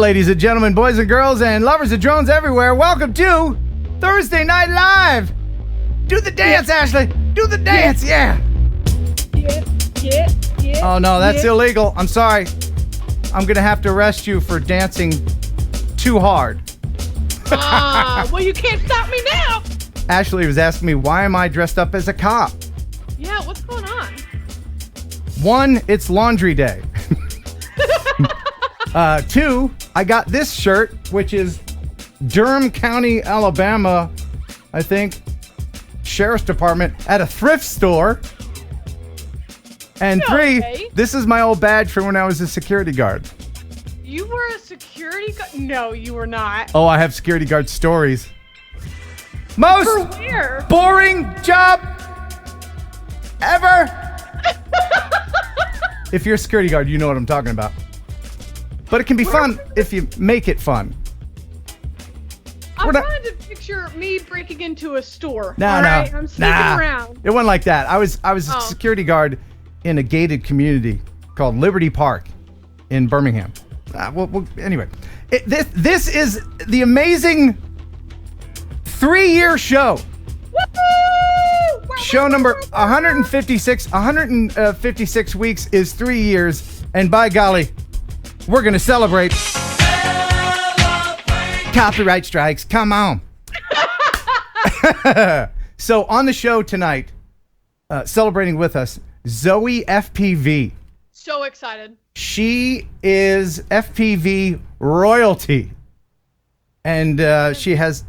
ladies and gentlemen, boys and girls, and lovers of drones everywhere, welcome to Thursday Night Live. Do the dance, Ashley. Do the dance, yeah. Oh, no, that's illegal. I'm sorry. I'm going to have to arrest you for dancing too hard. Well, you can't stop me now. Ashley was asking me, why am I dressed up as a cop? Yeah, what's going on? One, it's laundry day. Two, I got this shirt, which is Durham County, Alabama, I think, Sheriff's Department at a thrift store. And three, this is my old badge from when I was a security guard. You were a security guard? No, you were not. Oh, I have security guard stories. Most boring job ever. If you're a security guard, you know what I'm talking about. But it can be fun if you make it fun. I'm trying to picture me breaking into a store. No. I'm sneaking around. It wasn't like that. I was a security guard in a gated community called Liberty Park in Birmingham. Anyway, this is the amazing 3-year show. Show number 156. 156 weeks is 3 years, and by golly, we're going to celebrate. Copyright strikes. Come on. So on the show tonight, celebrating with us, Zoe FPV. So excited. She is FPV royalty. And she has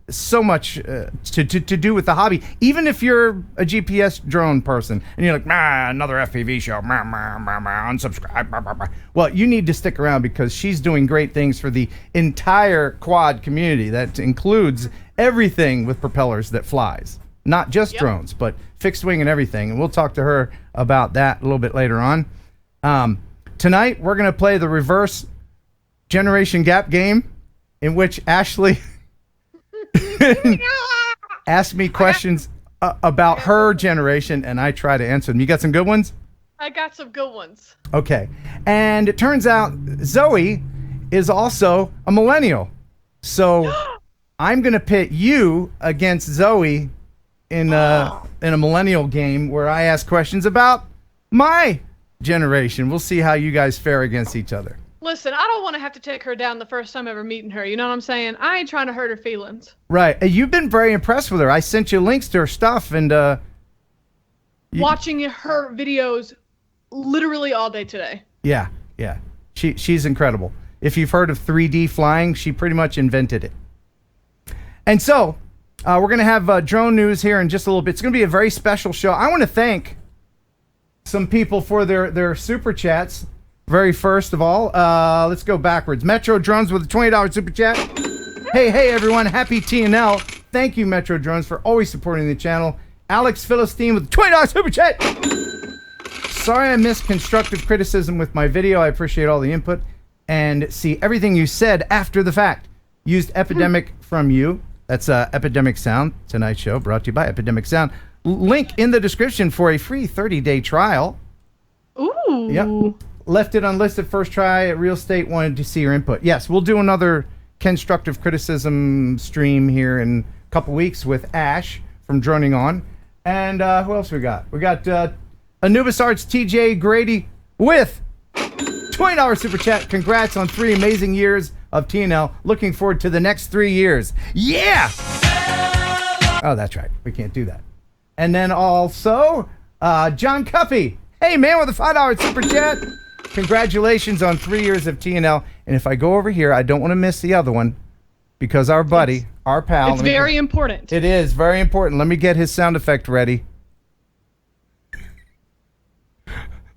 so much to do with the hobby. Even if you're a GPS drone person and you're like, another FPV show, unsubscribe. Well, you need to stick around because she's doing great things for the entire quad community. That includes everything with propellers that flies. Not just drones, but fixed wing and everything. And we'll talk to her about that a little bit later on. Tonight, we're going to play the reverse generation gap game in which Ashley asked me questions about her generation, and I try to answer them. You got some good ones? I got some good ones. Okay. And it turns out Zoe is also a millennial. So I'm going to pit you against Zoe in a millennial game where I ask questions about my generation. We'll see how you guys fare against each other. Listen, I don't want to have to take her down the first time ever meeting her. You know what I'm saying? I ain't trying to hurt her feelings. Right. You've been very impressed with her. I sent you links to her stuff and watching her videos literally all day today. Yeah. She's incredible. If you've heard of 3D flying, she pretty much invented it. And so, we're going to have drone news here in just a little bit. It's going to be a very special show. I want to thank some people for their super chats. Very first of all, let's go backwards. Metro Drones with a $20 super chat. Hey, everyone. Happy TNL. Thank you, Metro Drones, for always supporting the channel. Alex Philistine with a $20 super chat. Sorry I missed constructive criticism with my video. I appreciate all the input and see everything you said after the fact. Used Epidemic from you. That's Epidemic Sound. Tonight's show brought to you by Epidemic Sound. Link in the description for a free 30-day trial. Ooh. Yep. Left it unlisted first try at Real Estate. Wanted to see your input. Yes, we'll do another constructive criticism stream here in a couple weeks with Ash from Droning On. And who else we got? We got Anubis Arts TJ Grady with $20 super chat. Congrats on 3 amazing years of TNL. Looking forward to the next 3 years. Yeah! Oh, that's right. We can't do that. And then also, John Cuffey. Hey, man, with a $5 super chat. Congratulations on 3 years of TNL. And if I go over here, I don't want to miss the other one because our buddy, our pal. It's very important. It is very important. Let me get his sound effect ready.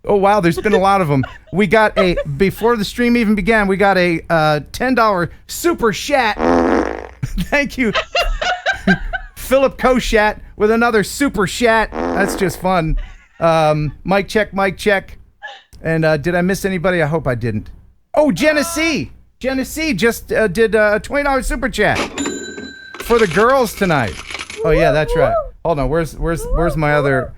Oh, wow, there's been a lot of them. We got before the stream even began, we got a $10 super chat. Thank you. Philip Koshat with another super chat. That's just fun. Mic check. And did I miss anybody? I hope I didn't. Oh, Genesee just did a $20 super chat for the girls tonight. Oh yeah, that's right. Hold on, where's my other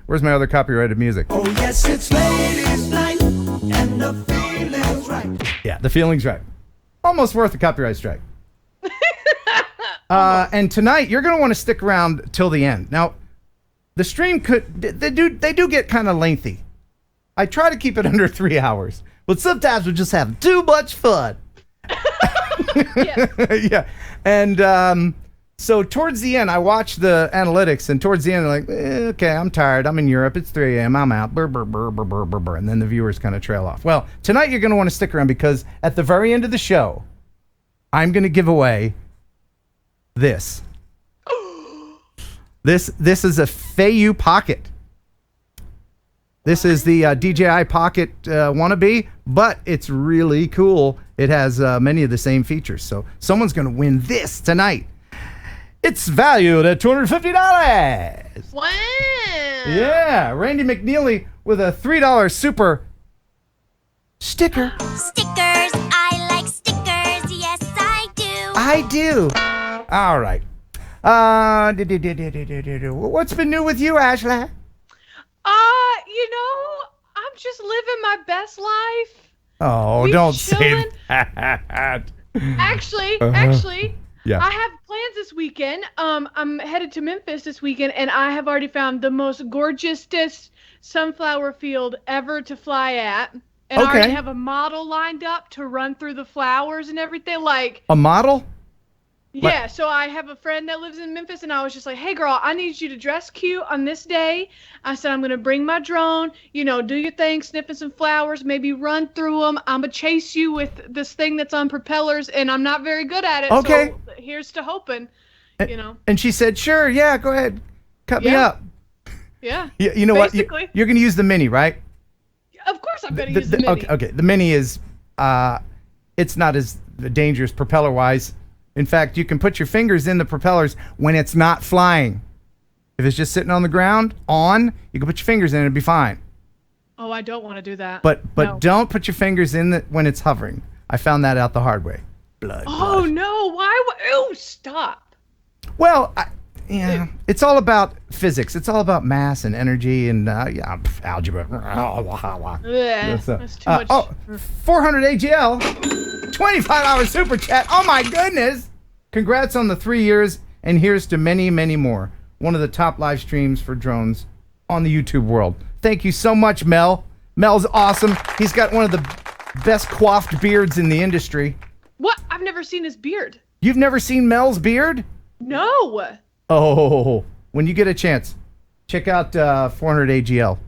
copyrighted music? Oh yes, it's ladies' night and the feeling's right. Yeah, the feeling's right. almost worth a copyright strike. And tonight you're going to want to stick around till the end. Now, the stream they do get kind of lengthy. I try to keep it under 3 hours, but sometimes we just have too much fun. Yeah. And so towards the end, I watch the analytics, and towards the end, I'm like, okay, I'm tired. I'm in Europe. It's 3 a.m. I'm out. Burr, burr, burr, burr, burr, burr, burr. And then the viewers kind of trail off. Well, tonight you're going to want to stick around because at the very end of the show, I'm going to give away this. This is a Feiyu Pocket. This is the DJI Pocket wannabe, but it's really cool. It has many of the same features. So someone's going to win this tonight. It's valued at $250. Wow. Yeah, Randy McNeely with a $3 super sticker. Stickers, I like stickers. Yes, I do. I do. All right. What's been new with you, Ashley? I'm just living my best life. Oh, don't say that. Actually, yeah. I have plans this weekend. I'm headed to Memphis this weekend, and I have already found the most gorgeousest sunflower field ever to fly at. And I already have a model lined up to run through the flowers and everything. Like a model? Yeah, so I have a friend that lives in Memphis, and I was just like, hey, girl, I need you to dress cute on this day. I said, I'm going to bring my drone, do your thing, sniffing some flowers, maybe run through them. I'm going to chase you with this thing that's on propellers, and I'm not very good at it. Okay. So here's to hoping, And she said, sure, yeah, go ahead. Cut me up. Yeah. You know basically. What? You're going to use the Mini, right? Of course I'm going to use the Mini. Okay. The Mini is, it's not as dangerous propeller-wise. In fact, you can put your fingers in the propellers when it's not flying. If it's just sitting on the ground, you can put your fingers in and it'll be fine. Oh, I don't want to do that. But no. Don't put your fingers in when it's hovering. I found that out the hard way. Blood. No. Why? Oh, stop. Well, it's all about physics. It's all about mass and energy and algebra. That's too much. 400 AGL, $25 super chat. Oh my goodness! Congrats on the 3 years, and here's to many, many more. One of the top live streams for drones on the YouTube world. Thank you so much, Mel. Mel's awesome. He's got one of the best coiffed beards in the industry. What? I've never seen his beard. You've never seen Mel's beard? No. Oh, when you get a chance, check out 400 AGL.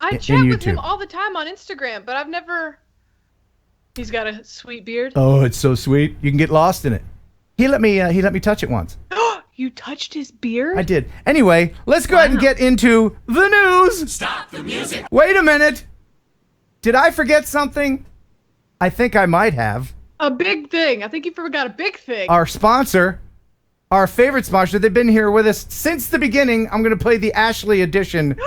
I chat with him all the time on Instagram, but I've never... He's got a sweet beard. Oh, it's so sweet. You can get lost in it. He let me touch it once. You touched his beard? I did. Anyway, let's go ahead and get into the news. Stop the music. Wait a minute. Did I forget something? I think I might have. A big thing. I think you forgot a big thing. Our sponsor, our favorite sponsor, they've been here with us since the beginning. I'm going to play the Ashley edition,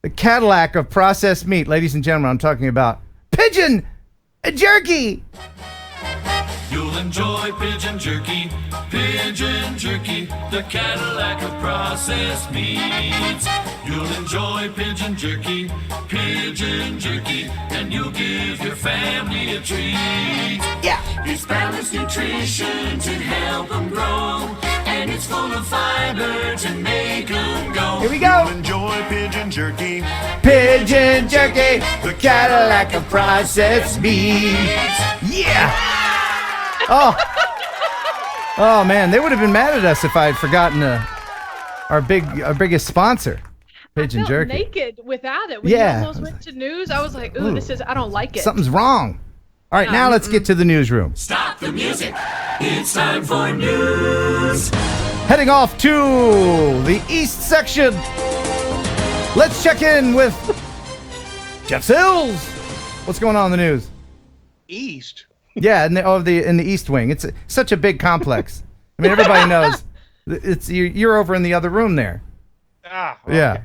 the Cadillac of processed meat. Ladies and gentlemen, I'm talking about Pigeon Jerky. You'll enjoy pigeon jerky, the Cadillac of processed meats. You'll enjoy pigeon jerky, and you'll give your family a treat. Yeah. It's balanced nutrition to help them grow, and it's full of fiber to make them go. Here we go. You'll enjoy pigeon jerky, the Cadillac of processed meats. Yeah. Oh man, they would have been mad at us if I had forgotten our biggest sponsor, Pigeon I felt Jerky. naked without it. When you almost went to news, I was like, ooh, I don't like it. Something's wrong. All right, now let's get to the newsroom. Stop the music. It's time for news. Heading off to the East section. Let's check in with Jeff Sills. What's going on in the news? East. Yeah, in the East Wing. It's such a big complex. I mean, everybody knows. You're over in the other room there. Okay. Yeah.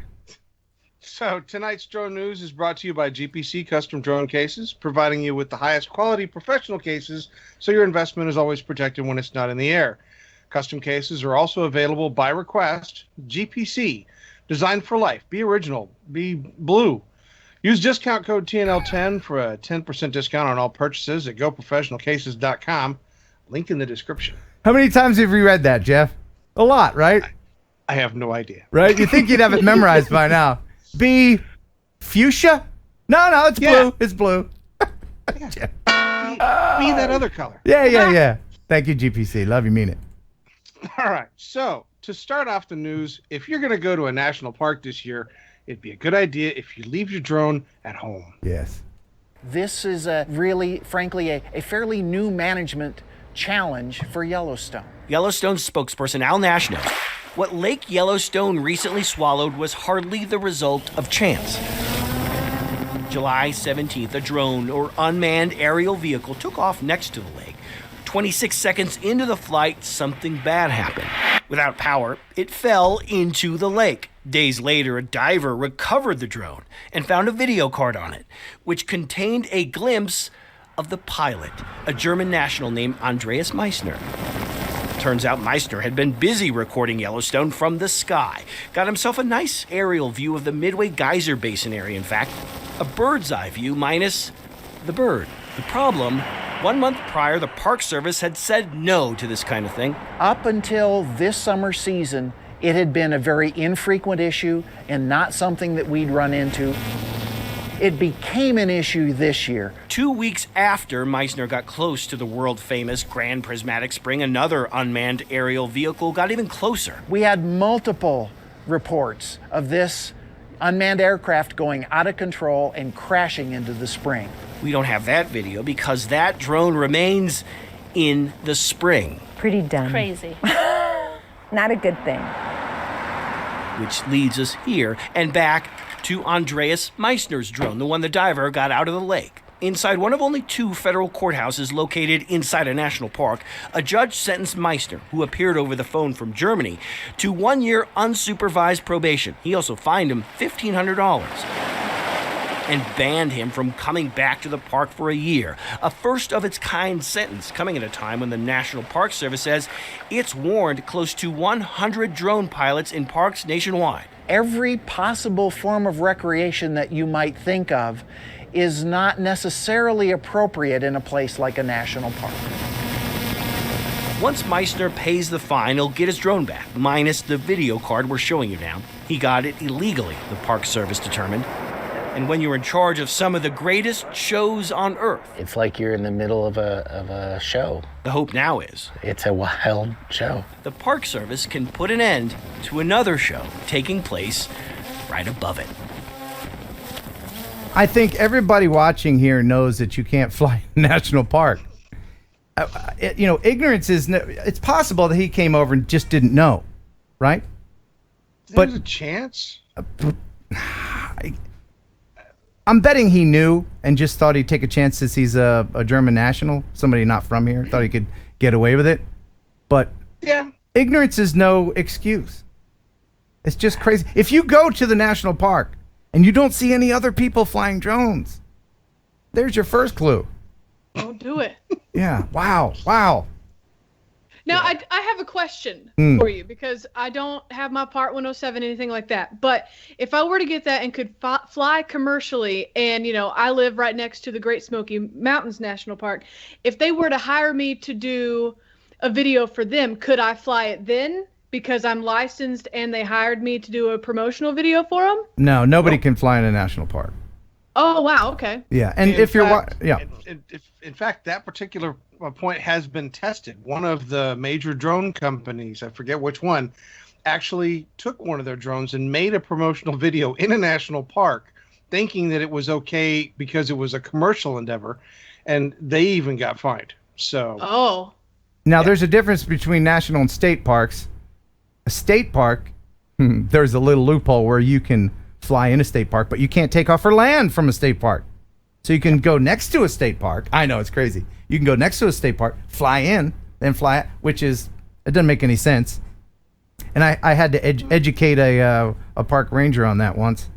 So tonight's drone news is brought to you by GPC Custom Drone Cases, providing you with the highest quality professional cases so your investment is always protected when it's not in the air. Custom cases are also available by request. GPC, designed for life. Be original. Be blue. Use discount code TNL10 for a 10% discount on all purchases at goprofessionalcases.com. Link in the description. How many times have you read that, Jeff? A lot, right? I have no idea. Right? You think you'd have it memorized by now. B, fuchsia? No, it's blue. Yeah. It's blue. Be that other color. Yeah. Thank you, GPC. Love you, mean it. All right. So, to start off the news, if you're going to go to a national park this year, it'd be a good idea if you leave your drone at home. Yes. This is frankly, a fairly new management challenge for Yellowstone. Yellowstone spokesperson Al Nash knows what Lake Yellowstone recently swallowed was hardly the result of chance. July 17th, a drone or unmanned aerial vehicle took off next to the lake. 26 seconds into the flight, something bad happened. Without power, it fell into the lake. Days later, a diver recovered the drone and found a video card on it, which contained a glimpse of the pilot, a German national named Andreas Meissner. Turns out Meissner had been busy recording Yellowstone from the sky. Got himself a nice aerial view of the Midway Geyser Basin area, in fact. A bird's eye view minus the bird. The problem, 1 month prior, the Park Service had said no to this kind of thing. Up until this summer season, it had been a very infrequent issue and not something that we'd run into. It became an issue this year. 2 weeks after Meissner got close to the world-famous Grand Prismatic Spring, another unmanned aerial vehicle got even closer. We had multiple reports of this unmanned aircraft going out of control and crashing into the spring. We don't have that video because that drone remains in the spring. Pretty dumb. Crazy. Not a good thing. Which leads us here and back to Andreas Meissner's drone, the one the diver got out of the lake. Inside one of only 2 federal courthouses located inside a national park, a judge sentenced Meissner, who appeared over the phone from Germany, to 1 year unsupervised probation. He also fined him $1,500 and banned him from coming back to the park for a year. A first-of-its-kind sentence coming at a time when the National Park Service says it's warned close to 100 drone pilots in parks nationwide. Every possible form of recreation that you might think of is not necessarily appropriate in a place like a national park. Once Meissner pays the fine, he'll get his drone back, minus the video card we're showing you now. He got it illegally, the Park Service determined. And when you're in charge of some of the greatest shows on Earth, it's like you're in the middle of a show. The hope now is It's a wild show. the Park Service can put an end to another show taking place right above it. I think everybody watching here knows that you can't fly in a national park. Ignorance is... It's possible that he came over and just didn't know, right? There's a chance. I'm betting he knew and just thought he'd take a chance since he's a German national, somebody not from here, thought he could get away with it. But Yeah. ignorance is no excuse. It's just crazy. If you go to the national park and you don't see any other people flying drones, there's your first clue. Don't do it. Yeah. Wow. Now, I have a question for you because I don't have my Part 107, anything like that. But if I were to get that and could fly commercially, and, I live right next to the Great Smoky Mountains National Park, if they were to hire me to do a video for them, could I fly it then? Because I'm licensed and they hired me to do a promotional video for them? No, nobody can fly in a national park. Oh, wow. Okay. Yeah. And In if you're... fact, Yeah. In fact, that particular point has been tested. One of the major drone companies, I forget which one, actually took one of their drones and made a promotional video in a national park, thinking that it was okay because it was a commercial endeavor, and they even got fined. So. Oh. Now, there's a difference between national and state parks. A state park, there's a little loophole where you can fly in a state park, but you can't take off or land from a state park. So you can go next to a state park. I know, it's crazy. You can go next to a state park, fly in, then fly out, which is, it doesn't make any sense. And I had to educate a park ranger on that once.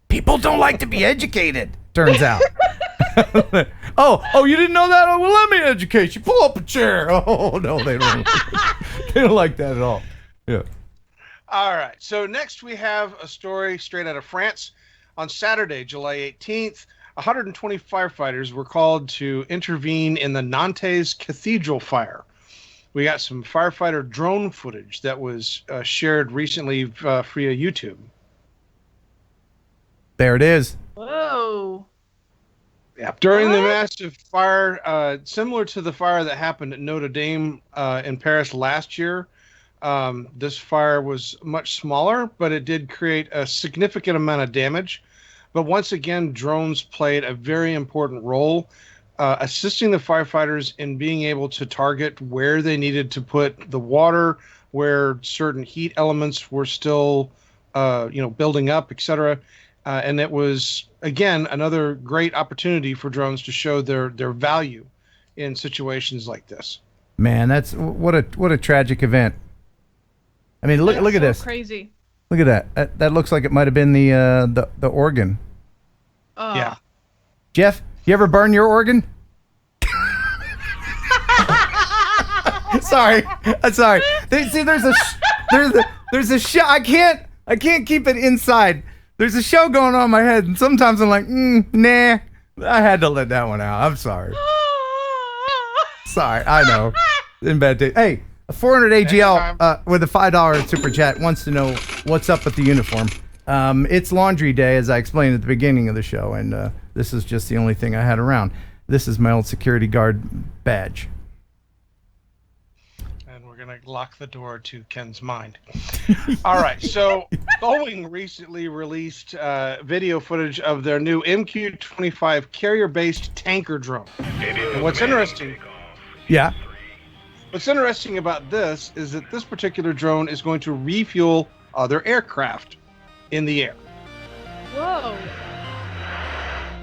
People don't like to be educated, turns out. Oh, you didn't know that? Oh, well, let me educate you. Pull up a chair. Oh, no, they don't. They don't like that at all. Yeah. All right. So next we have a story straight out of France. On Saturday, July 18th, 120 firefighters were called to intervene in the Nantes Cathedral fire. We got some firefighter drone footage that was shared recently via YouTube. There it is. Whoa. Yeah. During the massive fire, similar to the fire that happened at Notre Dame in Paris last year, this fire was much smaller, but it did create a significant amount of damage. But once again, drones played a very important role, assisting the firefighters in being able to target where they needed to put the water, where certain heat elements were still, building up, etc. And it was, again, another great opportunity for drones to show their value in situations like this. Man, that's what a tragic event. I mean, look at this. Crazy. Look at that. That looks like it might have been the organ. Yeah. Jeff, you ever burn your organ? Sorry. There's a show. I can't keep it inside. There's a show going on in my head, and sometimes I'm like, nah. I had to let that one out. I'm sorry. Sorry, I know. In bad day. Hey, a 400 AGL with a $5 super chat wants to know what's up with the uniform. It's laundry day, as I explained at the beginning of the show, and this is just the only thing I had around. This is my old security guard badge. And we're going to lock the door to Ken's mind. All right, so Boeing recently released video footage of their new MQ-25 carrier-based tanker drone. And what's interesting... Yeah. What's interesting about this is that this particular drone is going to refuel other aircraft in the air. Whoa.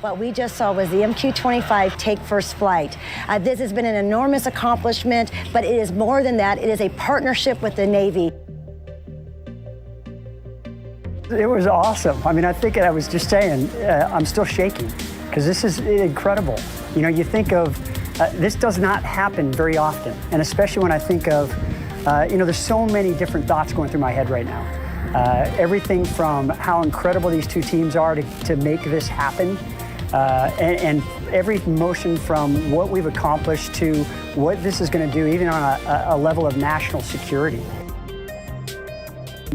What we just saw was the MQ-25 take first flight. This has been an enormous accomplishment, but it is more than that. It is a partnership with the Navy. It was awesome. I mean, I think I was just saying, I'm still shaking because this is incredible. You know, you think of, this does not happen very often. And especially when I think of, there's so many different thoughts going through my head right now. Everything from how incredible these two teams are to make this happen, and every motion from what we've accomplished to what this is going to do, even on a level of national security.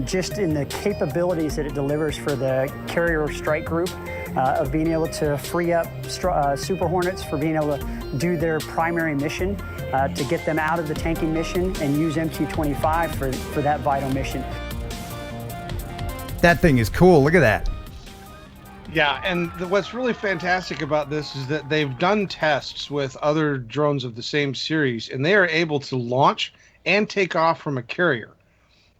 Just in the capabilities that it delivers for the carrier strike group, of being able to free up Super Hornets for being able to do their primary mission, to get them out of the tanking mission and use MQ-25 for that vital mission. That thing is cool. Look at that. Yeah, and what's really fantastic about this is that they've done tests with other drones of the same series, and they are able to launch and take off from a carrier,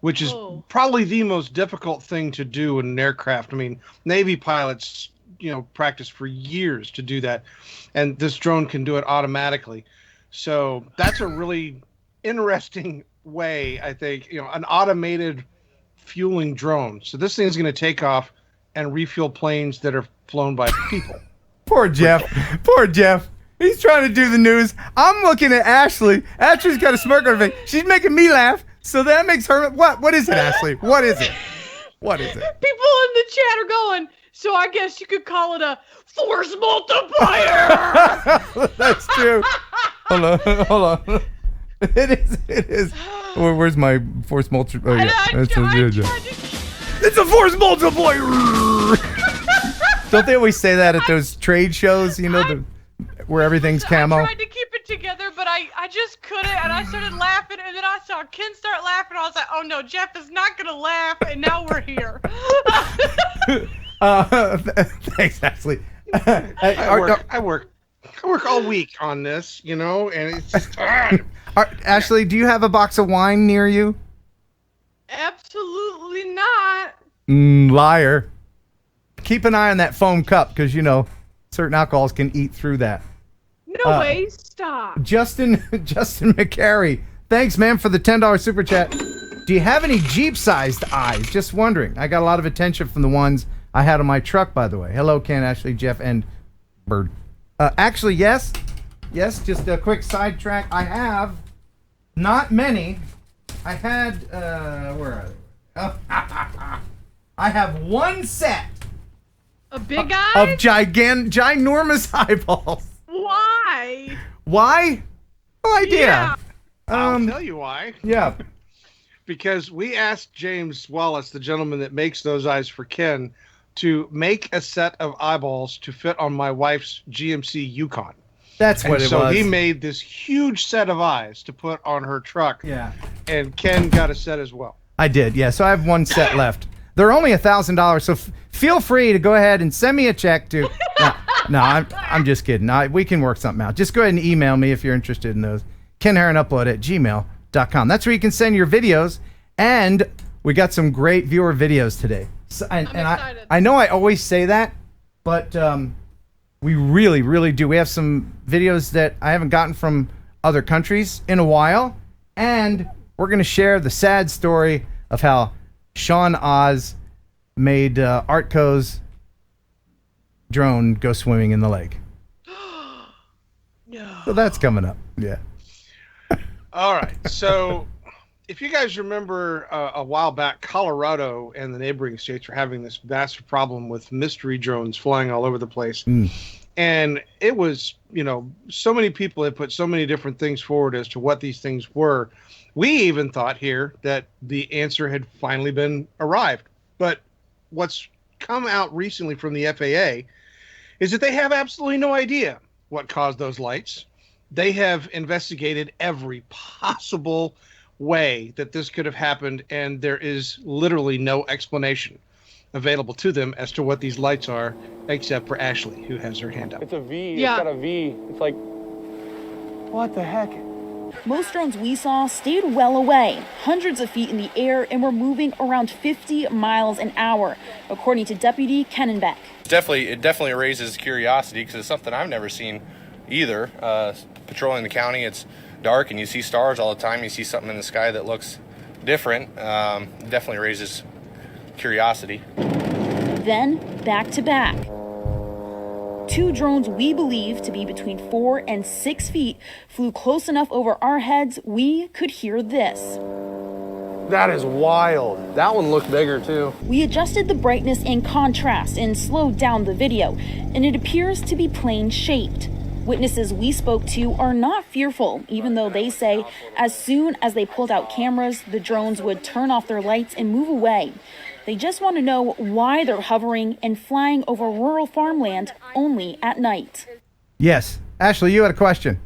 which is probably the most difficult thing to do in an aircraft. I mean, Navy pilots, practice for years to do that, and this drone can do it automatically. So that's a really interesting way, I think, an automated fueling drone. So this thing's going to take off and refuel planes that are flown by people. Poor Jeff. He's trying to do the news. I'm looking at Ashley. Ashley's got a smirk on her face. She's making me laugh. So that makes her... What is it, Ashley? What is it? People in the chat are going, so I guess you could call it a force multiplier. That's true. Hold on. It is. Where's my force multiplier? It's a force multiplier. Don't they always say that at those trade shows? Where everything's camo. I tried to keep it together, but I just couldn't, and I started laughing, and then I saw Ken start laughing. I was like, oh no, Jeff is not gonna laugh, and now we're here. Thanks, Ashley. I work all week on this, and it's just. Ashley, do you have a box of wine near you? Absolutely not. Liar. Keep an eye on that foam cup, because certain alcohols can eat through that. No way, stop. Justin McCary, thanks, man, for the $10 super chat. Do you have any Jeep-sized eyes? Just wondering. I got a lot of attention from the ones I had on my truck, by the way. Hello, Ken, Ashley, Jeff, and Bird. Actually, yes. Yes, just a quick sidetrack. I have not many. I had, where are they? Oh, I have one set A big eye? Of ginormous eyeballs. Why? Why? No idea. Yeah. I'll tell you why. Yeah. Because we asked James Wallace, the gentleman that makes those eyes for Ken, to make a set of eyeballs to fit on my wife's GMC Yukon. That's what it was. So he made this huge set of eyes to put on her truck. Yeah. And Ken got a set as well. I did, yeah. So I have one set left. They're only $1,000, so feel free to go ahead and send me a check to. No, I'm just kidding. We can work something out. Just go ahead and email me if you're interested in those. KenHeronUpload@gmail.com. That's where you can send your videos, and we got some great viewer videos today. So, I'm excited. I know I always say that, but we really, really do. We have some videos that I haven't gotten from other countries in a while, and we're going to share the sad story of how Sean Oz made Artco's drone go swimming in the lake. No. So that's coming up. Yeah. All right. So if you guys remember a while back, Colorado and the neighboring states were having this massive problem with mystery drones flying all over the place. And it was, so many people had put so many different things forward as to what these things were. We even thought here that the answer had finally been arrived. But what's come out recently from the FAA is that they have absolutely no idea what caused those lights. They have investigated every possible way that this could have happened, and there is literally no explanation available to them as to what these lights are, except for Ashley, who has her hand up. It's a V. Yeah. It's got a V. It's like, what the heck? Most drones we saw stayed well away, hundreds of feet in the air, and were moving around 50 miles an hour, according to Deputy Ken Beck. It definitely raises curiosity because it's something I've never seen either. Patrolling the county, it's dark and you see stars all the time. You see something in the sky that looks different. Definitely raises curiosity. Then, back to back. Two drones we believe to be between 4 and 6 feet flew close enough over our heads we could hear this. That is wild. That one looked bigger too. We adjusted the brightness and contrast and slowed down the video, and it appears to be plane shaped. Witnesses we spoke to are not fearful, even though they say as soon as they pulled out cameras, the drones would turn off their lights and move away. They just want to know why they're hovering and flying over rural farmland only at night. Yes. Ashley, you had a question.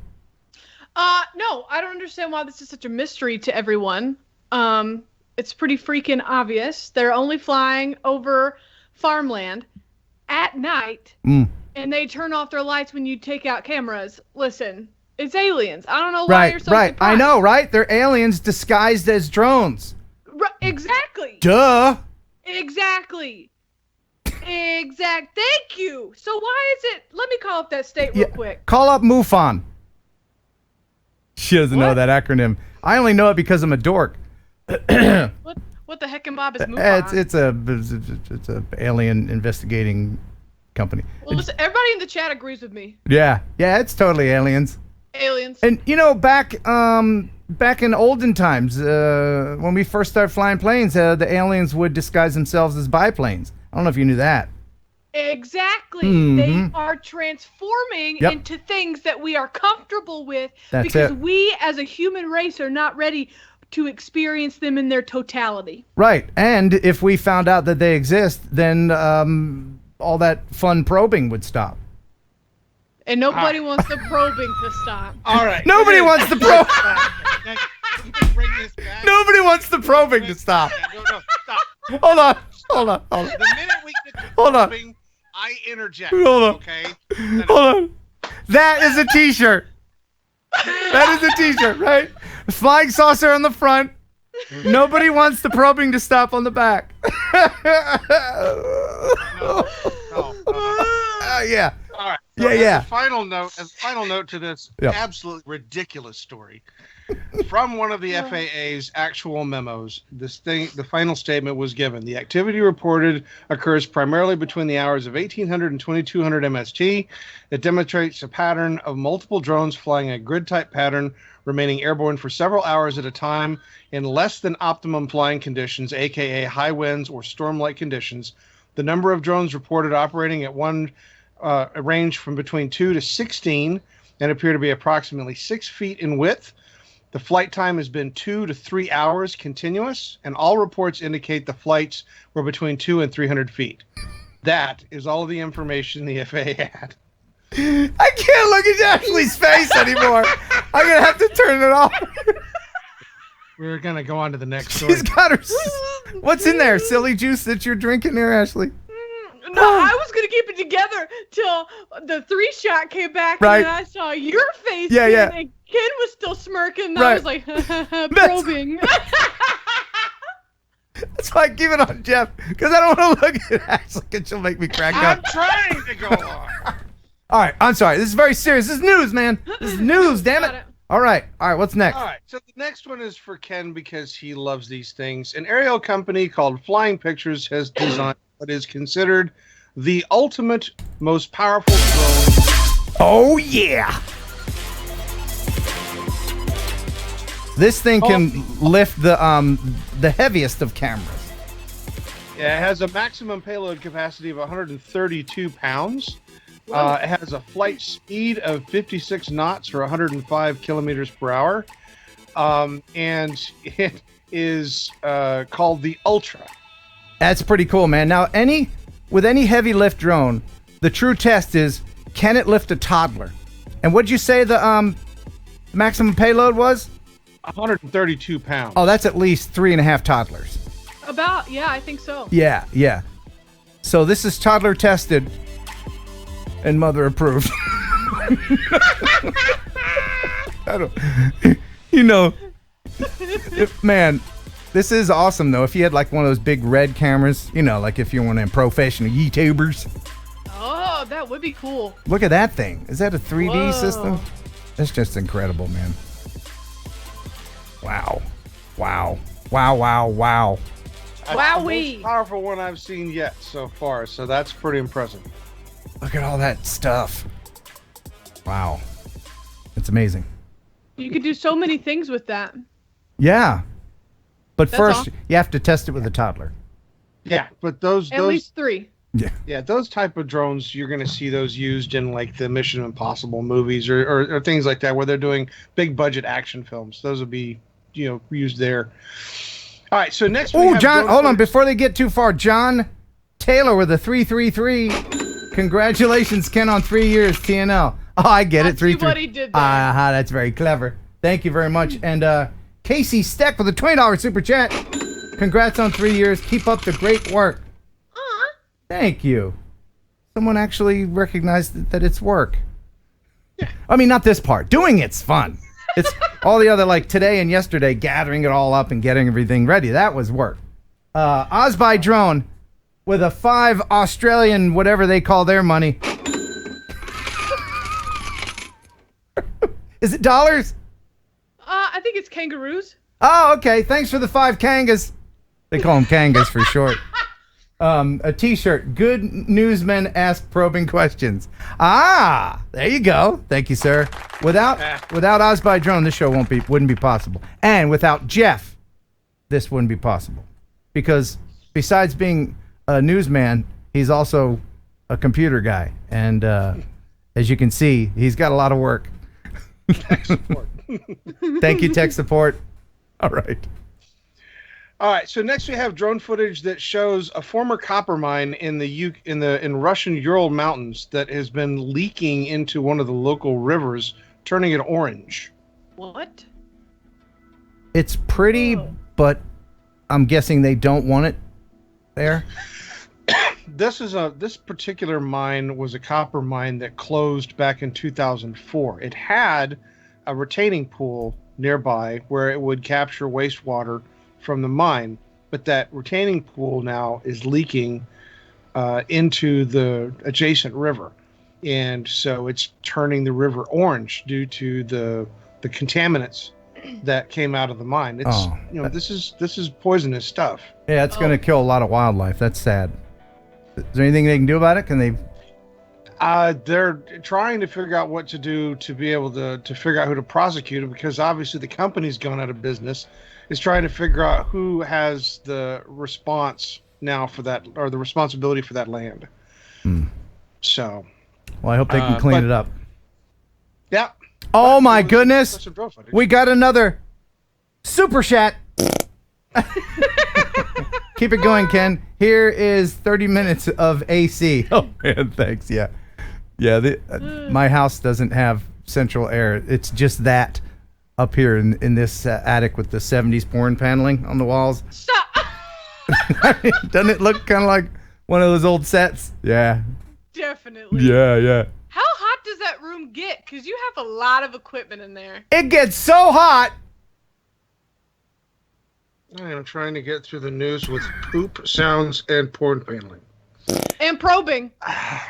No, I don't understand why this is such a mystery to everyone. It's pretty freaking obvious. They're only flying over farmland at night, and they turn off their lights when you take out cameras. Listen, it's aliens. I don't know why you're so surprised. I know, right? They're aliens disguised as drones. Exactly. Duh. Exactly. Thank you. So why is it? Let me call up that state real quick. Call up MUFON. She doesn't know that acronym. I only know it because I'm a dork. What the heck and Bob is MUFON? It's a alien investigating company. Well, listen, everybody in the chat agrees with me. Yeah, it's totally aliens. Aliens. And back in olden times, when we first started flying planes, the aliens would disguise themselves as biplanes. I don't know if you knew that. Exactly. They are transforming into things that we are comfortable with because we as a human race are not ready to experience them in their totality. Right. And if we found out that they exist, then all that fun probing would stop. And nobody wants the probing to stop. All right. Nobody wants the probe. Nobody wants the probing to stop. No, stop. Hold on. The minute we get to probing, I interject. Hold on. Okay? Hold on. That is a t-shirt. That is a t-shirt, right? Flying saucer on the front. Nobody wants the probing to stop on the back. No. Yeah. All right. So As a final note to this absolutely ridiculous story, from one of the FAA's actual memos, the final statement was given. The activity reported occurs primarily between the hours of 1800 and 2200 MST. It demonstrates a pattern of multiple drones flying a grid-type pattern, remaining airborne for several hours at a time in less than optimum flying conditions, aka high winds or storm-like conditions. The number of drones reported operating at one range from between 2 to 16 and appear to be approximately 6 feet in width. The flight time has been 2 to 3 hours continuous, and all reports indicate the flights were between 2 and 300 feet. That is all of the information the FAA had. I can't look at Ashley's face anymore. I'm going to have to turn it off. We're going to go on to the next story. She's got her... What's in there? Silly juice that you're drinking there, Ashley? No, I was going to keep it together till the 3 shot came back, Right. and then I saw your face, Yeah, yeah. and Ken was still smirking, and I Right. was like, probing. That's why I keep it on Jeff, because I don't want to look at Ashley, because she'll make me crack up. I'm trying to go on. All right, I'm sorry. This is very serious. This is news, man. This is news, damn it. All right, what's next? All right, so the next one is for Ken because he loves these things. An aerial company called Flying Pictures has designed what is considered the ultimate, most powerful drone. Oh, yeah. This thing can lift the heaviest of cameras. Yeah, it has a maximum payload capacity of 132 pounds. It has a flight speed of 56 knots or 105 kilometers per hour. And it is called the Ultra. That's pretty cool, man. Now, with any heavy lift drone, the true test is, can it lift a toddler? And what'd you say the maximum payload was? 132 pounds. Oh, that's at least 3.5 toddlers. About, yeah, I think so. Yeah. So this is toddler tested and mother approved. Man, this is awesome though. If you had like one of those big red cameras, like if you're one of them professional YouTubers. Oh, that would be cool. Look at that thing. Is that a 3D Whoa. system? That's just incredible, man. Wow. That's the most powerful one I've seen yet so far, so that's pretty impressive. Look at all that stuff. Wow. It's amazing. You could do so many things with that. Yeah. But That's first, awesome. you have to test it with a toddler. Yeah, but those At least 3. Yeah, those type of drones, you're going to see those used in like the Mission Impossible movies or things like that where they're doing big budget action films. Those would be, used there. All right, so next we Oh, have John, drone hold on. footage. Before they get too far, John Taylor with a 333. Congratulations, Ken, on 3 years, TNL. Oh, I get it. 3 see what he did there. That's very clever. Thank you very much. And Casey Steck with a $20 super chat. Congrats on 3 years. Keep up the great work. Thank you. Someone actually recognized that it's work. I mean, not this part. Doing it's fun. It's all the other, like today and yesterday, gathering it all up and getting everything ready. That was work. Osby Drone with a 5 Australian, whatever they call their money. Is it dollars? I think it's kangaroos. Oh, okay. Thanks for the 5 kangas. They call them kangas for short. A t-shirt. Good newsmen ask probing questions. There you go. Thank you, sir. Without Osby Drone, this show wouldn't be possible. And without Jeff, this wouldn't be possible. Because besides being a newsman, he's also a computer guy. And as you can see, he's got a lot of work. Tech support. Thank you, tech support. All right. All right, so next we have drone footage that shows a former copper mine in Russian Ural Mountains that has been leaking into one of the local rivers, turning it orange. What? It's pretty, but I'm guessing they don't want it there. This particular mine was a copper mine that closed back in 2004. It had a retaining pool nearby where it would capture wastewater from the mine, but that retaining pool now is leaking into the adjacent river, and so it's turning the river orange due to the contaminants that came out of the mine. It's this is poisonous stuff. Yeah, it's going to kill a lot of wildlife. That's sad. Is there anything they can do about it? Can they? They're trying to figure out what to do to be able to figure out who to prosecute it, because obviously the company's gone out of business. Is trying to figure out who has the response now for that, or the responsibility for that land. So, well, I hope they can clean it up. Yeah. Oh my goodness! We got another super chat. Keep it going, Ken. Here is 30 minutes of AC. Oh man, thanks. Yeah. My house doesn't have central air. It's just that up here in this attic with the 70s porn paneling on the walls. Stop. Doesn't it look kind of like one of those old sets? Yeah. Definitely. Yeah. How hot does that room get? Because you have a lot of equipment in there. It gets so hot. I am trying to get through the news with poop sounds and porn paneling. And probing.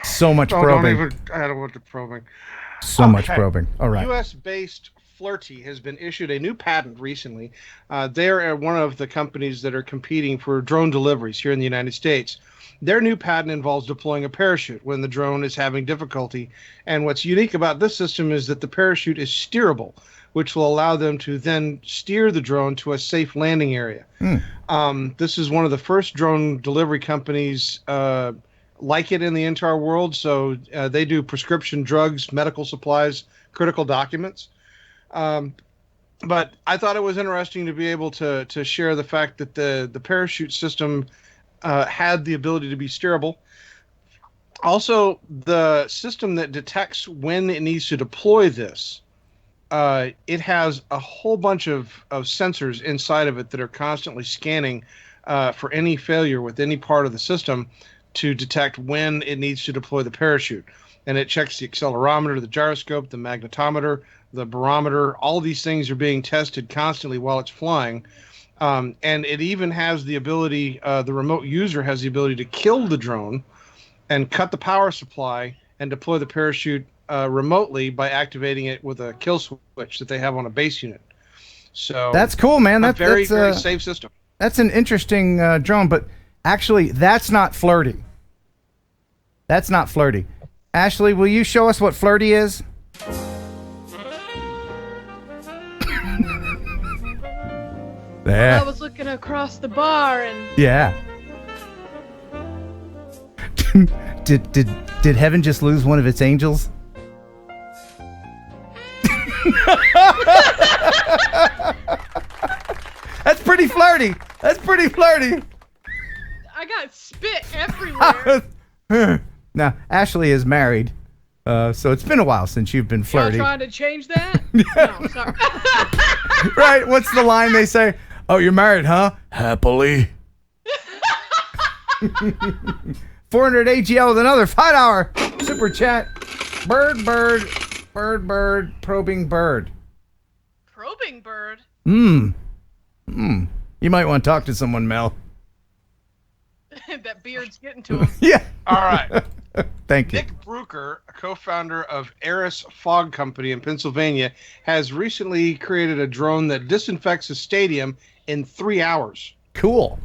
So much probing. I don't want the probing. So much probing. All right. U.S.-based Flirty has been issued a new patent recently. They're one of the companies that are competing for drone deliveries here in the United States. Their new patent involves deploying a parachute when the drone is having difficulty. And what's unique about this system is that the parachute is steerable, which will allow them to then steer the drone to a safe landing area. This is one of the first drone delivery companies like it in the entire world. So they do prescription drugs, medical supplies, critical documents. But I thought it was interesting to be able to share the fact that the parachute system had the ability to be steerable. Also, the system that detects when it needs to deploy this, it has a whole bunch of sensors inside of it that are constantly scanning for any failure with any part of the system to detect when it needs to deploy the parachute. And it checks the accelerometer, the gyroscope, the magnetometer, the barometer. All these things are being tested constantly while it's flying. And it even has the ability, the remote user has the ability to kill the drone and cut the power supply and deploy the parachute remotely by activating it with a kill switch that they have on a base unit. So that's cool, man. That's very safe system. That's an interesting drone, but actually, that's not Flirty. That's not Flirty. Ashley, will you show us what Flirty is? I was looking across the bar and... Yeah. Did heaven just lose one of its angels? That's pretty flirty. That's pretty flirty. I got spit everywhere. Now, Ashley is married, so it's been a while since you've been flirty. Y'all trying to change that? No, sorry. Right, what's the line they say? Oh, you're married, huh? Happily. 400 AGL with another $5 super chat. Bird, probing bird. Probing bird? You might want to talk to someone, Mel. That beard's getting to him. Yeah. All right. Thank you. Nick Brucker, a co-founder of Eris Fog Company in Pennsylvania, has recently created a drone that disinfects a stadium in 3 hours. Cool.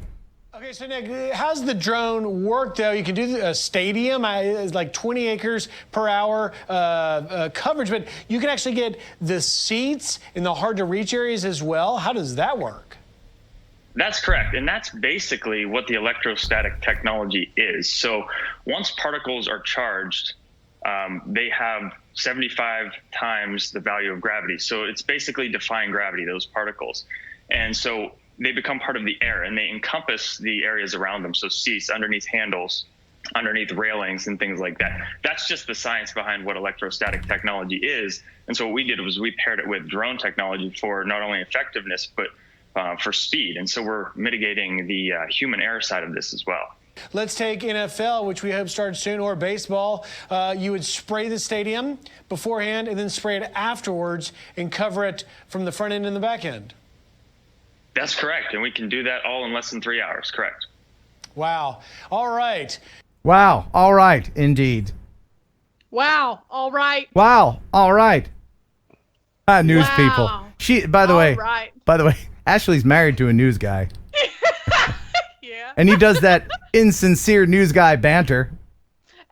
Okay, so Nick, how's the drone work, though? You can do a stadium, it's like 20 acres per hour coverage, but you can actually get the seats in the hard-to-reach areas as well. How does that work? That's correct, and that's basically what the electrostatic technology is. So once particles are charged, they have 75 times the value of gravity. So it's basically defying gravity, those particles. And so they become part of the air, and they encompass the areas around them. So seats, underneath handles, underneath railings, and things like that. That's just the science behind what electrostatic technology is. And so what we did was we paired it with drone technology for not only effectiveness, but for speed. And so we're mitigating the human error side of this as well. Let's take NFL, which we hope starts soon, or baseball. You would spray the stadium beforehand and then spray it afterwards and cover it from the front end and the back end. That's correct. And we can do that all in less than 3 hours. Correct. Wow. All right. Wow. All right. Indeed. Wow. All right. Wow. All right. News people. By the way, Ashley's married to a news guy. Yeah. And he does that insincere news guy banter.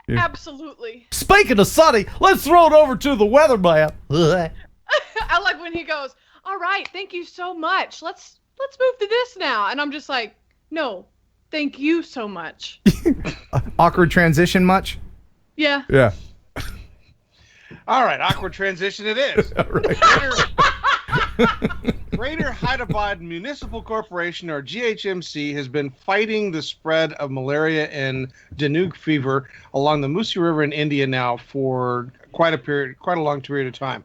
Absolutely. Speaking of sunny, let's throw it over to the weather man. I like when he goes, all right, thank you so much. Let's move to this now. And I'm just like, no, Thank you so much. Awkward transition much? Yeah. Yeah. All right, awkward transition it is. Greater Hyderabad Municipal Corporation, or GHMC, has been fighting the spread of malaria and dengue fever along the Musi River in India now for quite a long period of time.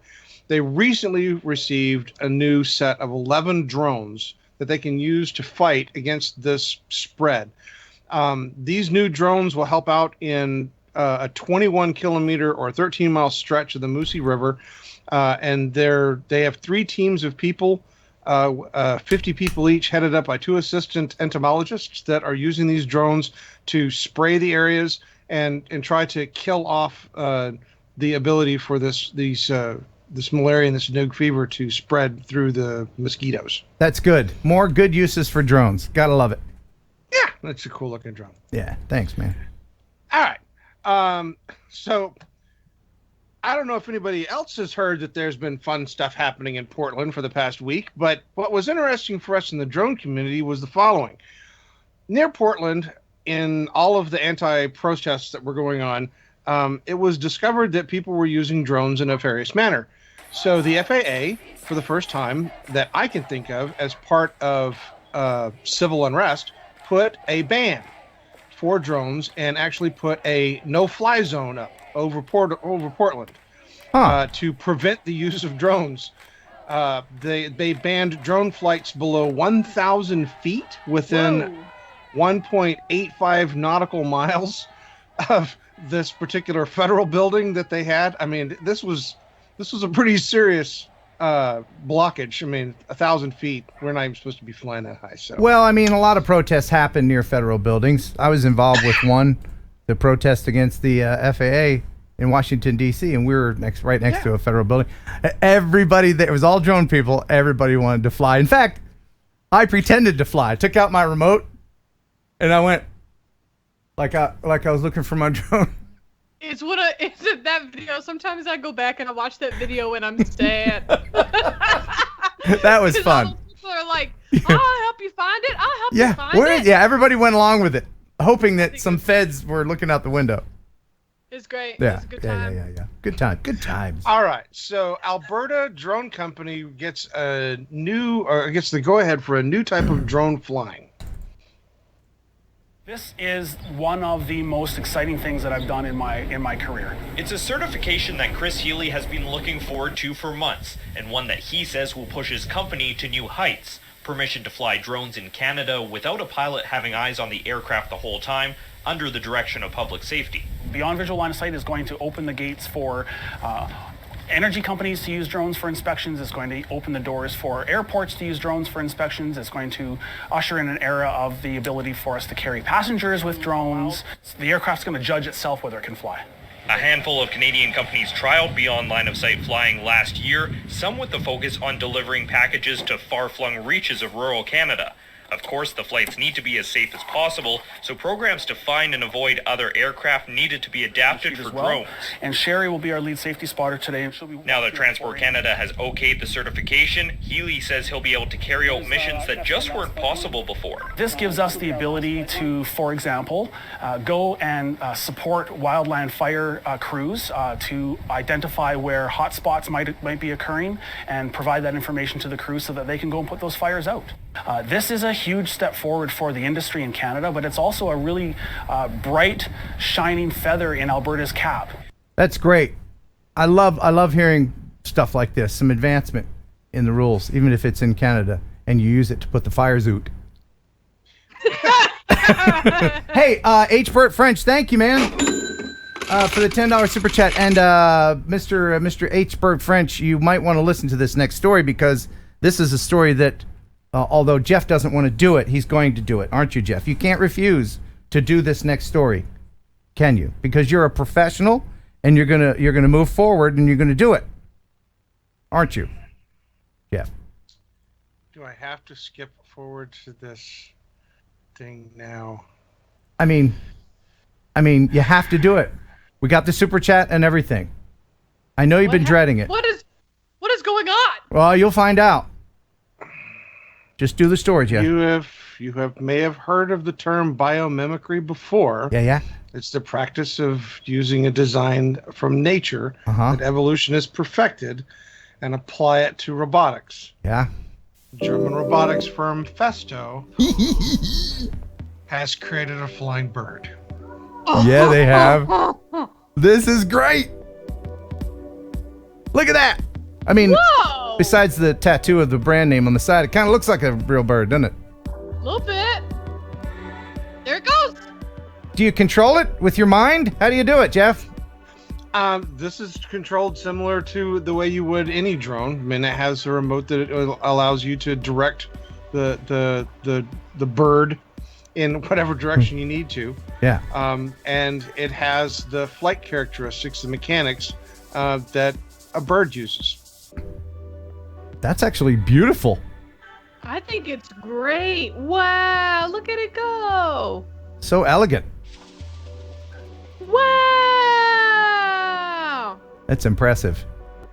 They recently received a new set of 11 drones that they can use to fight against this spread. These new drones will help out in a 21-kilometer or 13-mile stretch of the Musi River, and they have 3 teams of people, 50 people each, headed up by 2 assistant entomologists that are using these drones to spray the areas and try to kill off the ability for this malaria and this dengue fever to spread through the mosquitoes. That's good. More good uses for drones. Gotta love it. Yeah, that's a cool looking drone. Yeah, thanks, man. All right. So I don't know if anybody else has heard that there's been fun stuff happening in Portland for the past week, but what was interesting for us in the drone community was the following. Near Portland, in all of the anti-protests that were going on, it was discovered that people were using drones in a nefarious manner. So the FAA, for the first time that I can think of as part of civil unrest, put a ban for drones and actually put a no-fly zone up over Portland to prevent the use of drones. They banned drone flights below 1,000 feet within 1.85 nautical miles of this particular federal building that they had. I mean, this was a pretty serious blockage. I mean, 1,000 feet. We're not even supposed to be flying that high. So. Well, I mean, a lot of protests happen near federal buildings. I was involved with one, the protest against the FAA in Washington, D.C., and we were right next to a federal building. Everybody there, it was all drone people. Everybody wanted to fly. In fact, I pretended to fly. I took out my remote, and I went like I was looking for my drone. It's that video. Sometimes I go back and I watch that video when I'm sad. That was fun. People are like, I'll help you find it. I'll help you find it. Yeah, everybody went along with it, hoping that some feds were looking out the window. It's great. Yeah, it's a good time. Yeah. Good times. All right. So Alberta Drone Company gets the go-ahead for a new type of drone flying. This is one of the most exciting things that I've done in my career. It's a certification that Chris Healy has been looking forward to for months, and one that he says will push his company to new heights. Permission to fly drones in Canada without a pilot having eyes on the aircraft the whole time, under the direction of public safety. Beyond visual line of sight is going to open the gates for energy companies to use drones for inspections. It's going to open the doors for airports to use drones for inspections. It's going to usher in an era of the ability for us to carry passengers with drones. The aircraft's going to judge itself whether it can fly. A handful of Canadian companies trialed beyond line of sight flying last year, some with the focus on delivering packages to far-flung reaches of rural Canada. Of course, the flights need to be as safe as possible, so programs to find and avoid other aircraft needed to be adapted for drones. And Sherry will be our lead safety spotter today. And she'll be now that Transport Canada has okayed the certification, Healy says he'll be able to carry out missions that just weren't possible before. This gives us the ability to, for example, go and support wildland fire crews to identify where hot spots might be occurring and provide that information to the crew so that they can go and put those fires out. This is a huge step forward for the industry in Canada, but it's also a really bright, shining feather in Alberta's cap. That's great. I love hearing stuff like this, some advancement in the rules, even if it's in Canada, and you use it to put the fires out. Hey, H. French, thank you, man, for the $10 super chat. And Mr. H. French, you might want to listen to this next story, because this is a story that although Jeff doesn't want to do it, he's going to do it. Aren't you, Jeff? You can't refuse to do this next story, can you? Because you're a professional, and you're gonna move forward, and you're gonna do it. Aren't you, Jeff? Do I have to skip forward to this thing now? I mean, you have to do it. We got the super chat and everything. I know you've been dreading it. What is going on? Well, you'll find out. Just do the story, Jeff. You may have heard of the term biomimicry before. Yeah. It's the practice of using a design from nature that evolution has perfected and apply it to robotics. Yeah. German robotics firm Festo has created a flying bird. Yeah, they have. This is great. Look at that. I mean, besides the tattoo of the brand name on the side, it kind of looks like a real bird, doesn't it? A little bit. There it goes. Do you control it with your mind? How do you do it, Jeff? This is controlled similar to the way you would any drone. I mean, it has a remote that allows you to direct the bird in whatever direction you need to. Yeah. And it has the flight characteristics, the mechanics that a bird uses. That's actually beautiful. I think it's great. Wow, look at it go. So elegant. Wow. That's impressive.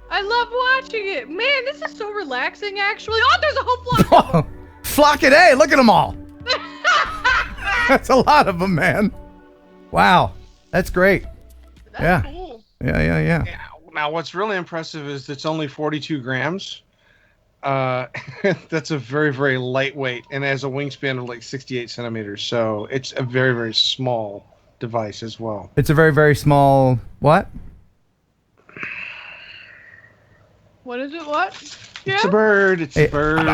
I love watching it. Man, this is so relaxing, actually. Oh, there's a whole flock of them. Flock it, hey, look at them all. That's a lot of them, man. Wow. That's great. That's cool. Yeah. Now, what's really impressive is it's only 42 grams. That's a very, very lightweight and has a wingspan of like 68 centimeters. So it's a very, very small device as well. It's a very, very small what? What is it? What? Yeah. It's a bird. It's a bird.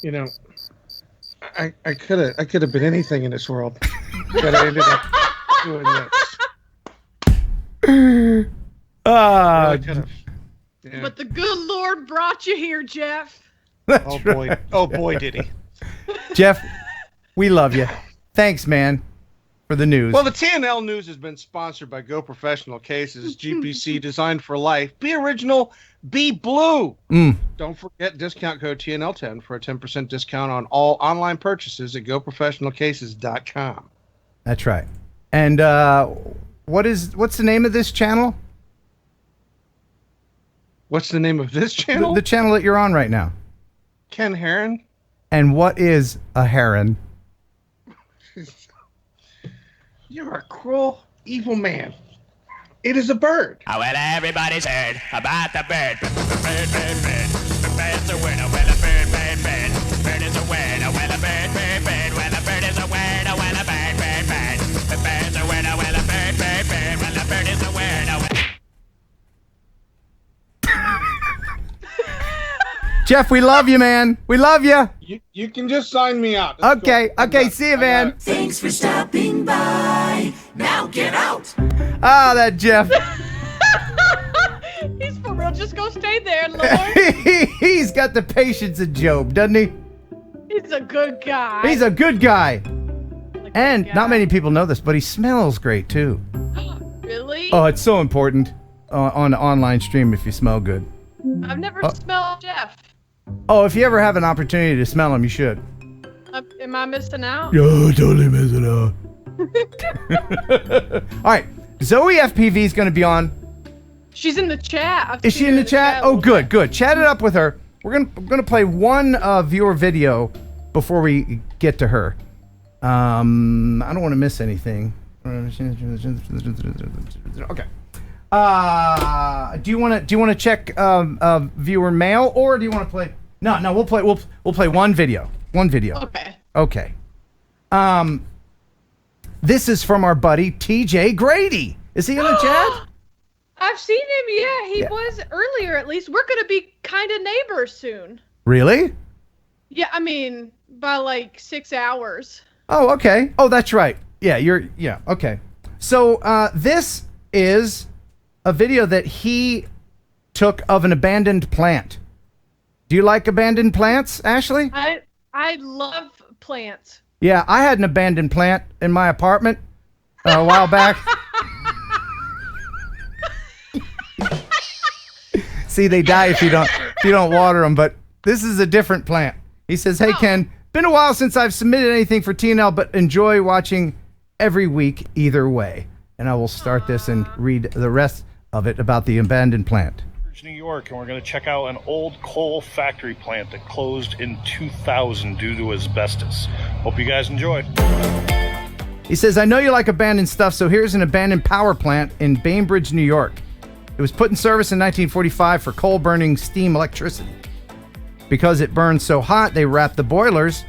You know, I could have been anything in this world, but I ended up doing this. Ah, Yeah. But the good Lord brought you here, Jeff. Oh boy! Oh boy, did he! Jeff, we love you. Thanks, man, for the news. Well, the TNL news has been sponsored by Go Professional Cases, GPC designed for life. Be original, be blue. Don't forget discount code TNL10 for a 10% discount on all online purchases at goprofessionalcases.com. That's right. And what's the name of this channel? What's the name of this channel? The channel that you're on right now. Ken Heron. And what is a heron? You're a cruel, evil man. It is a bird. Oh, well, everybody's heard about the bird. Bird. The bird's a word. Oh, well, a bird. Bird is a word. Oh, well, a bird. Well, a bird is a word. Oh, well, a bird. The bird's a word. Oh, well, a bird. Well, a bird is a word. Oh, well. Jeff, we love you, man. We love you. You can just sign me out. Okay, see you, man. Thanks for stopping by. Now get out. Ah, that Jeff. He's for real. Just go stay there, Lord. He's got the patience of Job, doesn't he? He's a good guy. He's a good guy. And not many people know this, but he smells great, too. Really? Oh, it's so important on an online stream if you smell good. I've never smelled Jeff. Oh, if you ever have an opportunity to smell him, you should. Am I missing out? Yo, totally missing out. All right, Zoe FPV is going to be on. She's in the chat. Is she in the chat? Oh, good. Chat it up with her. We're gonna play one viewer video before we get to her. I don't want to miss anything. Okay. Do you want to check viewer mail, or do you want to play? No. We'll play one video. Okay. This is from our buddy TJ Grady. Is he in the chat? I've seen him. Yeah, he was earlier. At least we're gonna be kind of neighbors soon. Really? Yeah, I mean by like 6 hours. Oh, okay. Oh, that's right. Yeah, okay. So this is a video that he took of an abandoned plant. Do you like abandoned plants, Ashley? I love plants. Yeah, I had an abandoned plant in my apartment. a while back. See, they die if you don't water them, but this is a different plant. He says, "Hey Ken, been a while since I've submitted anything for TNL, but enjoy watching every week either way." And I will start this and read the rest of it about the abandoned plant. New York, and we're going to check out an old coal factory plant that closed in 2000 due to asbestos. Hope you guys enjoy. He says, "I know you like abandoned stuff, so here's an abandoned power plant in Bainbridge, New York. It was put in service in 1945 for coal-burning steam electricity. Because it burns so hot, they wrapped the boilers,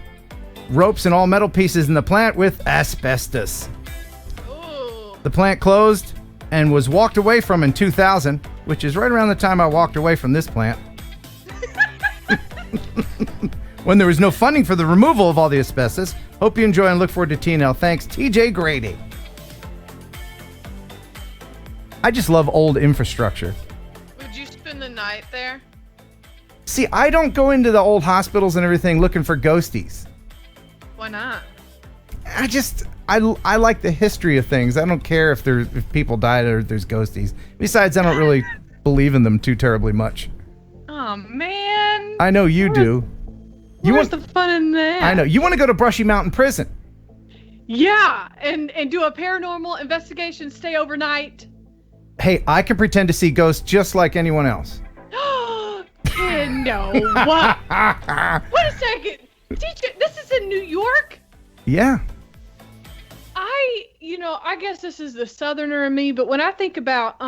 ropes, and all metal pieces in the plant with asbestos. The plant closed and was walked away from in 2000, which is right around the time I walked away from this plant, when there was no funding for the removal of all the asbestos. Hope you enjoy and look forward to TNL. Thanks, TJ Grady." I just love old infrastructure. Would you spend the night there? See, I don't go into the old hospitals and everything looking for ghosties. Why not? I like the history of things. I don't care if people died or there's ghosties. Besides, I don't really believe in them too terribly much. Oh man. I know you do. Where's the fun in that? I know. You want to go to Brushy Mountain Prison. Yeah, and do a paranormal investigation, stay overnight. Hey, I can pretend to see ghosts just like anyone else. Ken, no. What? Wait a second. Teacher, this is in New York? Yeah. I guess this is the southerner in me, but when I think about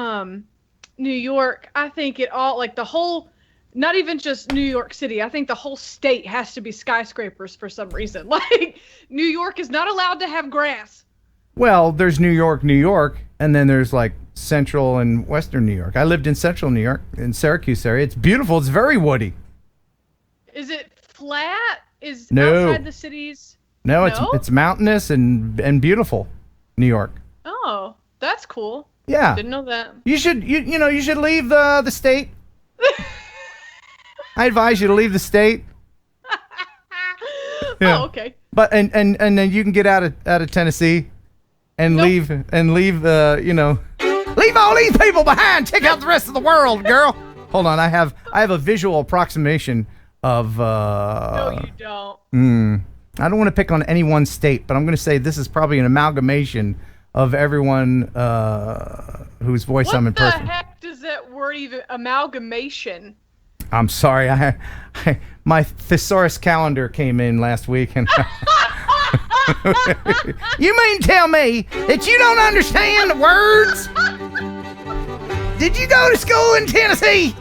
New York, I think it all, like the whole, not even just New York City, I think the whole state has to be skyscrapers for some reason. Like, New York is not allowed to have grass. Well, there's New York, and then there's like central and western New York. I lived in central New York, in Syracuse area. It's beautiful. It's very woody. Is it flat? Is No. outside the cities? No, it's mountainous and beautiful, New York. Oh, that's cool. Yeah. Didn't know that. You should you should leave the state. I advise you to leave the state. Yeah. Oh, okay. But and then you can get out of Tennessee and leave leave all these people behind. Check out the rest of the world, girl. Hold on, I have a visual approximation of No, you don't. I don't want to pick on any one state, but I'm going to say this is probably an amalgamation of everyone whose voice I'm What the impersonating. heck does that word even, amalgamation? I'm sorry, my thesaurus calendar came in last week, and you mean tell me that you don't understand the words? Did you go to school in Tennessee?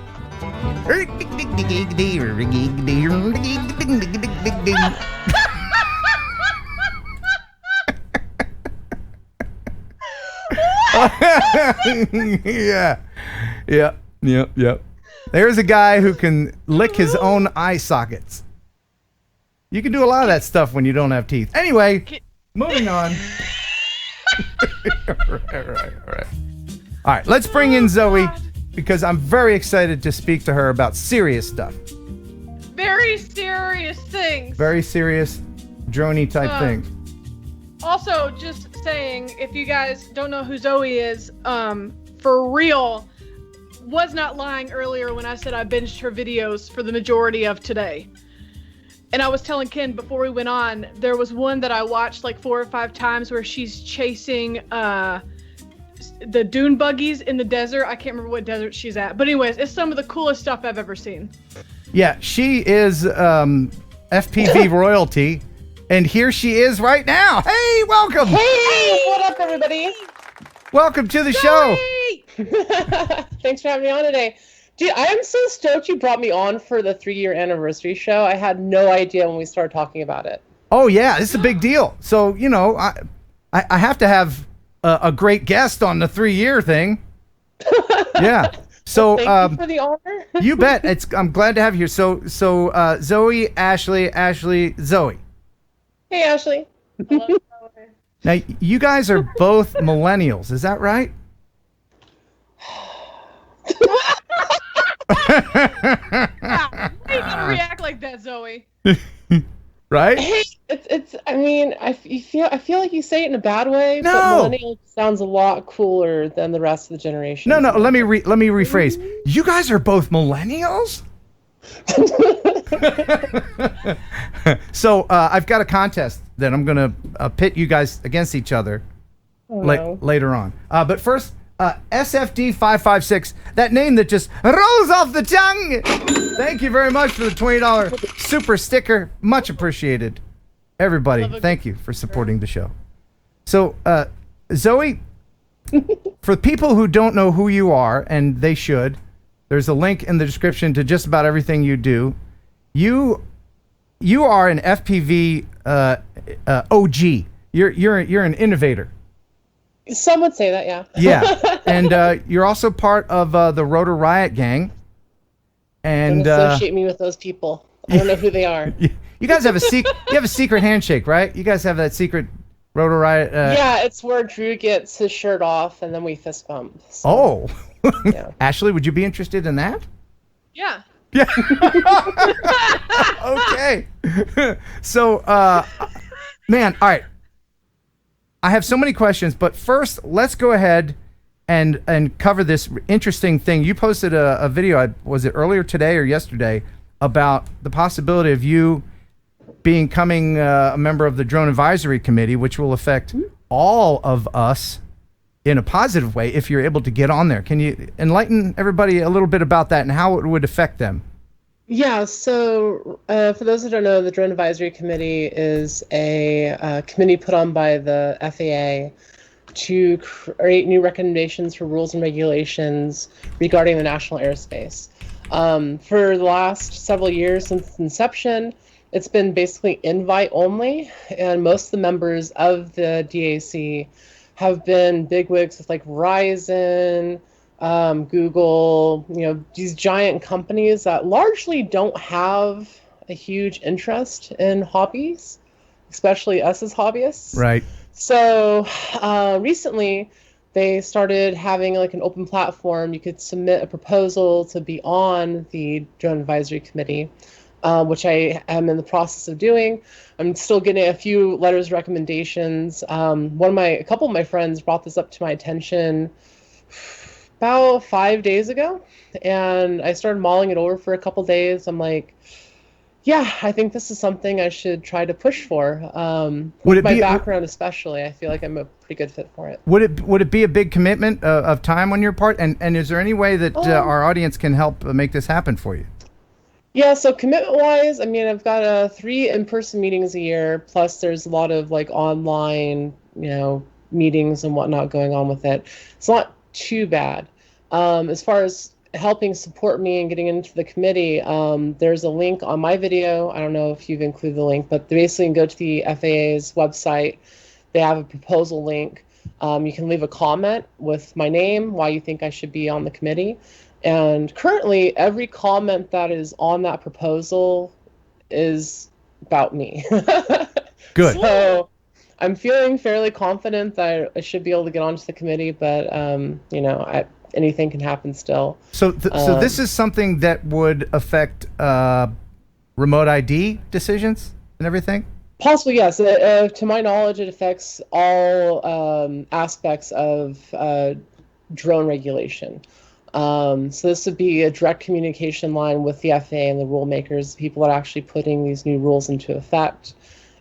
Yeah. There's a guy who can lick his own eye sockets. You can do a lot of that stuff when you don't have teeth. Anyway, moving on. All right, let's bring in Zoe, because I'm very excited to speak to her about serious stuff. Very serious things. Very serious, droney type things. Also, just saying, if you guys don't know who Zoe is, for real, was not lying earlier when I said I binged her videos for the majority of today. And I was telling Ken before we went on, there was one that I watched like 4 or 5 times where she's chasing the dune buggies in the desert. I can't remember what desert she's at. But anyways, it's some of the coolest stuff I've ever seen. Yeah, she is FPV royalty. And here she is right now. Hey, welcome. Hey, what up, everybody? Welcome to the show. Thanks for having me on today. Dude, I am so stoked you brought me on for the 3-year anniversary show. I had no idea when we started talking about it. Oh, yeah, this is a big deal. So, I have to have a great guest on the 3-year thing. Yeah. So, Thank you for the honor. You bet. I'm glad to have you here. So, Zoe, Ashley, Zoe. Hey, Ashley. Now, you guys are both millennials. Is that right? Why you gotta react like that, Zoe? Right? Hey, It's. I mean, I feel like you say it in a bad way, No. but millennial sounds a lot cooler than the rest of the generation. No. Let me rephrase. You guys are both millennials. So I've got a contest that I'm gonna pit you guys against each other later on. But first, SFD 556, that name that just rolls off the tongue. Thank you very much for the $20 super sticker. Much appreciated. Everybody, thank you for supporting the show. So, Zoe, for people who don't know who you are, and they should, there's a link in the description to just about everything you do. You are an FPV OG. You're an innovator. Some would say that, yeah. Yeah, and you're also part of the Rotor Riot gang. And don't associate me with those people. I don't know who they are. You guys have a secret handshake, right? You guys have that secret Rotor Riot. Yeah, it's where Drew gets his shirt off, and then we fist bump. So, yeah. Ashley, would you be interested in that? Yeah. Yeah. Okay. So, man, all right. I have so many questions, but first, let's go ahead and cover this interesting thing. You posted a video, was it earlier today or yesterday, about the possibility of you becoming a member of the Drone Advisory Committee, which will affect all of us in a positive way if you're able to get on there. Can you enlighten everybody a little bit about that and how it would affect them? Yeah, so for those who don't know, the Drone Advisory Committee is a committee put on by the FAA to create new recommendations for rules and regulations regarding the national airspace. For the last several years since inception, it's been basically invite only, and most of the members of the DAC have been bigwigs with like Verizon, Google, these giant companies that largely don't have a huge interest in hobbies, especially us as hobbyists. Right. So recently they started having like an open platform. You could submit a proposal to be on the Drone Advisory Committee, which I am in the process of doing. I'm still getting a few letters of recommendations. A couple of my friends brought this up to my attention about 5 days ago, and I started mulling it over for a couple days. I'm like, yeah, I think this is something I should try to push for. With my background especially, I feel like I'm a pretty good fit for it. Would it be a big commitment of time on your part? And is there any way that our audience can help make this happen for you? Yeah, so commitment-wise, I mean, I've got 3 in-person meetings a year, plus there's a lot of like online, meetings and whatnot going on with it. It's not too bad. As far as helping support me and getting into the committee, there's a link on my video. I don't know if you've included the link, but basically you can go to the FAA's website. They have a proposal link. You can leave a comment with my name, why you think I should be on the committee. And currently, every comment that is on that proposal is about me. Good. So I'm feeling fairly confident that I should be able to get onto the committee, but anything can happen still. So this is something that would affect remote ID decisions and everything? Possibly, yes. To my knowledge, it affects all aspects of drone regulation. So this would be a direct communication line with the FAA and the rule makers, people that are actually putting these new rules into effect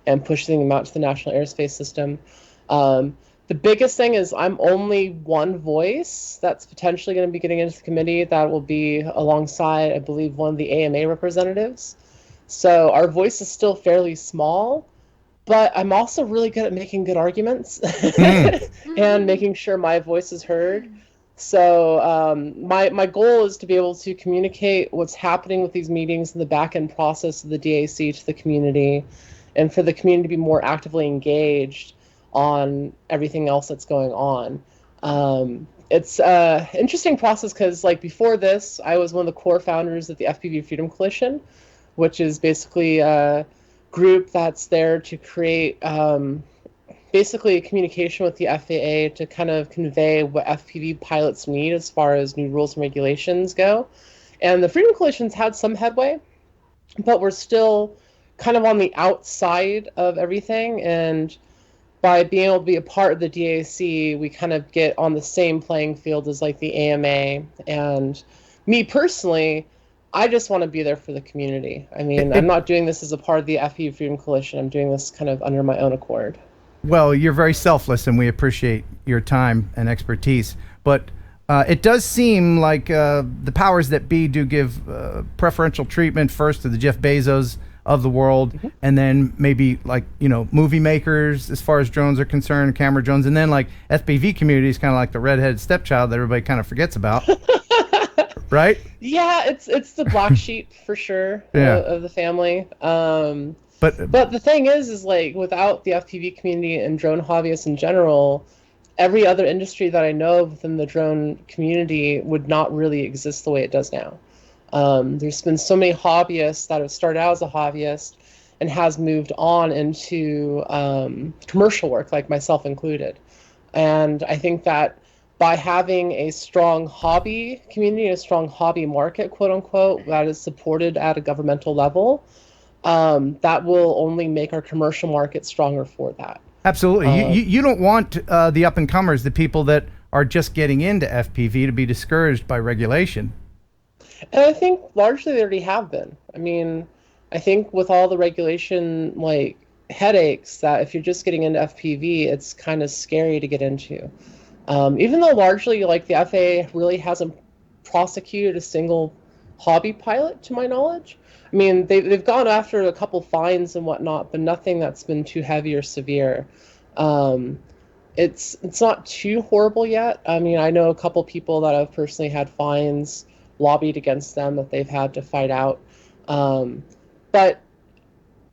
and pushing them out to the national airspace system. The biggest thing is I'm only one voice that's potentially going to be getting into the committee. That will be alongside, I believe, one of the AMA representatives. So our voice is still fairly small, but I'm also really good at making good arguments and making sure my voice is heard. So my goal is to be able to communicate what's happening with these meetings in the back-end process of the DAC to the community, and for the community to be more actively engaged on everything else that's going on. It's an interesting process because, like, before this, I was one of the core founders of the FPV Freedom Coalition, which is basically a group that's there to create basically a communication with the FAA to kind of convey what FPV pilots need as far as new rules and regulations go. And the Freedom Coalition's had some headway, but we're still kind of on the outside of everything, and by being able to be a part of the DAC, we kind of get on the same playing field as like the AMA. And me personally, I just want to be there for the community. I mean, I'm not doing this as a part of the FPV Freedom Coalition. I'm doing this kind of under my own accord. Well, you're very selfless, and we appreciate your time and expertise. But it does seem like the powers that be do give preferential treatment first to the Jeff Bezos of the world, and then maybe like, you know, movie makers as far as drones are concerned, camera drones, and then like FPV community is kind of like the redheaded stepchild that everybody kind of forgets about. Right? Yeah, it's the black sheep for sure. Of the family. But the thing is like without the FPV community and drone hobbyists in general, every other industry that I know of within the drone community would not really exist the way it does now. There's been so many hobbyists that have started out as a hobbyist and has moved on into commercial work, like myself included. And I think that by having a strong hobby community, a strong hobby market, quote unquote, that is supported at a governmental level, that will only make our commercial market stronger for that. Absolutely. You don't want the up-and-comers, the people that are just getting into FPV, to be discouraged by regulation. And I think largely they already have been. I mean, I think with all the regulation, like, headaches, that if you're just getting into FPV, it's kind of scary to get into. Even though largely, like, the FAA really hasn't prosecuted a single hobby pilot, to my knowledge. I mean, they've gone after a couple fines and whatnot, but nothing that's been too heavy or severe. It's not too horrible yet. I mean, I know a couple people that have personally had fines lobbied against them that they've had to fight out. But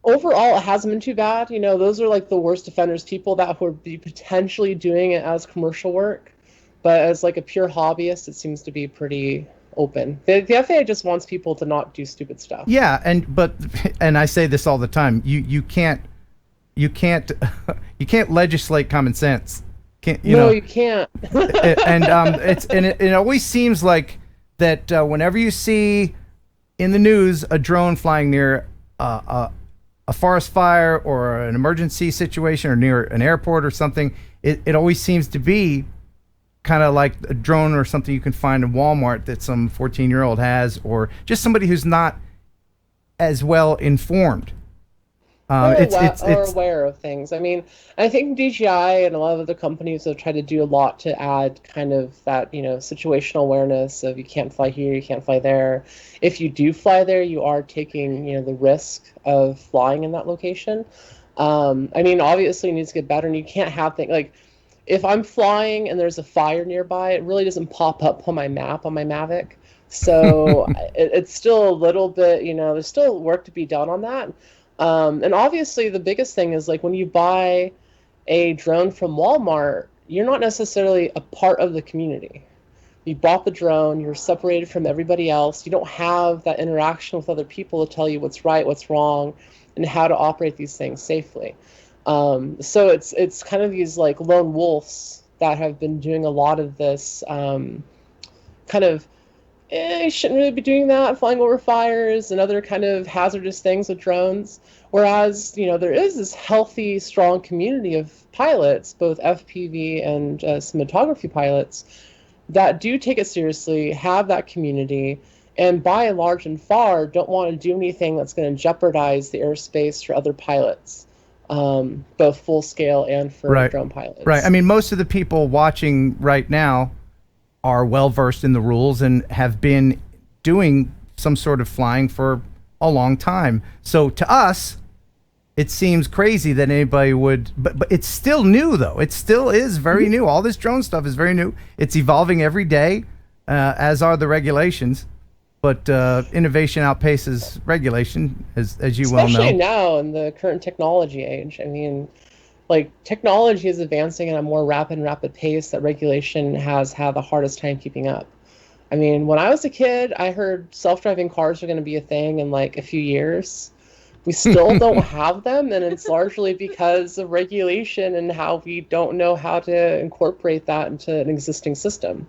overall, it hasn't been too bad. You know, those are like the worst offenders, people that would be potentially doing it as commercial work. But as like a pure hobbyist, it seems to be pretty open. The FAA just wants people to not do stupid stuff. Yeah, and I say this all the time. You can't legislate common sense. You can't. It always seems like that whenever you see in the news a drone flying near a forest fire or an emergency situation or near an airport or something, it always seems to be kind of like a drone or something you can find in Walmart that some 14-year-old has, or just somebody who's not as well informed. It's aware of things. I mean, I think DJI and a lot of other companies have tried to do a lot to add kind of that, you know, situational awareness of you can't fly here, you can't fly there. If you do fly there, you are taking, you know, the risk of flying in that location. I mean, obviously it needs to get better, and you can't have things like, if I'm flying and there's a fire nearby, it really doesn't pop up on my map on my Mavic. So it's still a little bit, you know, there's still work to be done on that. And obviously the biggest thing is like when you buy a drone from Walmart, you're not necessarily a part of the community. You bought the drone, you're separated from everybody else. You don't have that interaction with other people to tell you what's right, what's wrong, and how to operate these things safely. So it's kind of these like lone wolves that have been doing a lot of this kind of, you shouldn't really be doing that, flying over fires and other kind of hazardous things with drones. Whereas, you know, there is this healthy, strong community of pilots, both FPV and cinematography pilots, that do take it seriously, have that community, and by and large and far don't want to do anything that's going to jeopardize the airspace for other pilots. Both full scale and for drone pilots. Right. I mean, most of the people watching right now are well versed in the rules and have been doing some sort of flying for a long time. So to us, it seems crazy that anybody would, but it's still new though. It still is very new. All this drone stuff is very new. It's evolving every day, as are the regulations. But innovation outpaces regulation, as you well know. Especially now in the current technology age. I mean, like, technology is advancing at a more rapid pace that regulation has had the hardest time keeping up. I mean, when I was a kid, I heard self-driving cars are going to be a thing in like a few years. We still don't have them, and it's largely because of regulation and how we don't know how to incorporate that into an existing system.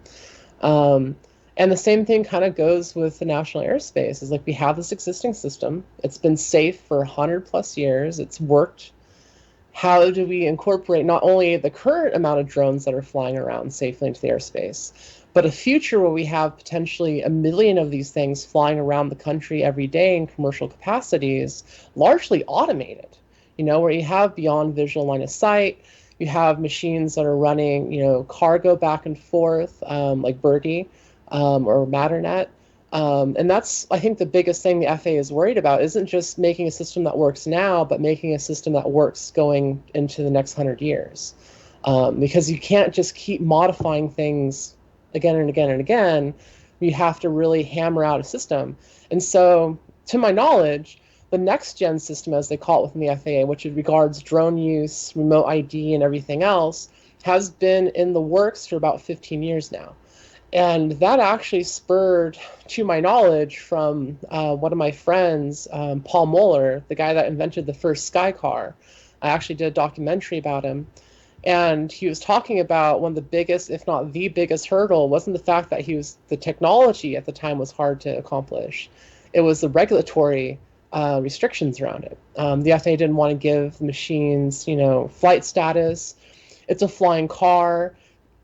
And the same thing kind of goes with the national airspace. Is like we have this existing system. It's been safe for 100+ years. It's worked. How do we incorporate not only the current amount of drones that are flying around safely into the airspace, but a future where we have potentially 1 million of these things flying around the country every day in commercial capacities, largely automated, where you have beyond visual line of sight, you have machines that are running, cargo back and forth, like Birdie or Matternet. And that's, I think, the biggest thing the FAA is worried about isn't just making a system that works now, but making a system that works going into the next 100 years. Because you can't just keep modifying things again and again and again. You have to really hammer out a system. And so, to my knowledge, the next gen system, as they call it within the FAA, which regards drone use, remote ID, and everything else, has been in the works for about 15 years now. And that actually spurred, to my knowledge, from one of my friends, Paul Moeller, the guy that invented the first Sky Car. I actually did a documentary about him. And he was talking about one of the biggest, if not the biggest hurdle, wasn't the fact that the technology at the time was hard to accomplish. It was the regulatory restrictions around it. The FAA didn't want to give the machines, flight status. It's a flying car.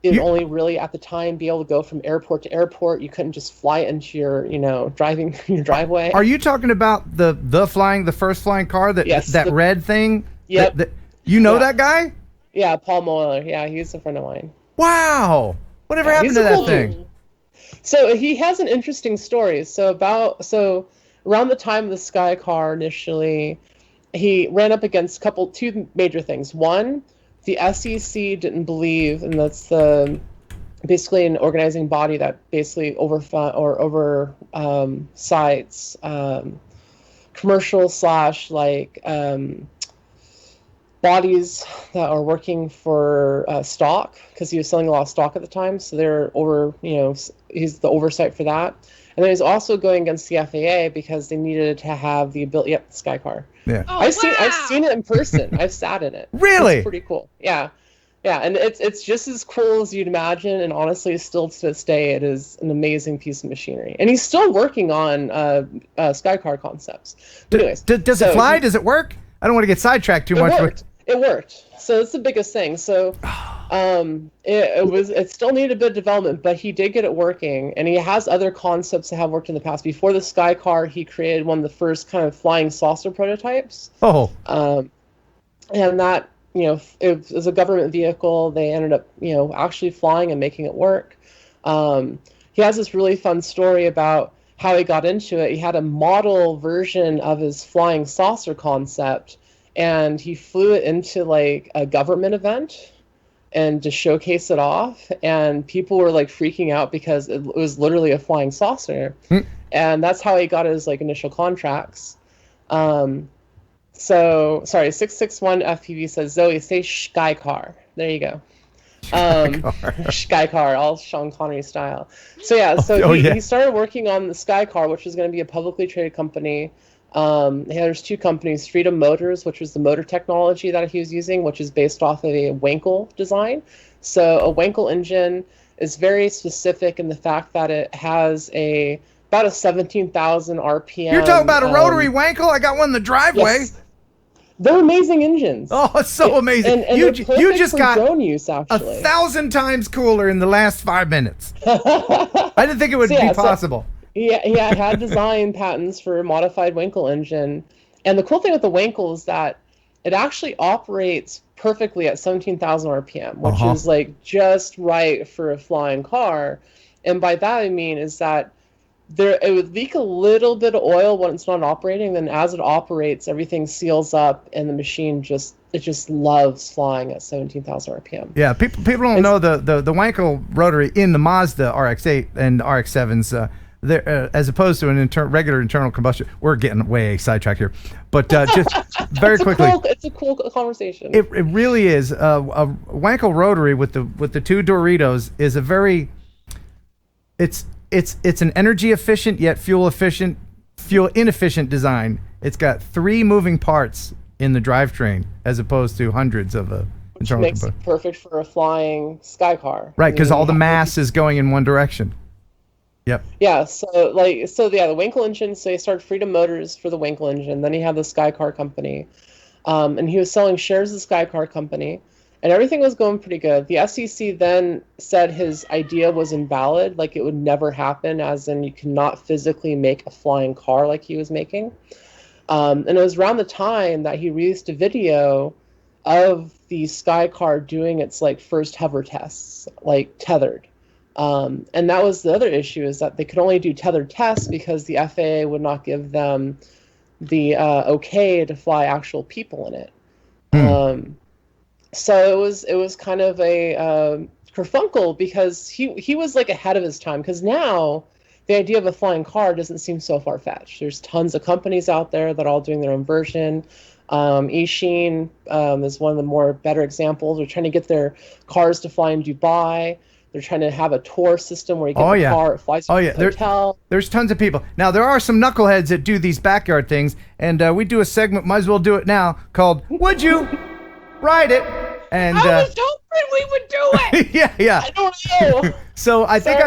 It'd only really at the time be able to go from airport to airport. You couldn't just fly it into your, driving your driveway. Are you talking about the first flying car, that red thing? Yep. That guy? Yeah, Paul Moeller. Yeah, he's a friend of mine. Wow. Whatever happened to that thing? So he has an interesting story. So around the time of the Sky Car initially, he ran up against two major things. One, the SEC didn't believe, and that's basically an organizing body that basically oversights commercial / bodies that are working for stock, because he was selling a lot of stock at the time. So they're he's the oversight for that. And then he's also going against the FAA because they needed to have the ability. Yep, the Sky Car. Yeah. Oh, I've seen it in person. I've sat in it. Really? It's pretty cool. Yeah. Yeah, and it's just as cool as you'd imagine, and honestly, still to this day, it is an amazing piece of machinery. And he's still working on Sky Car concepts. But anyways, does it fly? Does it work? I don't want to get sidetracked too much. It worked. So that's the biggest thing. So it still needed a bit of development, but he did get it working, and he has other concepts that have worked in the past. Before the Sky Car, he created one of the first kind of flying saucer prototypes. Oh. And that, it was a government vehicle. They ended up, actually flying and making it work. He has this really fun story about how he got into it. He had a model version of his flying saucer concept, and he flew it into like a government event and to showcase it off, and people were like freaking out because it was literally a flying saucer. And that's how he got his like initial contracts. So sorry, 661 FPV says, Zoe, say Sky Car. There you go. Sky Car, all Sean Connery style. So yeah, he started working on the Sky Car, which is going to be a publicly traded company. There's two companies, Freedom Motors, which was the motor technology that he was using, which is based off of a Wankel design. So a Wankel engine is very specific in the fact that it has about a 17,000 RPM. You're talking about a rotary Wankel? I got one in the driveway. Yes. They're amazing engines. Oh, it's so amazing. And you just got drone use, actually. 1,000 times cooler in the last 5 minutes. I didn't think it would be possible. He had design patents for a modified Wankel engine. And the cool thing with the Wankel is that it actually operates perfectly at 17,000 RPM, which is like just right for a flying car. And by that I mean is that it would leak a little bit of oil when it's not operating. Then as it operates, everything seals up, and the machine just loves flying at 17,000 RPM. Yeah, people don't know the Wankel rotary in the Mazda RX-8 and RX-7s. As opposed to an regular internal combustion. We're getting way sidetracked here, but just very quickly, it's a cool conversation. It really is. A Wankel rotary with the two Doritos is a very it's an energy efficient yet fuel inefficient design. It's got 3 moving parts in the drivetrain as opposed to hundreds of internal makes it perfect for a flying Sky Car. Right, because all the mass is going in one direction. Yep. Yeah, so the Winkle engine, so he started Freedom Motors for the Winkle engine, then he had the Sky Car Company. And he was selling shares of the Sky Car Company, and everything was going pretty good. The SEC then said his idea was invalid, like it would never happen, as in you cannot physically make a flying car like he was making. And it was around the time that he released a video of the Sky Car doing its like first hover tests, like tethered. And that was the other issue, is that they could only do tethered tests because the FAA would not give them the okay to fly actual people in it. So it was kind of a kerfunkel, because he was like ahead of his time, because now the idea of a flying car doesn't seem so far-fetched. There's tons of companies out there that are all doing their own version. Eachine is one of the more better examples. They're trying to get their cars to fly in Dubai. They're trying to have a tour system where you get the car, it flies to the hotel. There's tons of people. Now, there are some knuckleheads that do these backyard things, and we do a segment, might as well do it now, called Would You Ride It? And I was hoping we would do it! yeah. I don't know. So I think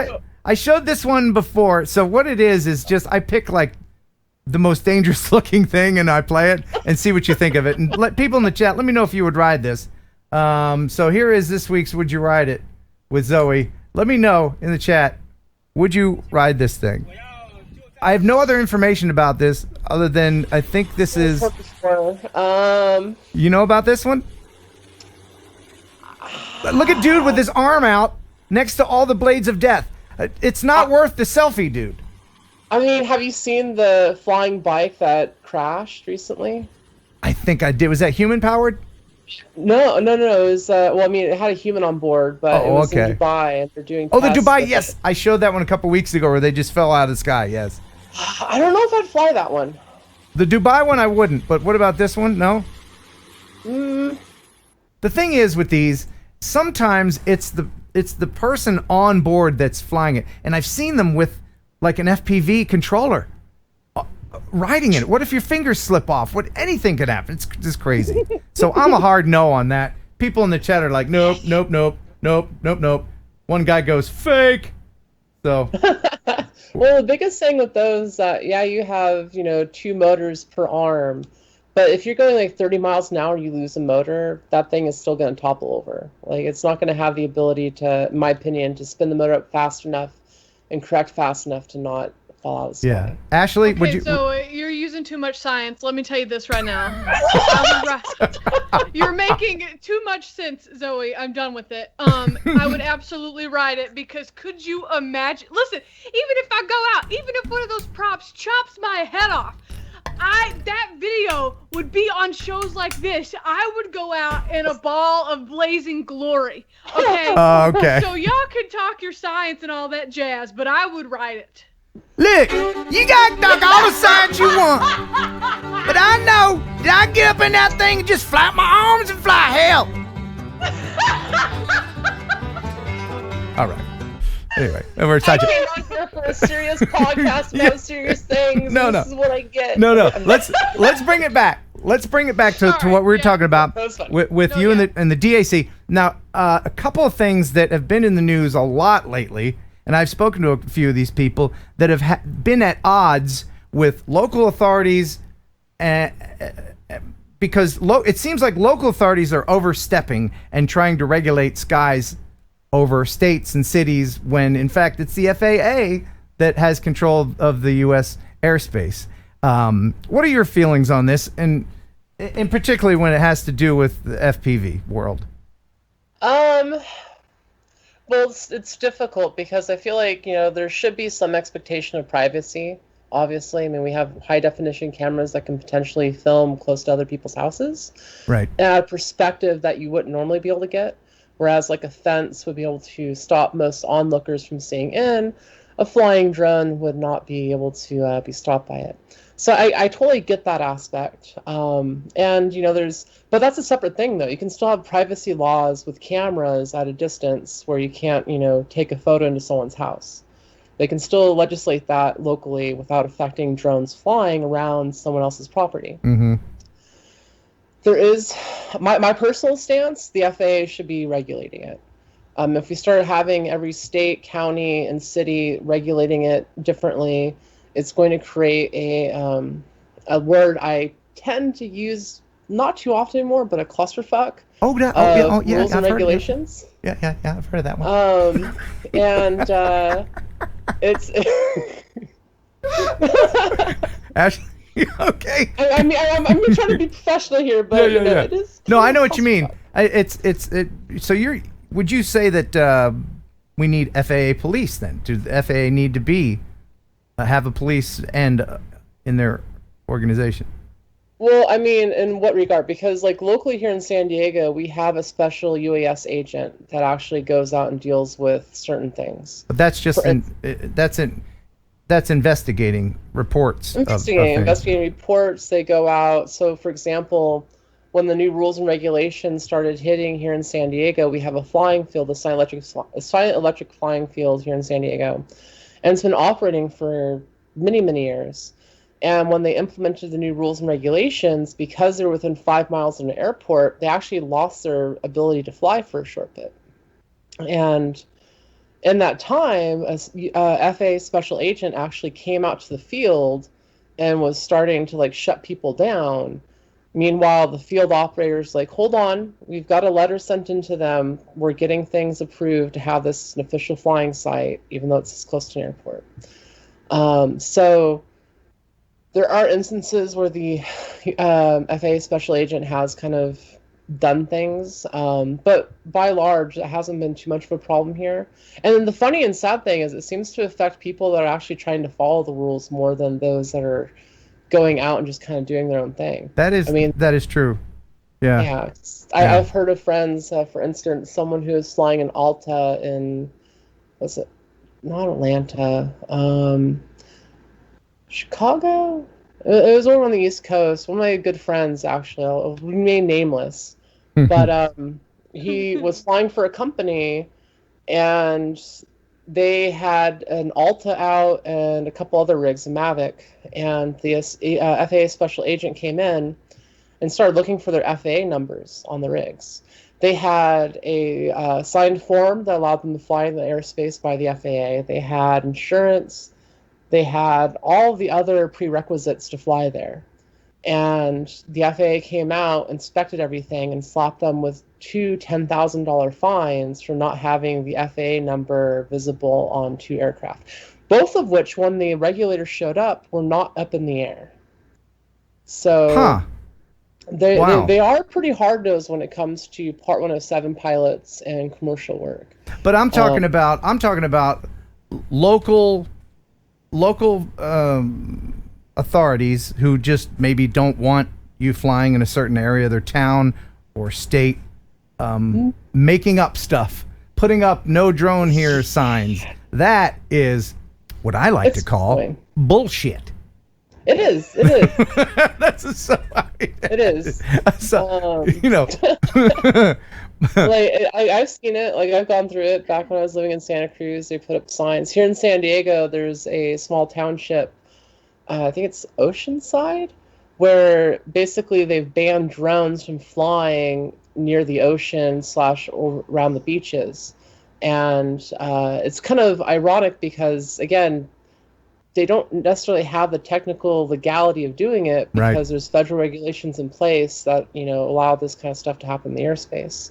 I showed this one before. So what it is just I pick like the most dangerous looking thing and I play it and see what you think of it. And let people in the chat, let me know if you would ride this. So here is this week's Would You Ride It with Zoe. Let me know in the chat, would you ride this thing? I have no other information about this other than I think this is... You know about this one? Look at dude with his arm out next to all the blades of death. It's not worth the selfie, dude. I mean, have you seen the flying bike that crashed recently? I think I did. Was that human powered? No. It was, well, I mean, it had a human on board, but it was in Dubai, and they're doing the tests Dubai, with yes. I showed that one a couple weeks ago where they just fell out of the sky, yes. I don't know if I'd fly that one. The Dubai one I wouldn't, but what about this one? No? The thing is with these, sometimes it's the person on board that's flying it. And I've seen them with like an FPV controller riding it. What if your fingers slip off? Anything could happen. It's just crazy. So I'm a hard no on that. People in the chat are like, nope. One guy goes, fake. So. Well, the biggest thing with those, you have, 2 motors per arm. But if you're going like 30 miles an hour, you lose a motor, that thing is still going to topple over. Like, it's not going to have the ability to, in my opinion, to spin the motor up fast enough and correct fast enough to not fall out of the sky. Yeah. Ashley, would you... So you're using too much science. Let me tell you this right now. You're making too much sense, Zoe. I'm done with it. I would absolutely ride it, because could you imagine... Listen, even if I go out, even if one of those props chops my head off, that video would be on shows like this. I would go out in a ball of blazing glory. Okay? Okay. So y'all can talk your science and all that jazz, but I would ride it. Look, you got to talk all the science you want. But I know that I get up in that thing and just flap my arms and fly hell. All right. Anyway, we're I came on here for a serious podcast about serious things. This is what I get. No. Let's bring it back. Let's bring it back to what we were talking about with you and the DAC. Now, a couple of things that have been in the news a lot lately, and I've spoken to a few of these people that have been at odds with local authorities, because it seems like local authorities are overstepping and trying to regulate skies over states and cities, when in fact it's the FAA that has control of the U.S. airspace. What are your feelings on this, and particularly when it has to do with the FPV world? Well, it's difficult, because I feel like, there should be some expectation of privacy. Obviously, I mean, we have high definition cameras that can potentially film close to other people's houses. Right. At a perspective that you wouldn't normally be able to get. Whereas like a fence would be able to stop most onlookers from seeing in, a flying drone would not be able to be stopped by it. So I totally get that aspect. And, but that's a separate thing though. You can still have privacy laws with cameras at a distance where you can't, take a photo into someone's house. They can still legislate that locally without affecting drones flying around someone else's property. Mm-hmm. There is my personal stance. The FAA should be regulating it. If we start having every state, county, and city regulating it differently, it's going to create a word I tend to use not too often anymore, but a clusterfuck. Rules and regulations. Yeah, I've heard of that one. And it's Ashley, okay. I mean, I'm trying to be professional here, but it is. No, I know what you mean. So would you say that we need FAA police then? Do the FAA need to be have a police and in their organization? Well, I mean, in what regard? Because like locally here in San Diego, we have a special UAS agent that actually goes out and deals with certain things. But that's just that's investigating reports. Investigating reports. They go out. So, for example, when the new rules and regulations started hitting here in San Diego, we have a flying field, a silent electric flying field here in San Diego, and it's been operating for many, many years. And when they implemented the new rules and regulations, because they're within 5 miles of an airport, they actually lost their ability to fly for a short bit. And in that time, a FAA special agent actually came out to the field and was starting to like shut people down. Meanwhile, the field operators like, hold on, we've got a letter sent into them. We're getting things approved to have this an official flying site, even though it's this close to an airport. So there are instances where the FAA special agent has kind of done things, but by and large, it hasn't been too much of a problem here. And then the funny and sad thing is it seems to affect people that are actually trying to follow the rules more than those that are going out and just kind of doing their own thing. That is true. Yeah. Yeah. I've heard of friends, for instance, someone who is flying an Alta in, was it not Atlanta, Chicago? It was over on the East Coast. One of my good friends, actually, I'll remain nameless, but he was flying for a company, and they had an Alta out and a couple other rigs, a Mavic, and the FAA special agent came in and started looking for their FAA numbers on the rigs. They had a signed form that allowed them to fly in the airspace by the FAA. They had insurance. They had all the other prerequisites to fly there. And the FAA came out, inspected everything, and slapped them with two $10,000 fines for not having the FAA number visible on two aircraft. Both of which, when the regulators showed up, were not up in the air. So they are pretty hard-nosed when it comes to Part 107 pilots and commercial work. But I'm talking about local authorities who just maybe don't want you flying in a certain area of their town or state, making up stuff, putting up "no drone here" signs. That is what I like to call bullshit. It is. That's so. It is. So, like I've seen it. Like I've gone through it back when I was living in Santa Cruz. They put up signs here in San Diego. There's a small township. I think it's Oceanside, where basically they've banned drones from flying near the ocean / around the beaches, and it's kind of ironic because again, they don't necessarily have the technical legality of doing it because there's federal regulations in place that allow this kind of stuff to happen in the airspace.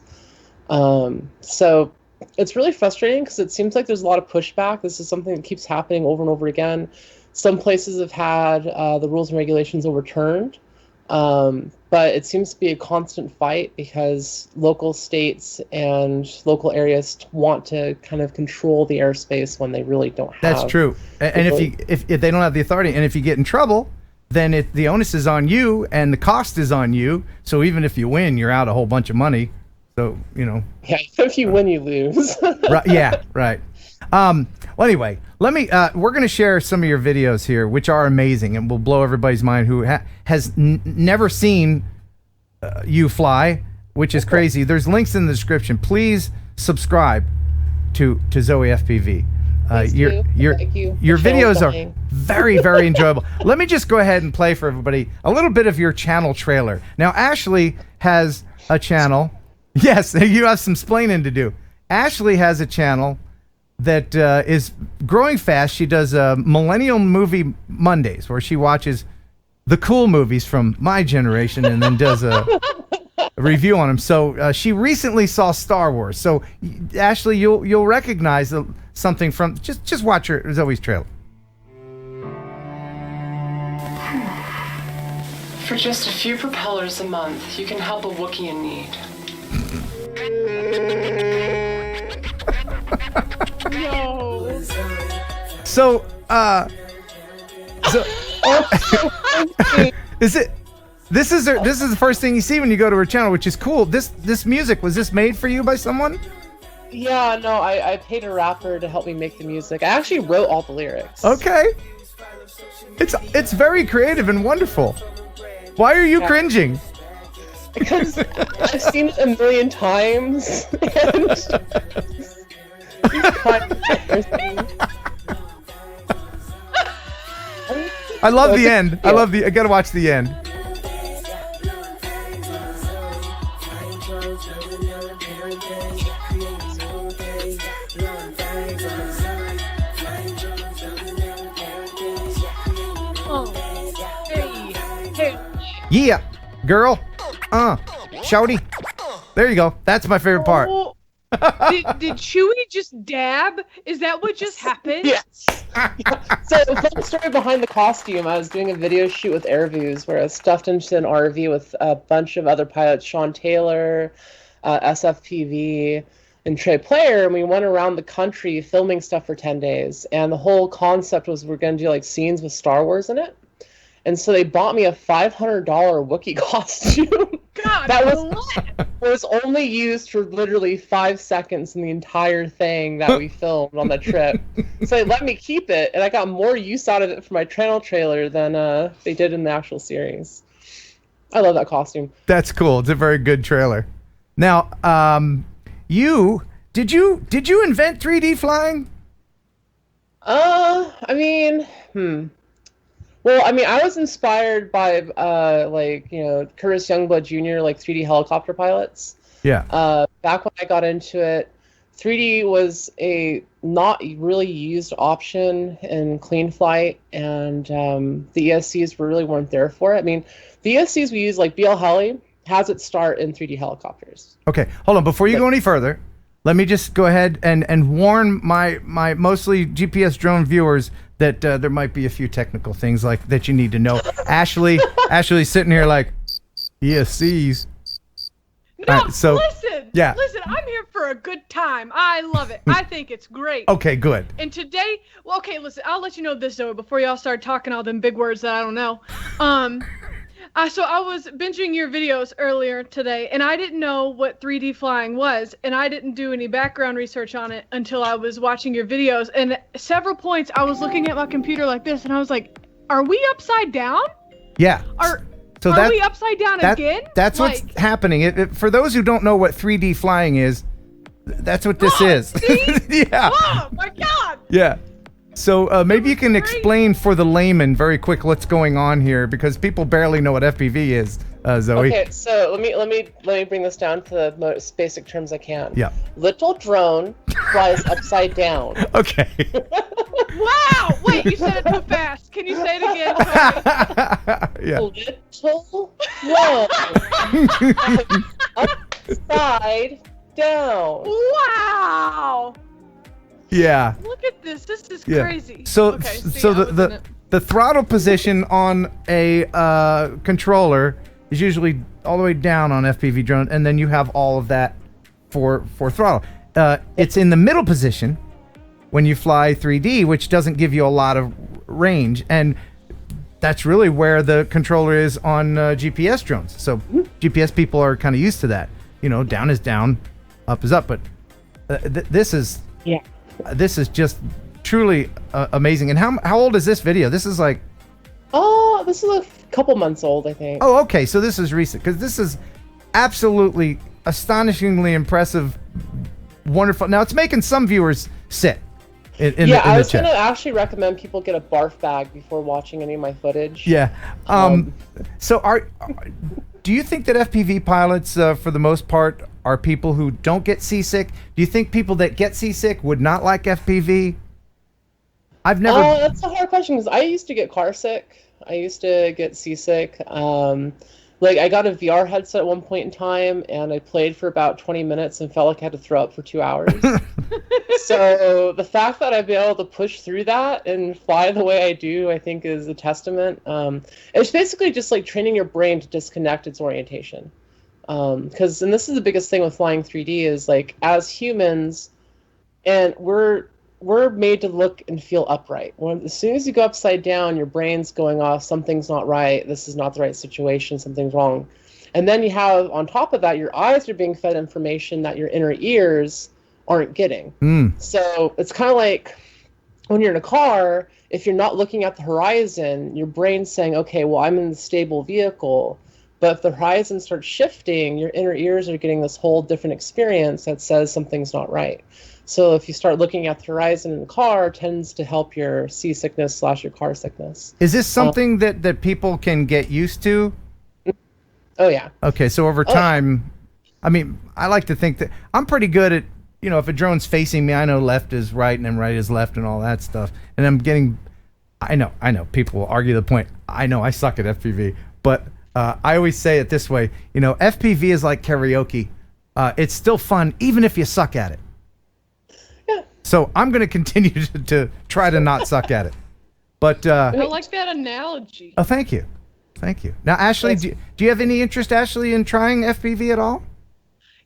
So it's really frustrating because it seems like there's a lot of pushback. This is something that keeps happening over and over again. Some places have had the rules and regulations overturned, but it seems to be a constant fight because local states and local areas want to kind of control the airspace when they really don't have. That's true. And if they don't have the authority, and if you get in trouble, then the onus is on you and the cost is on you. So even if you win, you're out a whole bunch of money. So, Yeah, if you win, you lose. Right. Yeah, right. Well, anyway, we're going to share some of your videos here, which are amazing and will blow everybody's mind who has never seen you fly, which is crazy. There's links in the description. Please subscribe to Zoe FPV. Your videos are very, very enjoyable. Let me just go ahead and play for everybody a little bit of your channel trailer. Now, Ashley has a channel. Yes, you have some splaining to do. Ashley has a channel that is growing fast. She does Millennial Movie Mondays, where she watches the cool movies from my generation and then does a review on them. So she recently saw Star Wars. So Ashley, you'll recognize something from just watch her Zoe's trailer. For just a few propellers a month, you can help a Wookiee in need. No. So this is the first thing you see when you go to her channel, which is cool. This music, was this made for you by someone? Yeah, no, I paid a rapper to help me make the music. I actually wrote all the lyrics. Okay. It's very creative and wonderful. Why are you cringing? Because I've seen it a million times. I love the end. I gotta watch the end. Yeah, girl. Shouty. There you go. That's my favorite part. Did Chewie just dab? Is that what just happened? Yes. So, fun story behind the costume. I was doing a video shoot with Airviews where I was stuffed into an RV with a bunch of other pilots, Sean Taylor, SFPV, and Trey Player, and we went around the country filming stuff for 10 days. And the whole concept was we're going to do like scenes with Star Wars in it. And so they bought me a $500 Wookiee costume. God, that was only used for literally 5 seconds in the entire thing that we filmed on the trip. So they let me keep it, and I got more use out of it for my channel trailer than they did in the actual series. I love that costume. That's cool. It's a very good trailer. Now, did you invent 3D flying? Well, I mean, I was inspired by, Curtis Youngblood Jr., 3D helicopter pilots. Yeah. Back when I got into it, 3D was a not really used option in clean flight, and the ESCs really weren't there for it. I mean, the ESCs we use, like BL Heli, has its start in 3D helicopters. Okay, hold on. Before you go any further, let me just go ahead and warn my mostly GPS drone viewers that there might be a few technical things like that you need to know. Ashley's sitting here like, ESCs. No, so listen. Yeah. Listen, I'm here for a good time. I love it. I think it's great. Okay, good. And today, listen, I'll let you know this, Zoe, before y'all start talking all them big words that I don't know. So I was binging your videos earlier today, and I didn't know what 3D flying was, and I didn't do any background research on it until I was watching your videos. And at several points, I was looking at my computer like this, and I was like, "Are we upside down? Yeah. Are that, we upside down again?" That's what's happening. For those who don't know what 3D flying is, that's what this is. Yeah. Oh my God. Yeah. So maybe you can explain for the layman very quick what's going on here, because people barely know what FPV is, Zoe. Okay, so let me bring this down to the most basic terms I can. Yeah. Little drone flies upside down. Okay. Wow! Wait, you said it too fast. Can you say it again? Yeah. Little drone upside down. Wow! Yeah. Look at this. This is Yeah. crazy. So okay, the throttle position on a controller is usually all the way down on FPV drone, and then you have all of that for throttle. It's in the middle position when you fly 3D, which doesn't give you a lot of range, and that's really where the controller is on GPS drones. So GPS people are kind of used to that. You know, down is down, up is up, but this is just truly amazing. And how old is this video? This is like... Oh, this is a couple months old, I think. Oh, okay. So this is recent, because this is absolutely astonishingly impressive, wonderful. Now, it's making some viewers sick. I was going to actually recommend people get a barf bag before watching any of my footage. Yeah. So Do you think that FPV pilots, for the most part, are people who don't get seasick? Do you think people that get seasick would not like FPV? I've never. That's a hard question because I used to get car sick. I used to get seasick. Like I got a VR headset at one point in time, and I played for about 20 minutes and felt like I had to throw up for 2 hours. So the fact that I've been able to push through that and fly the way I do, I think, is a testament. It's basically just like training your brain to disconnect its orientation. Because, and this is the biggest thing with flying 3D, is like as humans, and we're made to look and feel upright. As soon as you go upside down, your brain's going off, something's not right, this is not the right situation, something's wrong. And then you have, on top of that, your eyes are being fed information that your inner ears aren't getting. So it's kind of like when you're in a car, if you're not looking at the horizon, your brain's saying, okay, well, I'm in the stable vehicle. But if the horizon starts shifting, your inner ears are getting this whole different experience that says something's not right. So if you start looking at the horizon in the car, it tends to help your seasickness / your car sickness. Is this something that people can get used to? Oh, yeah. Okay, so over time, I mean, I like to think that I'm pretty good at, you know, if a drone's facing me, I know left is right and then right is left and all that stuff. And I'm getting, I know, people will argue the point. I know I suck at FPV, but I always say it this way, you know, FPV is like karaoke. It's still fun, even if you suck at it. So I'm going to continue to try to not suck at it. But I like that analogy. Oh, thank you. Thank you. Now, Ashley, do you have any interest, Ashley, in trying FPV at all?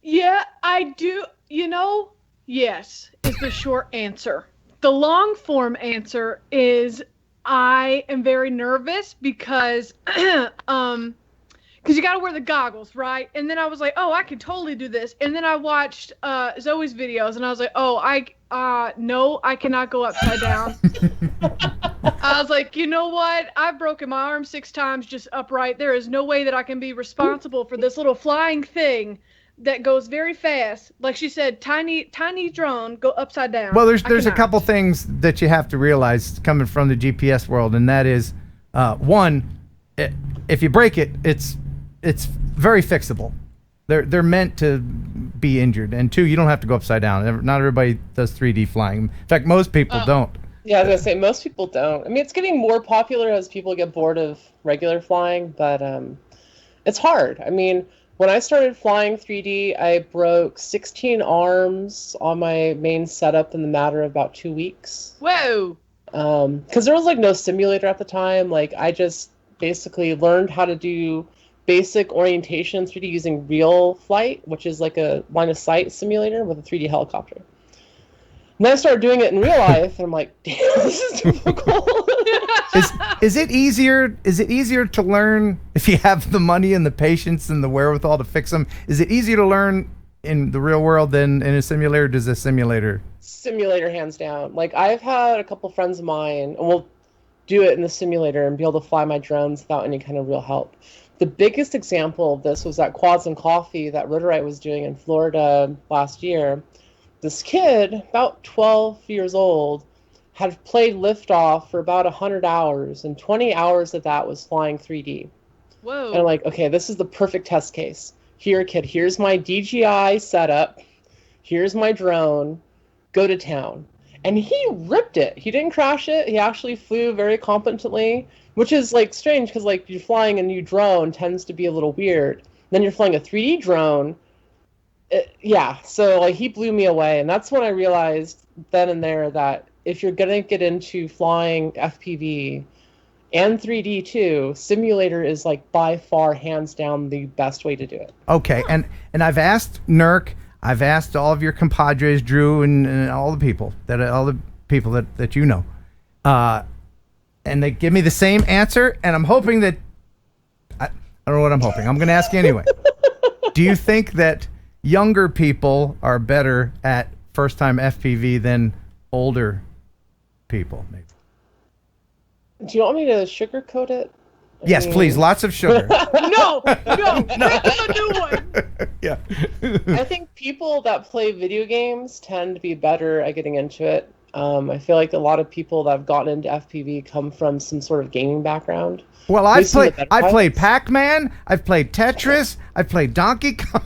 Yeah, I do. You know, yes, is the short answer. The long form answer is I am very nervous because you got to wear the goggles, right? And then I was like, oh, I could totally do this. And then I watched Zoe's videos, and I was like, oh, no, I cannot go upside down. I was like, you know what? I've broken my arm 6 times just upright. There is no way that I can be responsible for this little flying thing that goes very fast. Like she said, tiny drone go upside down. Well, there's a couple things that you have to realize coming from the GPS world, and that is, one, if you break it, it's very fixable. They're meant to be injured, and 2, you don't have to go upside down. Not everybody does 3D flying. In fact, most people don't. Yeah, I was gonna say most people don't. I mean, it's getting more popular as people get bored of regular flying, but it's hard. I mean, when I started flying 3D, I broke 16 arms on my main setup in the matter of about 2 weeks. Whoa! Because there was like no simulator at the time. Like I just basically learned how to do basic orientation in 3D using Real Flight, which is like a line of sight simulator with a 3D helicopter. And then I started doing it in real life, and I'm like, damn, this is difficult. Is it easier? Is it easier to learn if you have the money and the patience and the wherewithal to fix them? Is it easier to learn in the real world than in a simulator? Does a simulator? Simulator, hands down. Like I've had a couple friends of mine, and we'll do it in the simulator and be able to fly my drones without any kind of real help. The biggest example of this was at Quads and Coffee that Rotorite was doing in Florida last year. This kid, about 12 years old, had played liftoff for about 100 hours, and 20 hours of that was flying 3D. Whoa. And I'm like, okay, this is the perfect test case. Here, kid, here's my DJI setup. Here's my drone. Go to town. And he ripped it. He didn't crash it. He actually flew very competently, which is like strange because like you're flying a new drone tends to be a little weird. Then you're flying a 3D drone. So like he blew me away, and that's when I realized then and there that if you're gonna get into flying FPV and 3D too, simulator is like by far hands down the best way to do it. Okay, and I've asked Nurk, I've asked all of your compadres, Drew, and all the people that you know, and they give me the same answer, and I'm hoping that I don't know what I'm hoping. I'm gonna ask you anyway. Do you think that younger people are better at first-time FPV than older people, maybe? Do you want me to sugarcoat it? Yes, please. Lots of sugar. No. That's a new one. Yeah. I think people that play video games tend to be better at getting into it. I feel like a lot of people that have gotten into FPV come from some sort of gaming background. Well, I've played Pac-Man, I've played Tetris, I've played Donkey Kong.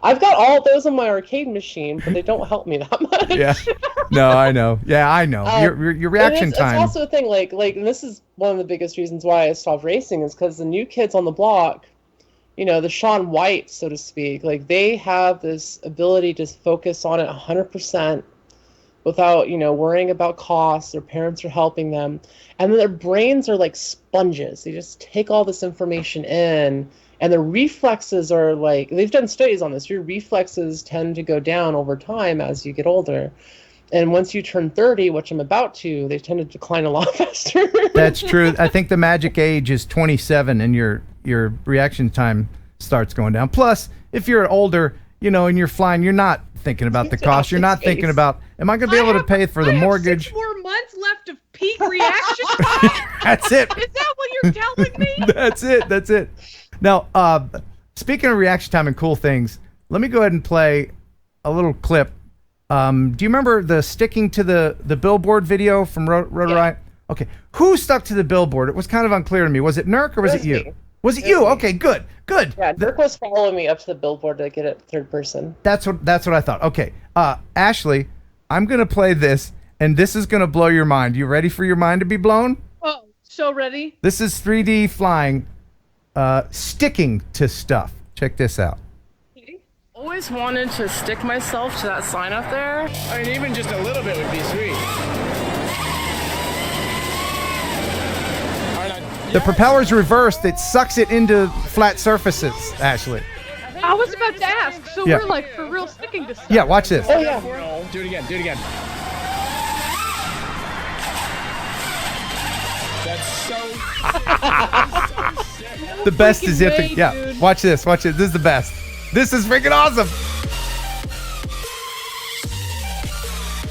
I've got all of those on my arcade machine, but they don't help me that much. Yeah. No, I know. Yeah, I know. Your reaction time. It's also a thing, like, and this is one of the biggest reasons why I stopped racing is because the new kids on the block, you know, the Sean White, so to speak, like they have this ability to focus on it 100% without, you know, worrying about costs. Their parents are helping them. And then their brains are like sponges. They just take all this information in. And the reflexes are like, they've done studies on this. Your reflexes tend to go down over time as you get older. And once you turn 30, which I'm about to, they tend to decline a lot faster. That's true. I think the magic age is 27 and your reaction time starts going down. Plus, if you're older, you know, and you're flying, you're not thinking about the cost. You're not thinking about, am I going to be able to pay for the mortgage? 6 more months left of peak reaction time? That's it. Is that what you're telling me? That's it. Now, speaking of reaction time and cool things, let me go ahead and play a little clip. Do you remember the sticking to the billboard video from Rotorite? Okay. Who stuck to the billboard? It was kind of unclear to me. Was it Nurk or was it you? Was it you? Okay, good. Yeah, Dirk was following me up to the billboard to get it third person. That's what I thought. Okay. Ashley, I'm going to play this, and this is going to blow your mind. You ready for your mind to be blown? Oh, so ready. This is 3D flying, sticking to stuff. Check this out. Always wanted to stick myself to that sign up there. I mean, even just a little bit would be sweet. The propeller's reversed. It sucks it into flat surfaces, Ashley. I was about to ask, so Yeah. we're like for real sticking to stuff. Yeah, watch this. Oh, yeah. No, do it again. That's so The best is if Freaking it, yeah. dude. Watch this. This is the best. This is freaking awesome.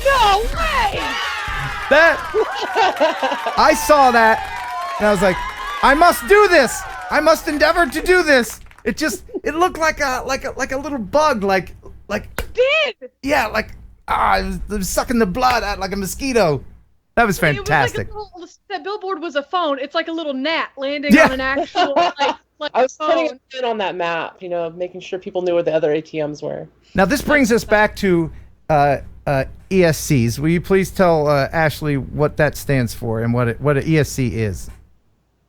No way! I saw that and I was like, I must do this. I must endeavor to do this. It looked like a little bug, like It did. yeah, it was sucking the blood out like a mosquito. That was fantastic. It was like that billboard was a phone. It's like a little gnat landing on an actual like I was phone. putting it in on that map, you know, making sure people knew where the other ATMs were. Now this brings us back to ESCs. Will you please tell Ashley what that stands for and what an ESC is?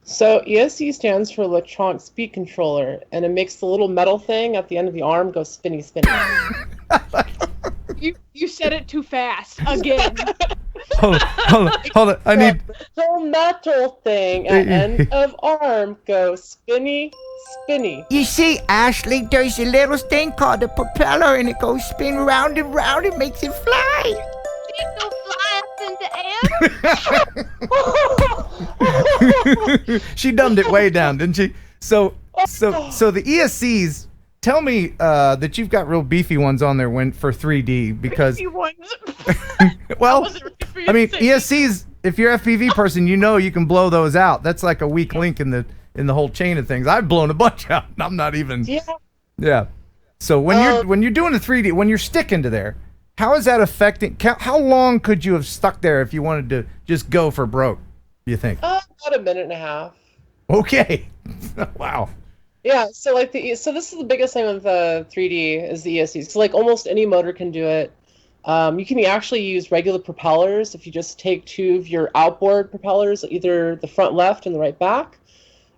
So ESC stands for electronic speed controller, and it makes the little metal thing at the end of the arm go spinny. You said it too fast again. Hold on. I need the metal thing at end of arm go spinny. You see, Ashley, there's a little thing called a propeller, and it goes spin round and round. It makes it fly. It go fly up in the air. She dumbed it way down, didn't she? So the ESCs. Tell me that you've got real beefy ones on there for 3D because. Beefy ones. Well, I mean ESCs. If you're an FPV person, you know you can blow those out. That's like a weak link in the whole chain of things. I've blown a bunch out. I'm not even. Yeah. So when you're doing the 3D, when you're sticking to there, how is that affecting? How long could you have stuck there if you wanted to just go for broke? You think? About a minute and a half. Okay. Wow. Yeah, so this is the biggest thing with 3D is the ESCs. So like almost any motor can do it. You can actually use regular propellers if you just take two of your outboard propellers, either the front left and the right back,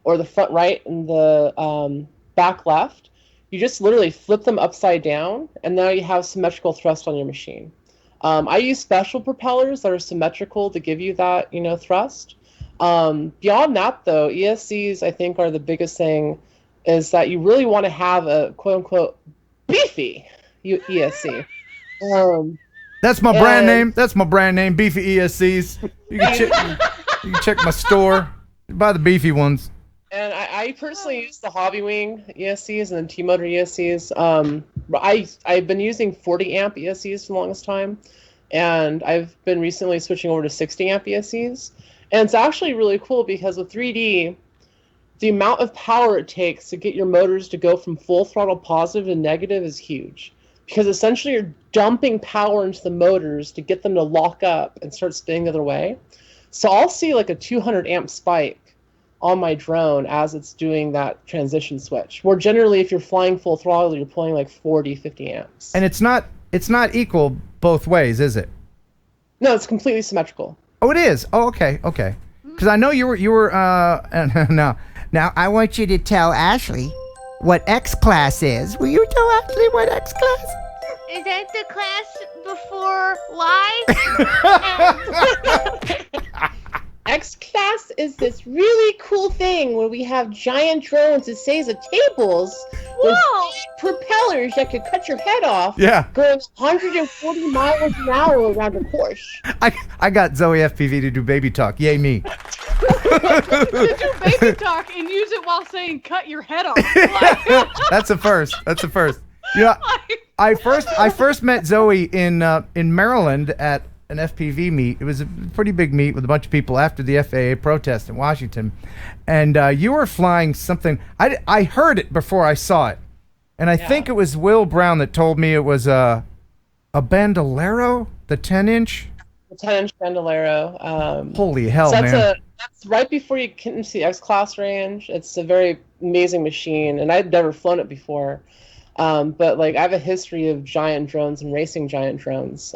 or the front right and the back left. You just literally flip them upside down, and now you have symmetrical thrust on your machine. I use special propellers that are symmetrical to give you that, thrust. Beyond that, though, ESCs I think are the biggest thing. Is that you really want to have a quote-unquote beefy ESC. That's my brand name. That's my brand name, Beefy ESCs. You can check my store. Buy the beefy ones. And I personally use the Hobby Wing ESCs and then T-Motor ESCs. I've been using 40 amp ESCs for the longest time, and I've been recently switching over to 60 amp ESCs. And it's actually really cool because with 3D, the amount of power it takes to get your motors to go from full throttle positive to negative is huge. because essentially you're dumping power into the motors to get them to lock up and start spinning the other way. So I'll see like a 200 amp spike on my drone as it's doing that transition switch. Where generally, if you're flying full throttle, you're pulling like 40, 50 amps. And it's not equal both ways, is it? No, it's completely symmetrical. Oh, it is. Oh, okay. Because I know you were Now I want you to tell Ashley what X class is. Will you tell Ashley what X class is? Is that the class before live? X-Class is this really cool thing where we have giant drones the size of tables with propellers that could cut your head off. Yeah. Going 140 miles an hour around a course. I got Zoe FPV to do baby talk. Yay me. To do baby talk and use it while saying "cut your head off." That's a first. Yeah. I first met Zoe in Maryland at an FPV meet. It was a pretty big meet with a bunch of people after the FAA protest in Washington, and you were flying something. I heard it before I saw it, and I think it was Will Brown that told me it was a Bandolero, the 10-inch. The 10-inch Bandolero. Holy hell, so man! That's right before you get into the X-Class range. It's a very amazing machine, and I'd never flown it before. But like I have a history of giant drones and racing giant drones.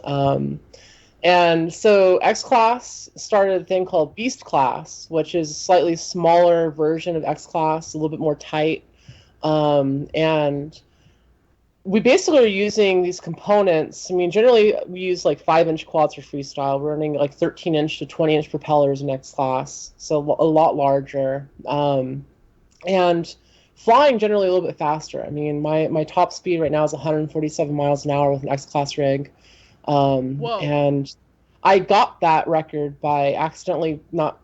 And so X-Class started a thing called Beast Class, which is a slightly smaller version of X-Class, a little bit more tight. And we basically are using these components. I mean, generally we use like 5-inch quads for freestyle. We're running like 13-inch to 20-inch propellers in X-Class, so a lot larger. And flying generally a little bit faster. I mean, my top speed right now is 147 miles an hour with an X-Class rig. And I got that record by accidentally what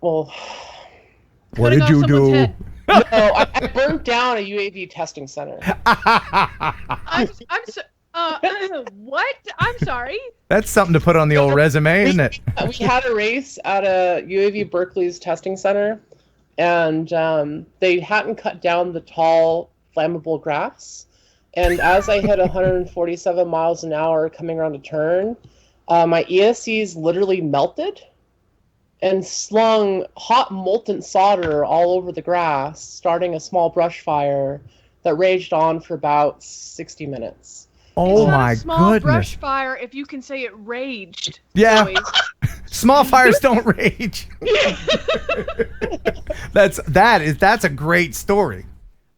did you do? No, I burnt down a UAV testing center. What? I'm sorry. That's something to put on the old resume, isn't it? We had a race at a UAV Berkeley's testing center, and they hadn't cut down the tall, flammable grass. And as I hit 147 miles an hour coming around a turn, my ESCs literally melted and slung hot molten solder all over the grass, starting a small brush fire that raged on for about 60 minutes. Oh my goodness. Small brush goodness. fire if you can say it raged. Yeah. Small fires don't rage. That's a great story.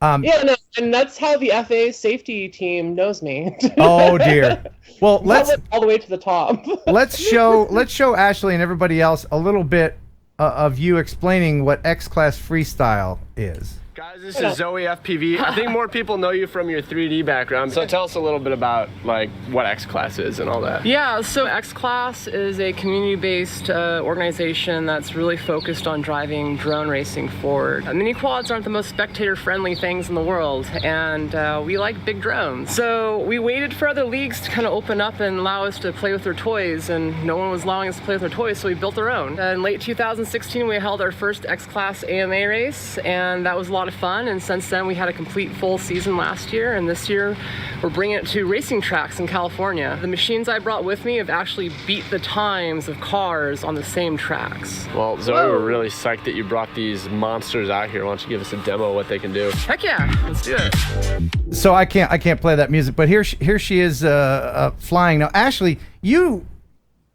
No, and that's how the FAA safety team knows me. Oh dear. Well, let's all the way to the top. let's show Ashley and everybody else a little bit of you explaining what X-Class freestyle is. Guys, this is Zoe FPV. I think more people know you from your 3D background. So tell us a little bit about like what X-Class is and all that. Yeah, so X-Class is a community-based organization that's really focused on driving drone racing forward. Mini quads aren't the most spectator-friendly things in the world, and we like big drones. So we waited for other leagues to kind of open up and allow us to play with their toys, and no one was allowing us to play with their toys, so we built our own. In late 2016, we held our first X-Class AMA race, and that was a lot of fun, and since then we had a complete full season last year, and this year we're bringing it to racing tracks in California. The machines I brought with me have actually beat the times of cars on the same tracks. Well, Zoe, we're really psyched that you brought these monsters out here. Why don't you give us a demo of what they can do? Heck yeah, let's do it. So I can't play that music, but here she is flying. Now, Ashley, you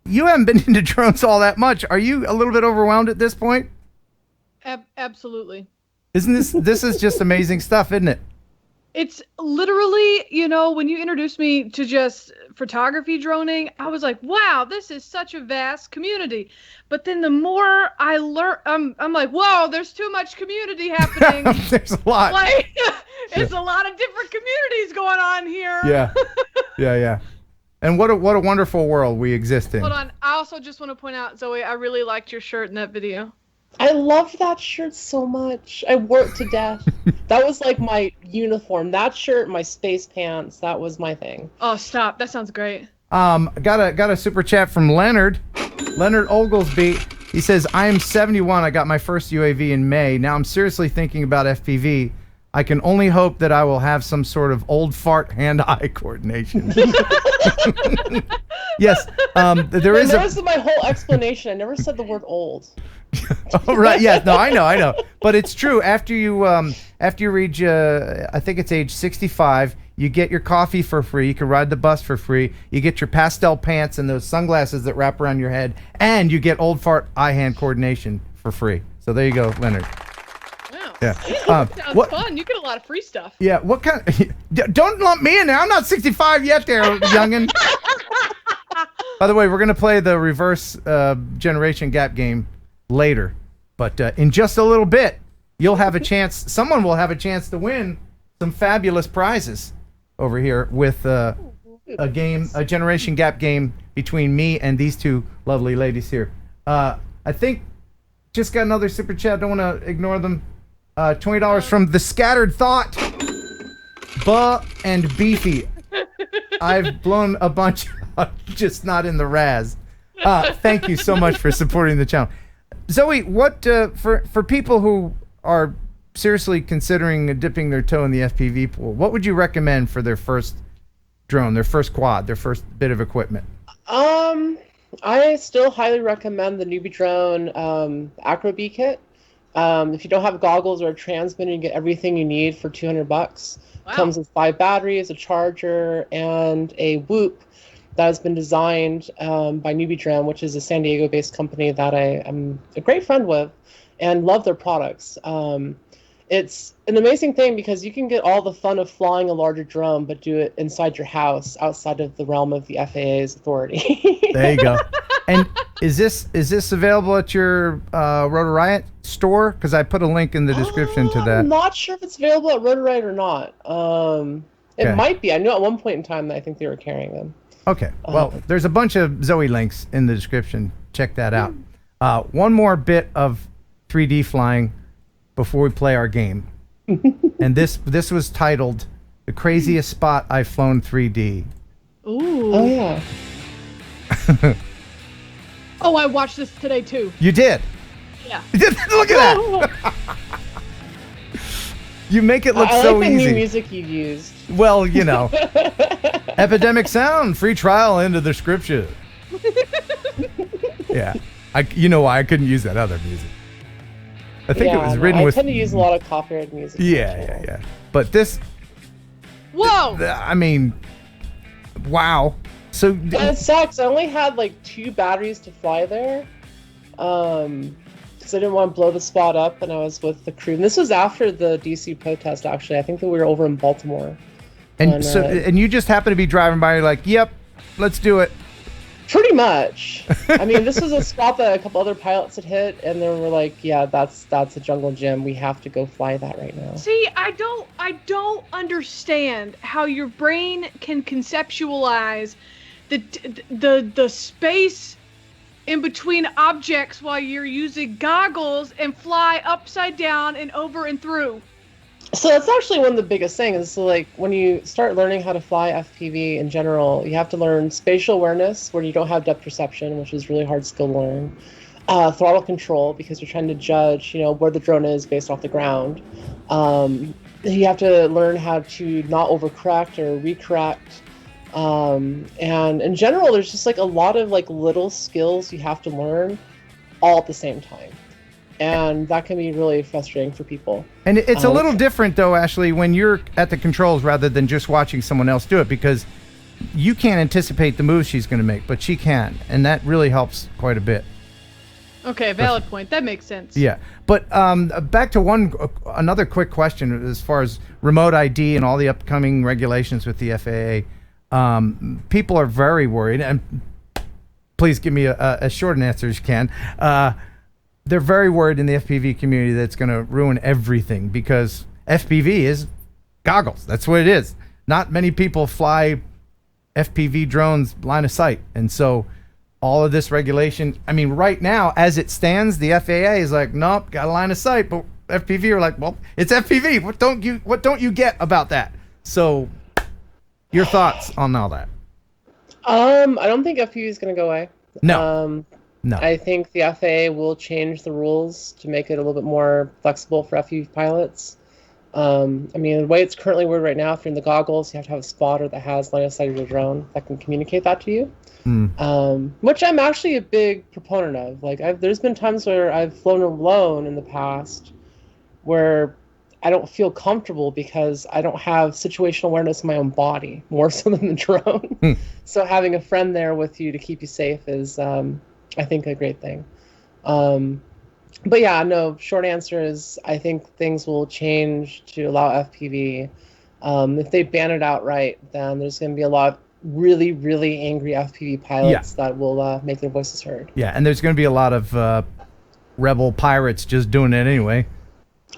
haven't been into drones all that much. Are you a little bit overwhelmed at this point? Absolutely. Isn't this is just amazing stuff, isn't it? It's literally, when you introduced me to just photography droning, I was like, wow, this is such a vast community. But then the more I learn, I'm like, whoa, there's too much community happening. There's a lot. Like, it's a lot of different communities going on here. Yeah. And what a wonderful world we exist in. Hold on. I also just want to point out, Zoe, I really liked your shirt in that video. I loved that shirt so much. I wore it to death. That was like my uniform. That shirt, my space pants, that was my thing. Oh, stop. That sounds great. Got a super chat from Leonard. Leonard Oglesby. He says, I am 71. I got my first UAV in May. Now I'm seriously thinking about FPV. I can only hope that I will have some sort of old fart hand-eye coordination. Yes, there is. That was my whole explanation. I never said the word old. Oh, right. Yes. No, I know. But it's true. After you reach, I think it's age 65, you get your coffee for free. You can ride the bus for free. You get your pastel pants and those sunglasses that wrap around your head, and you get old fart eye-hand coordination for free. So there you go, Leonard. Wow. Yeah. Sounds fun. You get a lot of free stuff. Yeah. What kind? Don't lump me in there. I'm not 65 yet, there, youngin. By the way, we're gonna play the reverse generation gap game later, but in just a little bit, you'll have a chance. Someone will have a chance to win some fabulous prizes over here with a generation gap game between me and these two lovely ladies here. I think just got another super chat. Don't want to ignore them. $20 from the Scattered Thought. Buh and Beefy. I've blown a bunch, just not in the Raz. Thank you so much for supporting the channel. Zoe, what for people who are seriously considering dipping their toe in the FPV pool, what would you recommend for their first drone, their first quad, their first bit of equipment? I still highly recommend the newbie drone Acro B kit. If you don't have goggles or a transmitter, you get everything you need for $200. Wow. Comes with 5 batteries, a charger, and a whoop that has been designed by Newbie Drone, which is a San Diego-based company that I am a great friend with and love their products. It's an amazing thing because you can get all the fun of flying a larger drone, but do it inside your house, outside of the realm of the FAA's authority. There you go. And is this available at your Rotor Riot store? Because I put a link in the description to that. I'm not sure if it's available at Rotor Riot or not. It Okay. might be. I know at one point in time that I think they were carrying them. Okay. Well, there's a bunch of Zoe links in the description. Check that out. One more bit of 3D flying before we play our game. And this was titled "The Craziest Spot I've Flown 3D." Ooh. Oh yeah. Oh, I watched this today too. You did. Yeah. Look at that. You make it look I so like the easy. new music you've used. Well, you know. Epidemic Sound, free trial in the description. Yeah. You know why I couldn't use that other music. I think it was written with... I tend to use a lot of copyrighted music. Yeah. But this... Whoa! I mean, wow. So... And it sucks. I only had like 2 batteries to fly there. Because I didn't want to blow the spot up, and I was with the crew. And this was after the DC protest, actually. I think that we were over in Baltimore. And so, and you just happen to be driving by, you're like, yep, let's do it. Pretty much. I mean, this was a spot that a couple other pilots had hit, and they were like, yeah, that's a jungle gym. We have to go fly that right now. See, I don't understand how your brain can conceptualize the space in between objects while you're using goggles and fly upside down and over and through. So that's actually one of the biggest things. So like when you start learning how to fly FPV in general, you have to learn spatial awareness where you don't have depth perception, which is really hard skill to learn. Throttle control, because you're trying to judge, where the drone is based off the ground. You have to learn how to not overcorrect or recorrect. And in general, there's just like a lot of like little skills you have to learn all at the same time. And that can be really frustrating for people. And it's a little different, though, Ashley, when you're at the controls rather than just watching someone else do it, because you can't anticipate the moves she's going to make, but she can. And that really helps quite a bit. Okay, valid point. That makes sense. Yeah. But back to another quick question as far as remote ID and all the upcoming regulations with the FAA. People are very worried, and please give me a short answer as you can. They're very worried in the FPV community that it's going to ruin everything, because FPV is goggles. That's what it is. Not many people fly FPV drones line of sight. And so all of this regulation, I mean, right now, as it stands, the FAA is like, nope, got a line of sight. But FPV are like, well, it's FPV. What don't you get about that? So your thoughts on all that? I don't think FPV is going to go away. No. No. I think the FAA will change the rules to make it a little bit more flexible for FPV pilots. I mean, the way it's currently worded right now, if you're in the goggles, you have to have a spotter that has line of sight of your drone that can communicate that to you. Which I'm actually a big proponent of. Like, there's been times where I've flown alone in the past where I don't feel comfortable because I don't have situational awareness in my own body, more so than the drone. So having a friend there with you to keep you safe is, I think, a great thing. But yeah, no, short answer is I think things will change to allow FPV. If they ban it outright, then there's going to be a lot of really, really angry FPV pilots that will make their voices heard. Yeah, and there's going to be a lot of rebel pirates just doing it anyway.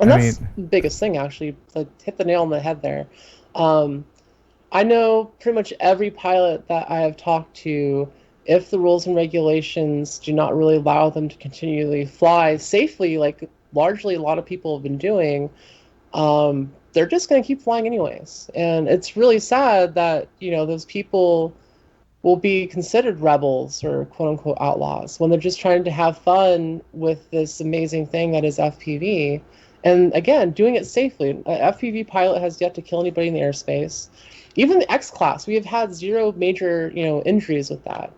And that's the biggest thing, actually. Like, hit the nail on the head there. I know pretty much every pilot that I have talked to, if the rules and regulations do not really allow them to continually fly safely, like largely a lot of people have been doing, they're just going to keep flying anyways. And it's really sad that, you know, those people will be considered rebels or quote-unquote outlaws when they're just trying to have fun with this amazing thing that is FPV. And again, doing it safely. An FPV pilot has yet to kill anybody in the airspace. Even the X-Class, we have had 0 major, injuries with that.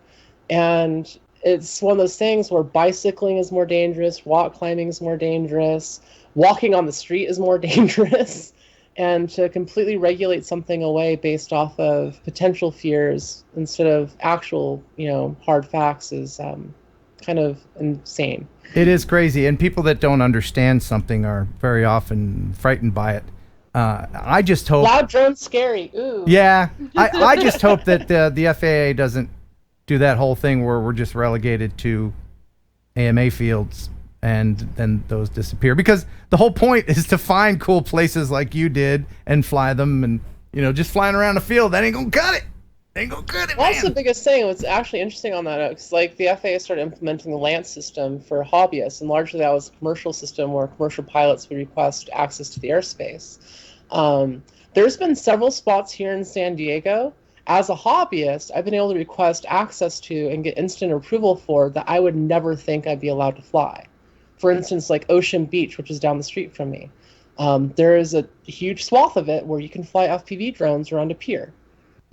And it's one of those things where bicycling is more dangerous, rock climbing is more dangerous, walking on the street is more dangerous. And to completely regulate something away based off of potential fears instead of actual, hard facts is kind of insane. It is crazy, and people that don't understand something are very often frightened by it. I just hope... Loud drone's scary. Ooh. Yeah, I just hope that the FAA doesn't do that whole thing where we're just relegated to AMA fields and then those disappear. Because the whole point is to find cool places like you did and fly them, and just flying around the field, that ain't gonna cut it. Ain't gonna cut it, man. That's the biggest thing. What's actually interesting on that, because like the FAA started implementing the Lance system for hobbyists, and largely that was a commercial system where commercial pilots would request access to the airspace. There's been several spots here in San Diego. As a hobbyist, I've been able to request access to and get instant approval for that I would never think I'd be allowed to fly. For instance, like Ocean Beach, which is down the street from me. There is a huge swath of it where you can fly FPV drones around a pier.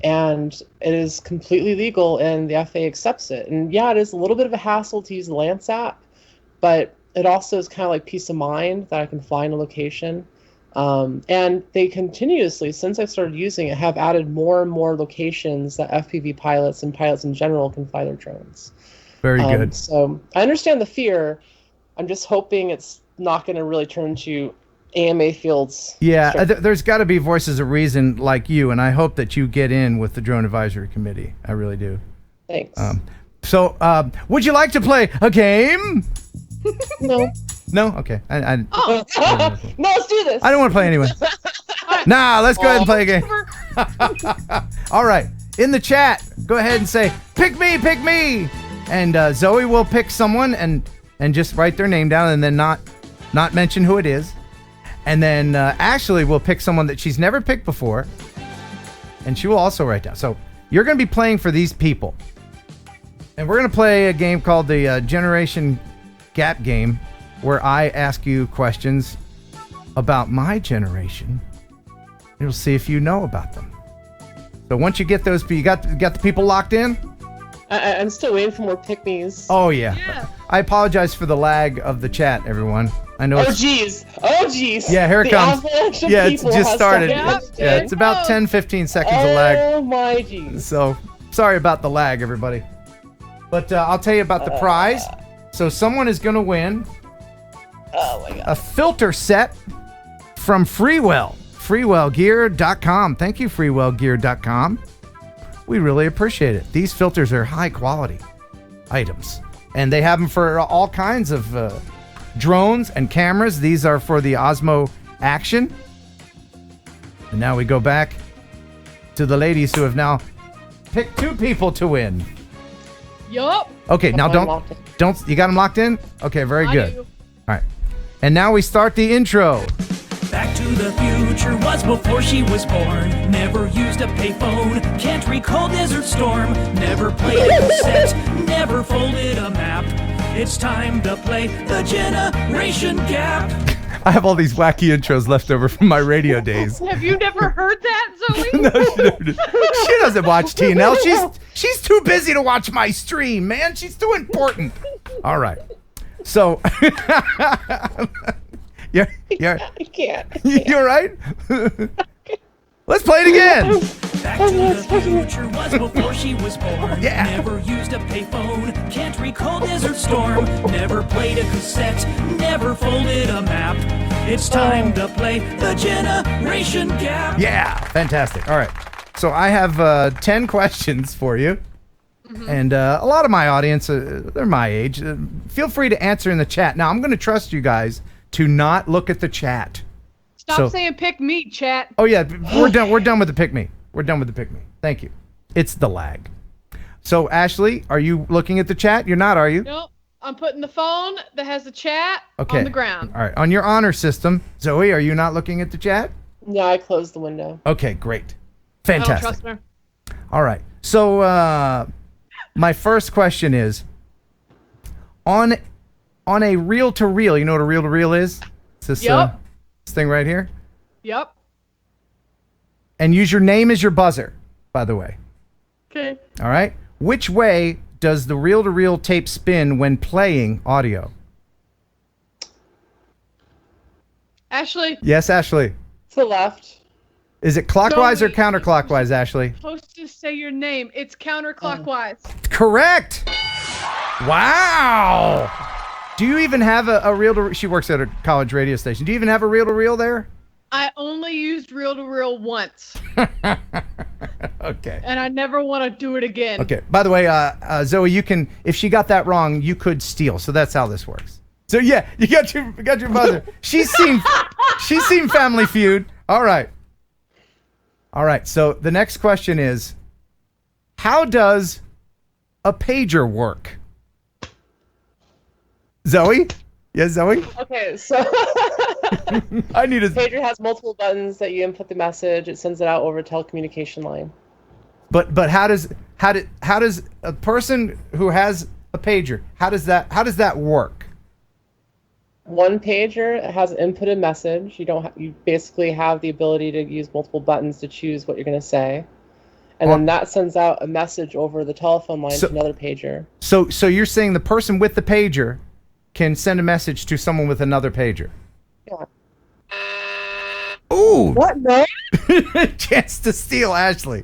And it is completely legal, and the FAA accepts it. And yeah, it is a little bit of a hassle to use the Lance app, but it also is kind of like peace of mind that I can fly in a location. And they continuously, since I started using it, have added more and more locations that FPV pilots and pilots in general can fly their drones. Very good. So I understand the fear. I'm just hoping it's not going to really turn to AMA fields. Yeah, there's got to be voices of reason like you, and I hope that you get in with the Drone Advisory Committee. I really do. Thanks. So, would you like to play a game? No. No? Okay. No, let's do this. I don't want to play anyway. Nah, let's go ahead and play a game. All right. In the chat, go ahead and say, pick me. And Zoe will pick someone and just write their name down and then not mention who it is. And then Ashley will pick someone that she's never picked before, and she will also write down. So you're going to be playing for these people. And we're going to play a game called the Generation Gap Game, where I ask you questions about my generation. You'll see if you know about them. So once you get those, you got the people locked in? I'm still waiting for more pick-me's. Oh, yeah. I apologize for the lag of the chat, everyone. I know. Oh, jeez. Yeah, here it comes. Yeah, it's just started. Yeah, it's about 10-15 seconds of lag. Oh, my jeez. So, sorry about the lag, everybody. But I'll tell you about the prize. So, someone is going to win a filter set from Freewell. FreewellGear.com. Thank you, FreewellGear.com. We really appreciate it. These filters are high quality items, and they have them for all kinds of drones and cameras. These are for the Osmo Action. And now we go back to the ladies who have now picked 2 people to win. Yup. Okay, now don't you got them locked in? Okay, very good. All right. And now we start the intro. Back to the Future was before she was born. Never used a payphone, can't recall Desert Storm. Never played a cassette, never folded a map. It's time to play the Generation Gap. I have all these wacky intros left over from my radio days. Have you never heard that, Zoe? No, she never did. She doesn't watch TNL. She's too busy to watch my stream, man. She's too important. All right. So, you're I can't. you all right? Let's play it again. Back to the Future was before she was born. Yeah. Never used a payphone, can't recall Desert Storm. Never played a cassette, never folded a map. It's time to play the Generation Gap. Yeah, fantastic. All right. So I have 10 questions for you. And a lot of my audience, they're my age. Feel free to answer in the chat. Now, I'm going to trust you guys to not look at the chat. Stop saying pick me, chat. Oh, yeah. We're done with the pick me. We're done with the pick me. Thank you. It's the lag. So, Ashley, are you looking at the chat? You're not, are you? Nope. I'm putting the phone that has the chat Okay. on the ground. All right. On your honor system, Zoe, are you not looking at the chat? No, I closed the window. Okay, great. I don't Fantastic. trust her. All right. So, my first question is, on a reel-to-reel, you know what a reel-to-reel is? It's this, Yep. this thing right here. Yep. And use your name as your buzzer, by the way. Okay. All right? Which way does the reel-to-reel tape spin when playing audio? Ashley. Yes, Ashley. To the left. Is it clockwise or Zoe, counterclockwise, Ashley? Supposed to say your name. It's counterclockwise. Correct. Wow. Do you even have a reel-to-reel? She works at a college radio station. Do you even have a reel-to-reel there? I only used reel-to-reel once. Okay. And I never want to do it again. Okay. By the way, Zoe, you can, if she got that wrong, you could steal. So that's how this works. So yeah, you got your buzzer. She's seen Family Feud. All right. So the next question is, how does a pager work? Zoe? Yes, Zoe? Okay, so I need a pager has multiple buttons that you input the message. It sends it out over a telecommunication line. But how does a person who has a pager, how does that work? One pager has an inputted message. You basically have the ability to use multiple buttons to choose what you're going to say. And then that sends out a message over the telephone line to another pager. So you're saying the person with the pager can send a message to someone with another pager? Yeah. Ooh. What? No? Chance to steal, Ashley.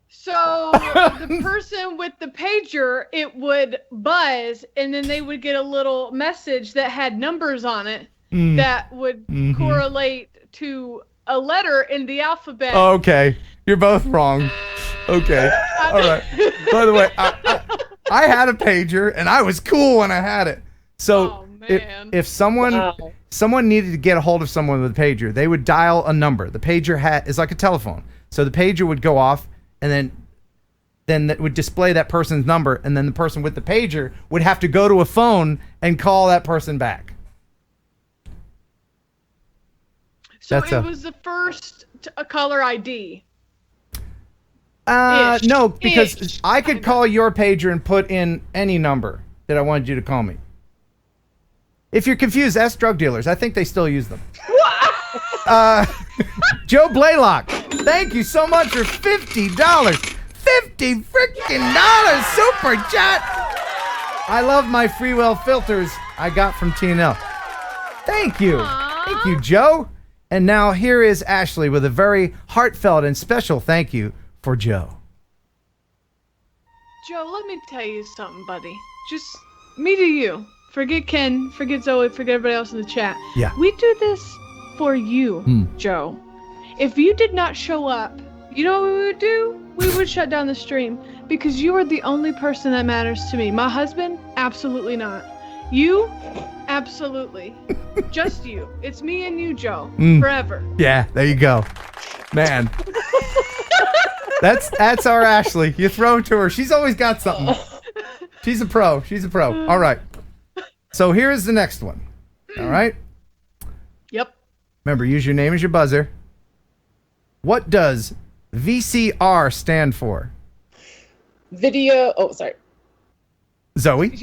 So the person with the pager, it would buzz, and then they would get a little message that had numbers on it that would correlate to a letter in the alphabet. Okay. You're both wrong. Okay. All right. By the way, I had a pager, and I was cool when I had it. So if someone needed to get a hold of someone with a pager, they would dial a number. The pager is like a telephone. So the pager would go off, and then that would display that person's number, and then the person with the pager would have to go to a phone and call that person back. So it was the first color ID. No, because I could call your pager and put in any number that I wanted you to call me. If you're confused, ask drug dealers. I think they still use them. Joe Blaylock, thank you so much for $50. $50 freaking super chat. I love my Freewell filters I got from TNL. Thank you. Thank you, Joe. And now here is Ashley with a very heartfelt and special thank you for Joe. Joe, let me tell you something, buddy. Just me to you. Forget Ken, forget Zoe, forget everybody else in the chat. Yeah. We do this for you, Joe. If you did not show up, you know what we would do? We would shut down the stream because you are the only person that matters to me. My husband? Absolutely not. You? Absolutely. Just you. It's me and you, Joe. Forever. Yeah, there you go. Man. That's our Ashley. You throw it to her. She's always got something. She's a pro. All right. So here is the next one. All right? Yep. Remember, use your name as your buzzer. What does VCR stand for? Video. Oh, sorry. Zoe?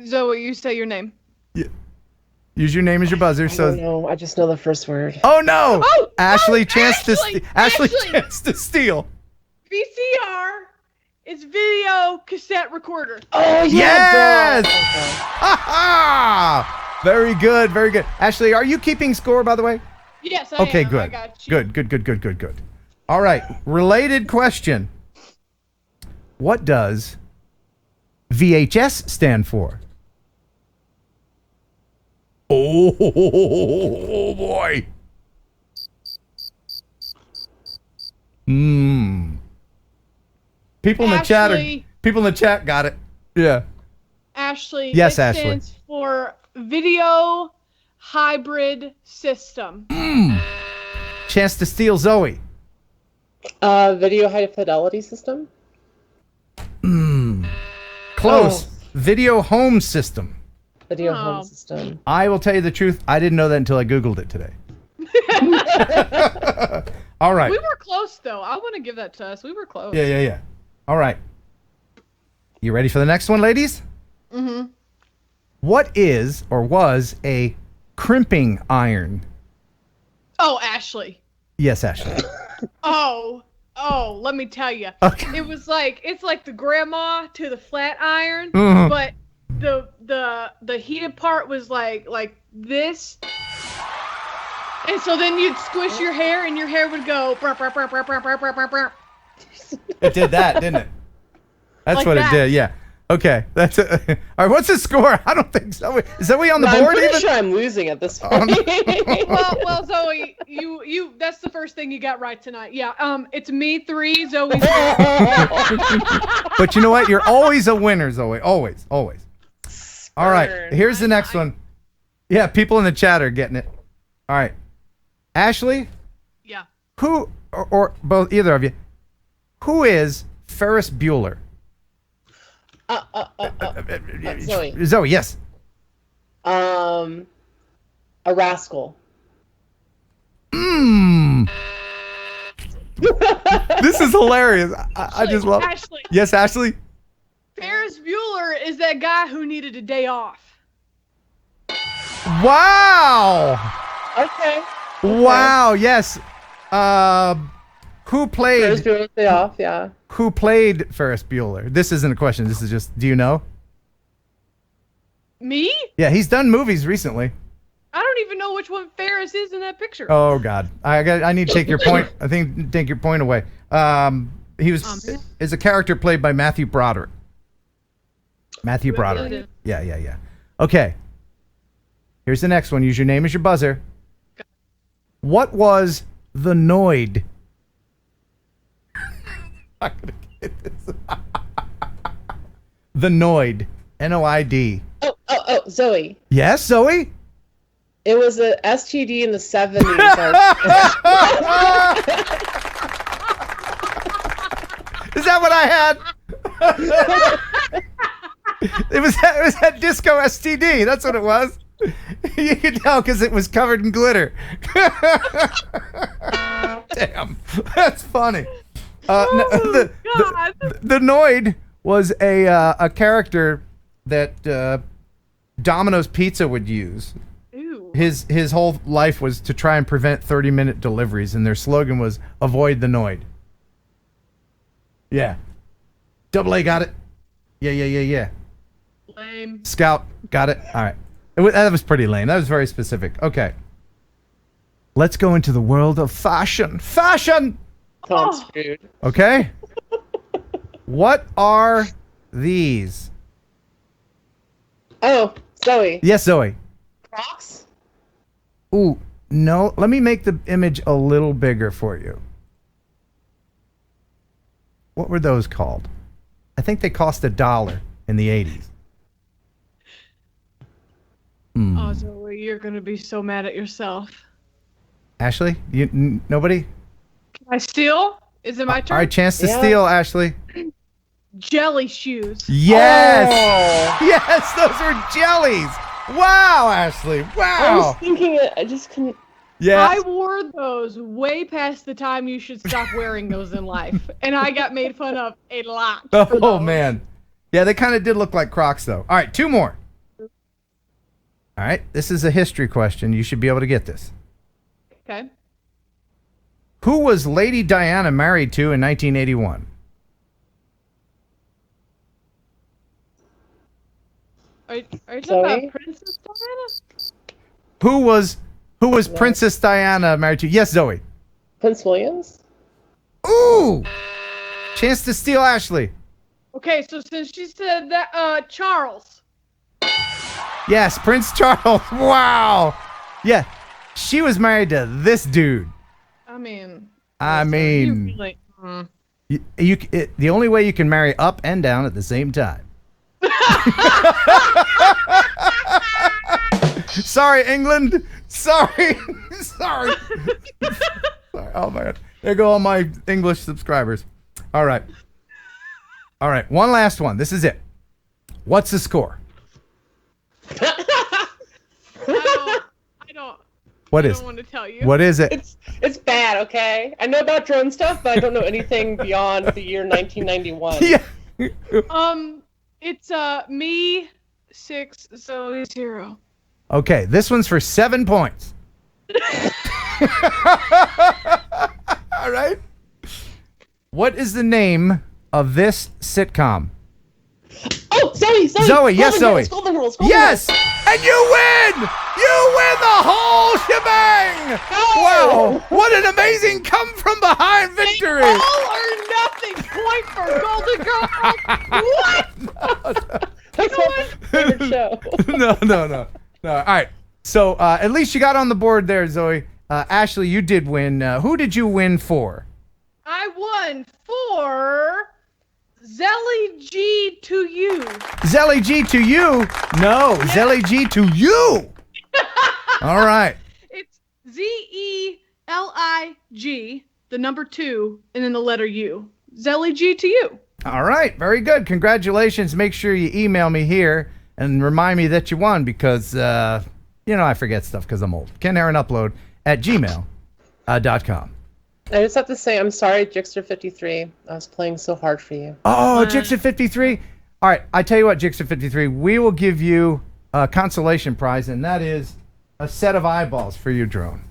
Zoe, you say your name. Yeah. Use your name as your buzzer. So No, I just know the first word. Oh no! Oh, Ashley, oh, chance to Ashley, Ashley. chance to steal. VCR is video cassette recorder. Oh Yes! Ha ha! Very good, very good. Ashley, are you keeping score, by the way? Yes, I Okay, am. good. I got you. Good. All right, related question. What does VHS stand for? Oh boy. People in the chat got it. Yeah. Ashley. Yes, it Ashley. stands for Video Hybrid System. Chance to steal, Zoe. Video high fidelity system. Close. Video home system. Video home system. I will tell you the truth. I didn't know that until I Googled it today. All right. We were close, though. I want to give that to us. We were close. Yeah. All right. You ready for the next one, ladies? Mm-hmm. What is or was a crimping iron? Oh, Ashley. Yes, Ashley. Oh, let me tell you. Okay. It's like the grandma to the flat iron, Mhm. but the heated part was like this. And so then you'd squish your hair and your hair would go brr, brr, brr, brr, brr, brr, brr, brr, brr. It did that, didn't it? That's Like what that. it did. Yeah. Okay. That's it. All right. What's the score? I don't think so. Is Zoe on the I'm board pretty even? sure I'm losing at this point. Well, Zoe, you that's the first thing you got right tonight. Yeah. It's me 3, Zoe 4. But you know what? You're always a winner, Zoe. Always. All right. Here's the next one. Yeah, people in the chat are getting it. All right. Ashley? Yeah. Who, or both, either of you, who is Ferris Bueller? Zoe. Zoe, yes. A rascal. This is hilarious. I just love Ashley. Yes, Ashley? Ferris Bueller is that guy who needed a day off. Wow. Okay. Wow, yes. Who played Ferris Bueller's Day Off, yeah. Who played Ferris Bueller? This isn't a question. This is just, do you know? Me? Yeah, he's done movies recently. I don't even know which one Ferris is in that picture. Oh God, I need to take your point. I think take your point away. He was is a character played by Matthew Broderick. Matthew Broderick. Yeah. Okay. Here's the next one. Use your name as your buzzer. What was the Noid? I'm gonna get this. The Noid. N-O-I-D. Oh, Zoe. Yes, Zoe? It was a STD in the 70s. Is that what I had? It was that disco STD. That's what it was. You could tell because it was covered in glitter. Damn, that's funny. The Noid was a character that Domino's Pizza would use. Ew. His whole life was to try and prevent 30-minute deliveries, and their slogan was "Avoid the Noid." Yeah. Double A got it. Yeah. Lame. Scout got it. All right. That was pretty lame. That was very specific. Okay. Let's go into the world of fashion. Fashion! I'm screwed. Okay. What are these? Oh, Zoe. Yes, Zoe. Crocs? Ooh, no. Let me make the image a little bigger for you. What were those called? I think they cost $1 in the 80s. Oh, Zoe, you're gonna be so mad at yourself. Ashley? Nobody? Can I steal? Is it my turn? All right, chance to steal, Ashley. Jelly shoes. Yes! Oh. Yes, those were jellies! Wow, Ashley! Wow! I was thinking it. I just couldn't. Yeah. I wore those way past the time you should stop wearing those in life, and I got made fun of a lot. Oh man, yeah, they kind of did look like Crocs though. All right, 2 more. All All right, this is a history question. You should be able to get this. Okay. Who was Lady Diana married to in 1981? Are you talking Zoe? about Princess Diana? Who was Princess Diana married to? Yes, Zoe. Prince Williams? Ooh! Chance to steal, Ashley. Okay, so since she said that, Charles. Yes, Prince Charles. Wow. Yeah, she was married to this dude. I mean. You really, the only way you can marry up and down at the same time. Sorry, England. Sorry. Sorry. Oh my God. There go all my English subscribers. All right. One last one. This is it. What's the score? I don't. What I is? don't want to tell you. What is it? It's bad, okay? I know about drone stuff, but I don't know anything beyond the year 1991. Yeah. It's me 6, Zoe 0. Okay, this one's for 7 points. All right. What is the name of this sitcom? Oh, Zoe. Yes, Zoe. Golden Girls. Yes, and you win. You win the whole shebang. Oh. Wow, what an amazing come from behind victory. All or nothing point for Golden Girls. What? That's my favorite show. No. All right. So at least you got on the board there, Zoe. Ashley, you did win. Who did you win for? I won for Zelly G to you. Zelly G to you? No, yeah. Zelly G to you. All right. It's ZELIG, the number 2, and then the letter U. Zelly G to you. All right. Very good. Congratulations. Make sure you email me here and remind me that you won because, I forget stuff because I'm old. Ken Heron Upload at gmail.com. I just have to say, I'm sorry, Jixter53. I was playing so hard for you. Oh, Jixter53. All right, I tell you what, Jixter53, we will give you a consolation prize, and that is a set of eyeballs for your drone.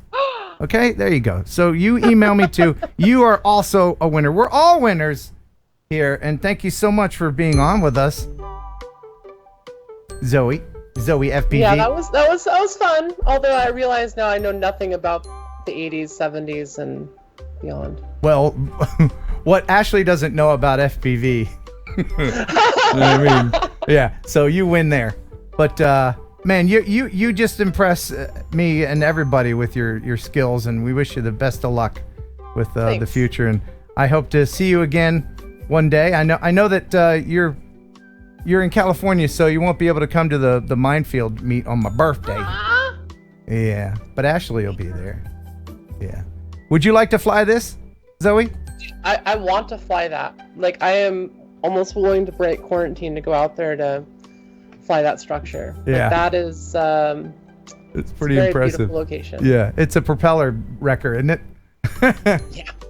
Okay, there you go. So you email me too. You are also a winner. We're all winners here, and thank you so much for being on with us, Zoe FPV. Yeah, that was fun. Although I realize now I know nothing about the 80s, 70s, and beyond. Well, what Ashley doesn't know about FPV. I mean, yeah. So you win there, but man, you just impress me and everybody with your skills, and we wish you the best of luck with the future. And I hope to see you again one day. I know that you're in California, so you won't be able to come to the minefield meet on my birthday. Yeah, but Ashley will be there. Yeah. Would you like to fly this, Zoe? I want to fly that. Like, I am almost willing to break quarantine to go out there to fly that structure. Yeah. Like, that is it's pretty very impressive. Beautiful location. Yeah, it's a propeller wrecker, isn't it? Yeah.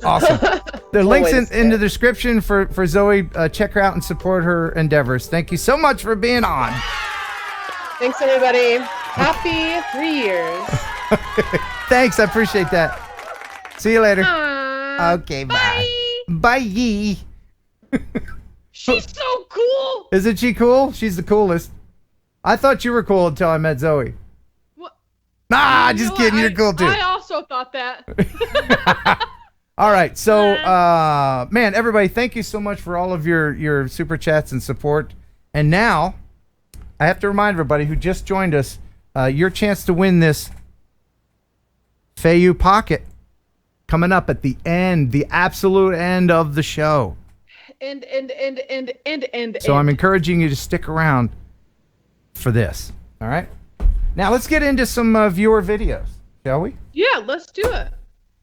Awesome. The links in the description for Zoe. Check her out and support her endeavors. Thank you so much for being on. Thanks, everybody. Happy 3 years. Thanks, I appreciate that. See you later. Okay, bye. Bye. She's so cool. Isn't she cool? She's the coolest. I thought you were cool until I met Zoe. What? Nah, just kidding. You're cool too. I also thought that. All right. So, man, everybody, thank you so much for all of your super chats and support. And now, I have to remind everybody who just joined us, your chance to win this Feiyu Pocket coming up at the end, the absolute end of the show. And. So I'm encouraging you to stick around for this. All right. Now let's get into some viewer videos, shall we? Yeah, let's do it.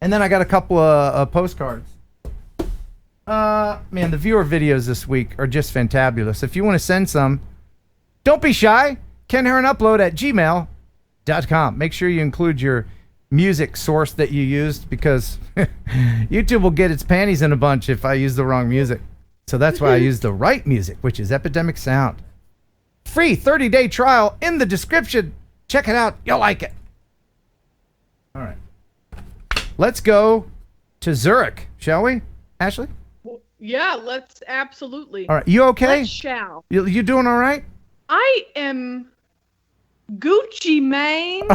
And then I got a couple of postcards. Man, the viewer videos this week are just fantabulous. If you want to send some, don't be shy. Ken Heron Upload at gmail.com. Make sure you include your music source that you used because YouTube will get its panties in a bunch if I use the wrong music. So that's why I use the right music, which is Epidemic Sound. Free 30-day trial in the description. Check it out. You'll like it. All right. Let's go to Zurich, shall we, Ashley? Yeah, let's absolutely. All right. You okay? Let's shall. You doing all right? I am Gucci, man.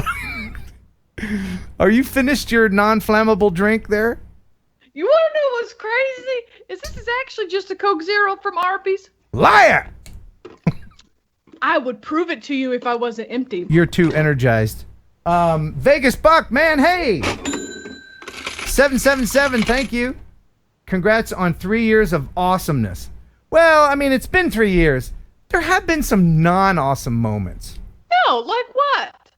Are you finished your non-flammable drink there? You want to know what's crazy? This is actually just a Coke Zero from Arby's. Liar! I would prove it to you if I wasn't empty. You're too energized. Vegas Buck, man, hey! 777, thank you. Congrats on 3 years of awesomeness. Well, I mean, it's been 3 years. There have been some non-awesome moments. No, like what?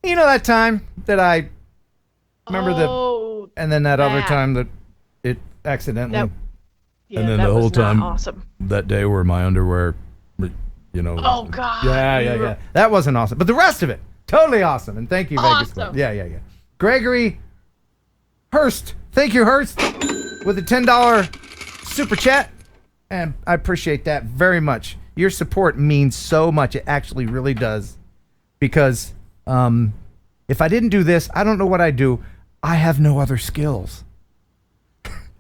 You know that time that I remember and then that other time that it accidentally. Yeah, and then the whole time, awesome. That day where my underwear, you know. Oh God. Yeah. That wasn't awesome, but the rest of it, totally awesome. And thank you, Vegas. Yeah. Gregory Hurst, thank you, Hurst, with a $10 super chat, and I appreciate that very much. Your support means so much. It actually really does, because if I didn't do this, I don't know what I'd do. I have no other skills.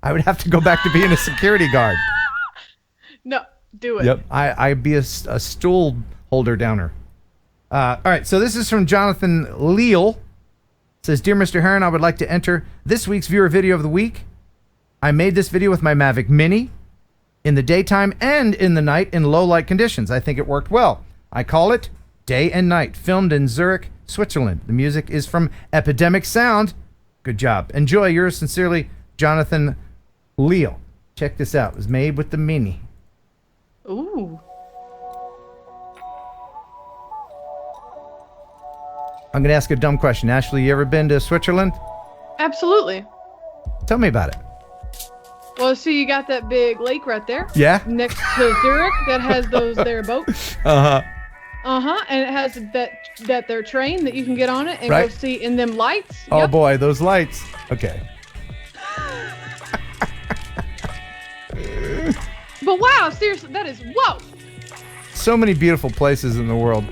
I would have to go back to being a security guard. No, do it. Yep, I'd be a stool holder downer. All right, so this is from Jonathan Leal. It says, Dear Mr. Heron, I would like to enter this week's viewer video of the week. I made this video with my Mavic Mini in the daytime and in the night in low light conditions. I think it worked well. I call it Day and Night, filmed in Zurich, Switzerland. The music is from Epidemic Sound. Good job. Enjoy. Yours sincerely, Jonathan Leal. Check this out. It was made with the Mini. Ooh. I'm going to ask a dumb question. Ashley, you ever been to Switzerland? Absolutely. Tell me about it. Well, see, you got that big lake right there. Yeah. Next to Zurich that has those there boats. Uh-huh. Uh-huh. And it has that their train that you can get on it and Right. go see in them lights. Oh, Yep. boy, those lights. Okay. But wow, seriously, that is, whoa. So many beautiful places in the world.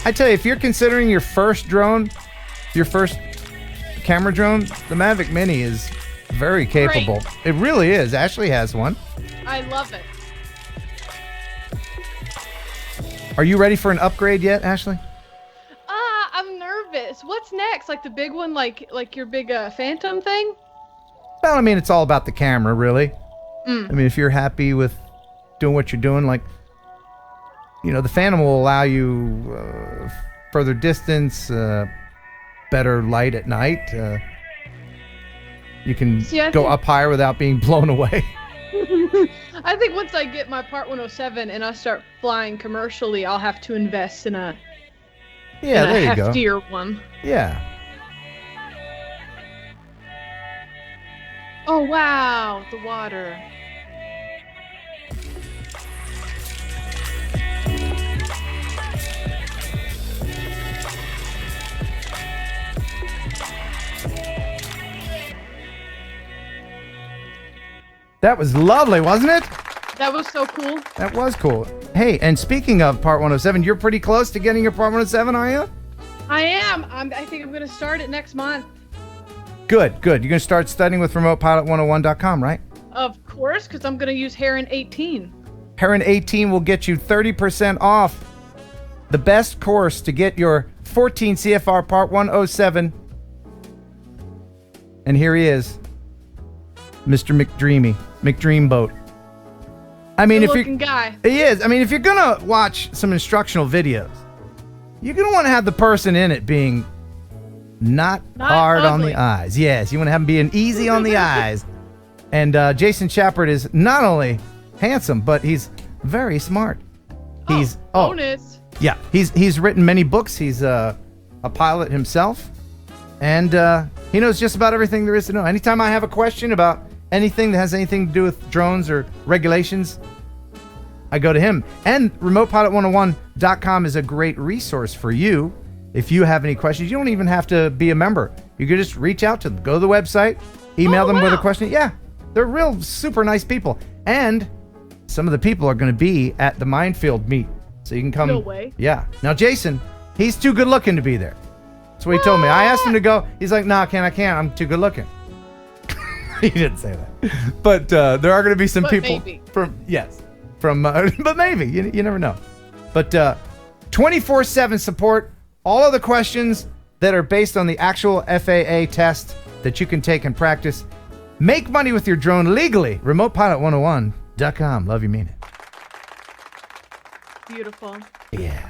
I tell you, if you're considering your first drone, your first camera drone, the Mavic Mini is very capable. Great. It really is. Ashley has one. I love it. Are you ready for an upgrade yet, Ashley? I'm nervous. What's next? Like the big one, like your big Phantom thing? Well, I mean, it's all about the camera, really. Mm. I mean, if you're happy with doing what you're doing, like, you know, the Phantom will allow you further distance, better light at night. You can go up higher without being blown away. I think once I get my Part 107 and I start flying commercially, I'll have to invest in a there you go. heftier one. Yeah. Oh wow, the water. That was lovely, wasn't it? That was so cool. That was cool. Hey, and speaking of Part 107, you're pretty close to getting your Part 107, are you? I am. I think I'm going to start it next month. Good. You're going to start studying with remotepilot101.com, right? Of course, because I'm going to use Heron 18. Heron 18 will get you 30% off. The best course to get your 14 CFR Part 107. And here he is, Mr. McDreamboat. I mean, Good-looking guy. He is. I mean, if you're gonna watch some instructional videos, you're gonna want to have the person in it being not hard ugly. on the eyes. Yes, you want to have him being easy on the eyes. And Jason Schappert is not only handsome, but he's very smart. He's bonus. Yeah, he's written many books. He's a pilot himself, and he knows just about everything there is to know. Anytime I have a question about anything that has anything to do with drones or regulations, I go to him. And remotepilot101.com is a great resource for you If you have any questions, you don't even have to be a member. You can just reach out to them. Go to the website, email them with a question. Yeah, they're real super nice people. And some of the people are going to be at the Minefield meet. So you can come. No way. Yeah. Now, Jason, he's too good looking to be there. That's what he told me. I asked him to go. He's like, nah, Ken, I can't. I'm too good looking. He didn't say that. But there are going to be some people. Maybe. But maybe. You never know. But 24/7 support. All of the questions that are based on the actual FAA test that you can take and practice. Make money with your drone legally. RemotePilot101.com. Love you, mean it. Beautiful. Yeah.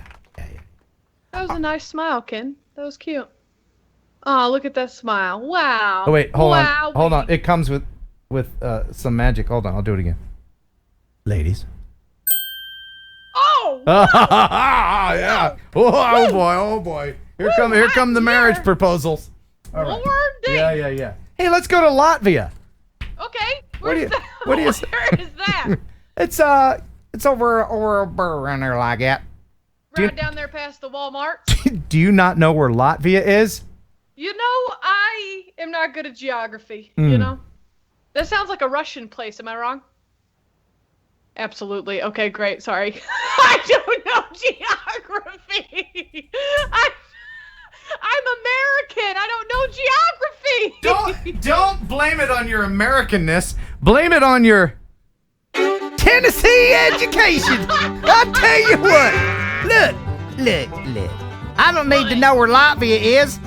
That was a nice smile, Ken. That was cute. Oh, look at that smile. Wow. Oh, wait. Hold wow. on. It comes with some magic. Hold on. I'll do it again. Ladies. Oh! Yeah. Oh boy. Here come the marriage proposals. All right. Lord Yeah. Hey, let's go to Latvia. Okay. What do you Where is that? It's over around there like that. Right down there past the Walmart. Do you not know where Latvia is? You know, I am not good at geography. You know? That sounds like a Russian place. Am I wrong? Absolutely. Okay, great. Sorry. I don't know geography. I'm American. I don't know geography. Don't blame it on your Americanness. Blame it on your Tennessee education. I'll tell you what. Look. I don't need to know where Latvia is.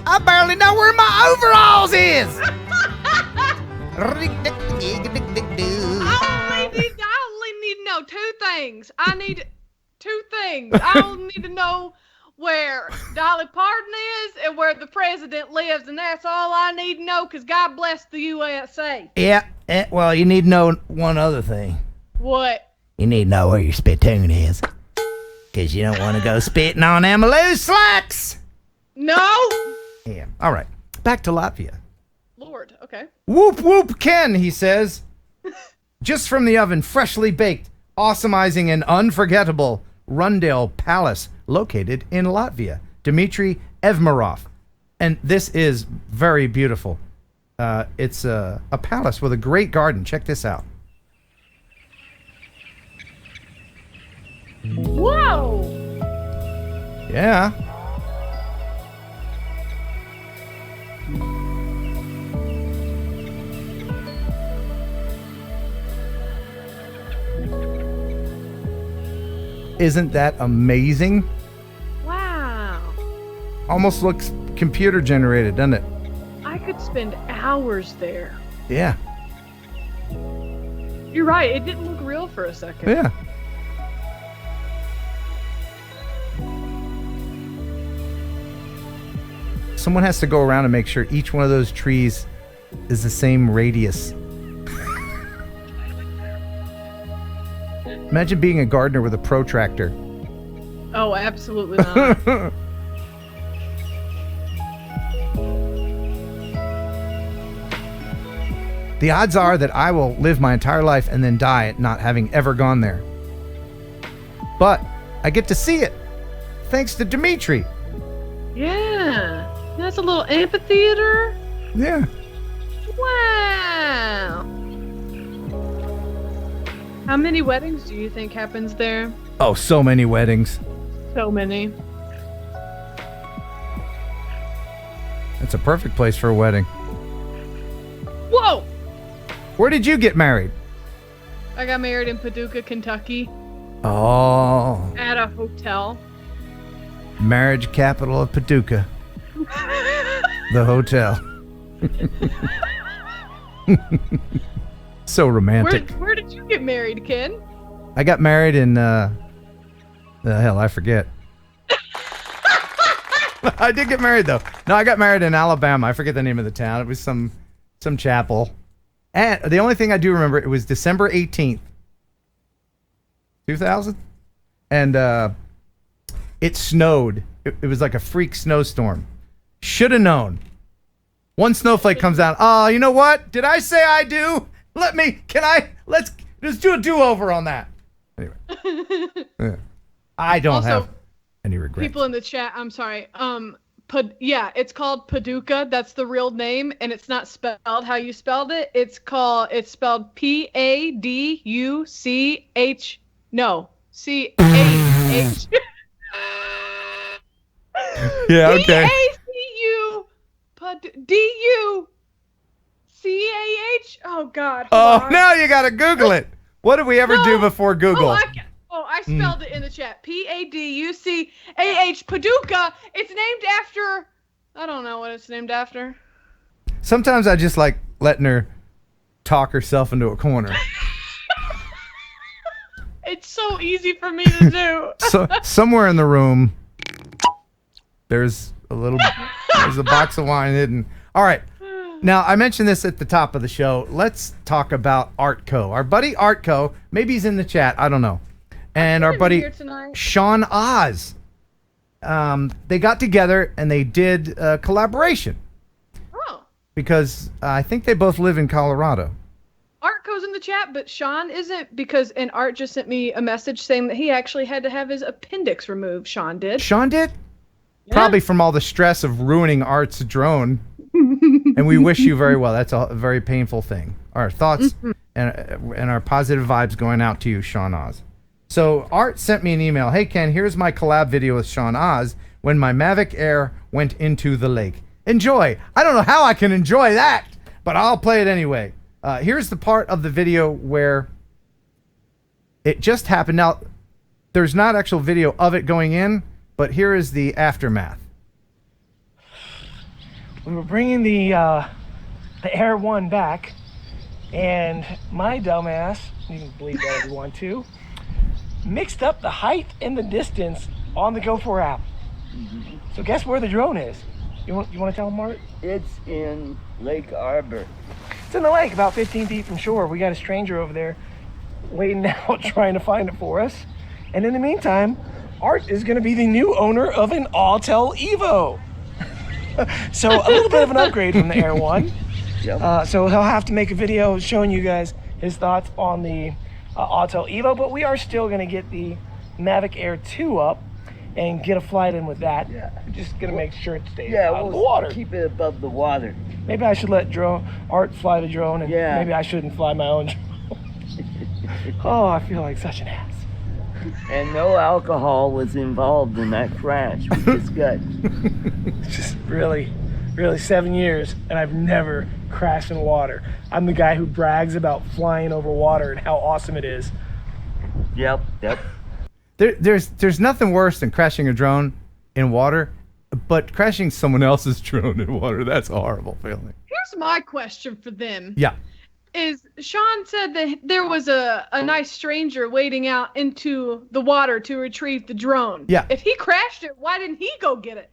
I barely know where my overalls is. I only need to know two things. I need two things. I only need to know where Dolly Parton is and where the president lives, and that's all I need to know, because God bless the USA. Yeah, well, you need to know one other thing. What? You need to know where your spittoon is. Because you don't want to go spitting on them loose slacks. No. Yeah. All right. Back to Latvia. Lord, okay. Whoop, whoop, Ken, he says. Just from the oven, freshly baked, awesomizing and unforgettable Rundale Palace, located in Latvia. Dmitry Evmerov. And this is very beautiful. It's a palace with a great garden. Check this out. Whoa! Yeah. Isn't that amazing? Wow. Almost looks computer generated, doesn't it? I could spend hours there. Yeah. You're right. It didn't look real for a second. Yeah. Someone has to go around and make sure each one of those trees is the same radius. Imagine being a gardener with a protractor. Oh, absolutely not. The odds are that I will live my entire life and then die not having ever gone there. But I get to see it, thanks to Dimitri. Yeah. That's a little amphitheater. Yeah. Wow. How many weddings do you think happens there? Oh, so many weddings. So many. That's a perfect place for a wedding. Whoa! Where did you get married? I got married in Paducah, Kentucky. Oh. At a hotel. Marriage capital of Paducah. The hotel. So romantic. Where did you get married, Ken? I got married in the hell, I forget. I did get married though. No, I got married in Alabama. I forget the name of the town. It was some chapel. And the only thing I do remember, it was December 18th, 2000. And it snowed. It was like a freak snowstorm. Should have known. One snowflake comes down. Oh, you know what? Did I say I do? Let's just do a do-over on that. Anyway. Yeah. I don't have Any regrets? People in the chat, I'm sorry. Yeah, it's called Paducah. That's the real name, and it's not spelled how you spelled it. It's spelled Paduch. No, CAH. Yeah, okay. DUCAH. Oh God. Oh, now you gotta Google it. What did we ever do before Google? I spelled it in the chat. Paducah. Paducah. It's named after. I don't know what it's named after. Sometimes I just like letting her talk herself into a corner. It's so easy for me to do. So somewhere in the room, there's a box of wine hidden. All right. Now, I mentioned this at the top of the show. Let's talk about Artco. Our buddy Artco, maybe he's in the chat. I don't know. And our buddy Sean Oz. They got together and they did a collaboration. Oh. Because I think they both live in Colorado. Artco's in the chat, but Sean isn't, because Art just sent me a message saying that he actually had to have his appendix removed. Sean did. Sean did? Yeah. Probably from all the stress of ruining Art's drone. And we wish you very well. That's a very painful thing. Our thoughts and our positive vibes going out to you, Sean Oz. So Art sent me an email. Hey, Ken, here's my collab video with Sean Oz when my Mavic Air went into the lake. Enjoy. I don't know how I can enjoy that, but I'll play it anyway. Here's the part of the video where it just happened. Now, there's not actual video of it going in, but here is the aftermath. We were bringing the Air 1 back, and my dumbass, you can believe that if you want to, mixed up the height and the distance on the Go4 app. So guess where the drone is? You want to tell them, Mart? It's in Lake Arbor. It's in the lake, about 15 feet from shore. We got a stranger over there waiting out, trying to find it for us. And in the meantime, Art is going to be the new owner of an Autel Evo. So a little bit of an upgrade from the Air 1. Yep. So he'll have to make a video showing you guys his thoughts on the Autel Evo, but we are still going to get the Mavic Air 2 up and get a flight in with that. Yeah. We're just going to make sure it stays out of the water. Keep it above the water. Maybe I should let Art fly the drone, and maybe I shouldn't fly my own drone. Oh, I feel like such an ass. And no alcohol was involved in that crash, which is good. It's just really 7 years, and I've never crashed in water. I'm the guy who brags about flying over water and how awesome it is. Yep. There's nothing worse than crashing a drone in water, but crashing someone else's drone in water, that's a horrible feeling. Here's my question for them. Yeah. Is Sean said that there was a nice stranger wading out into the water to retrieve the drone. Yeah. If he crashed it, why didn't he go get it?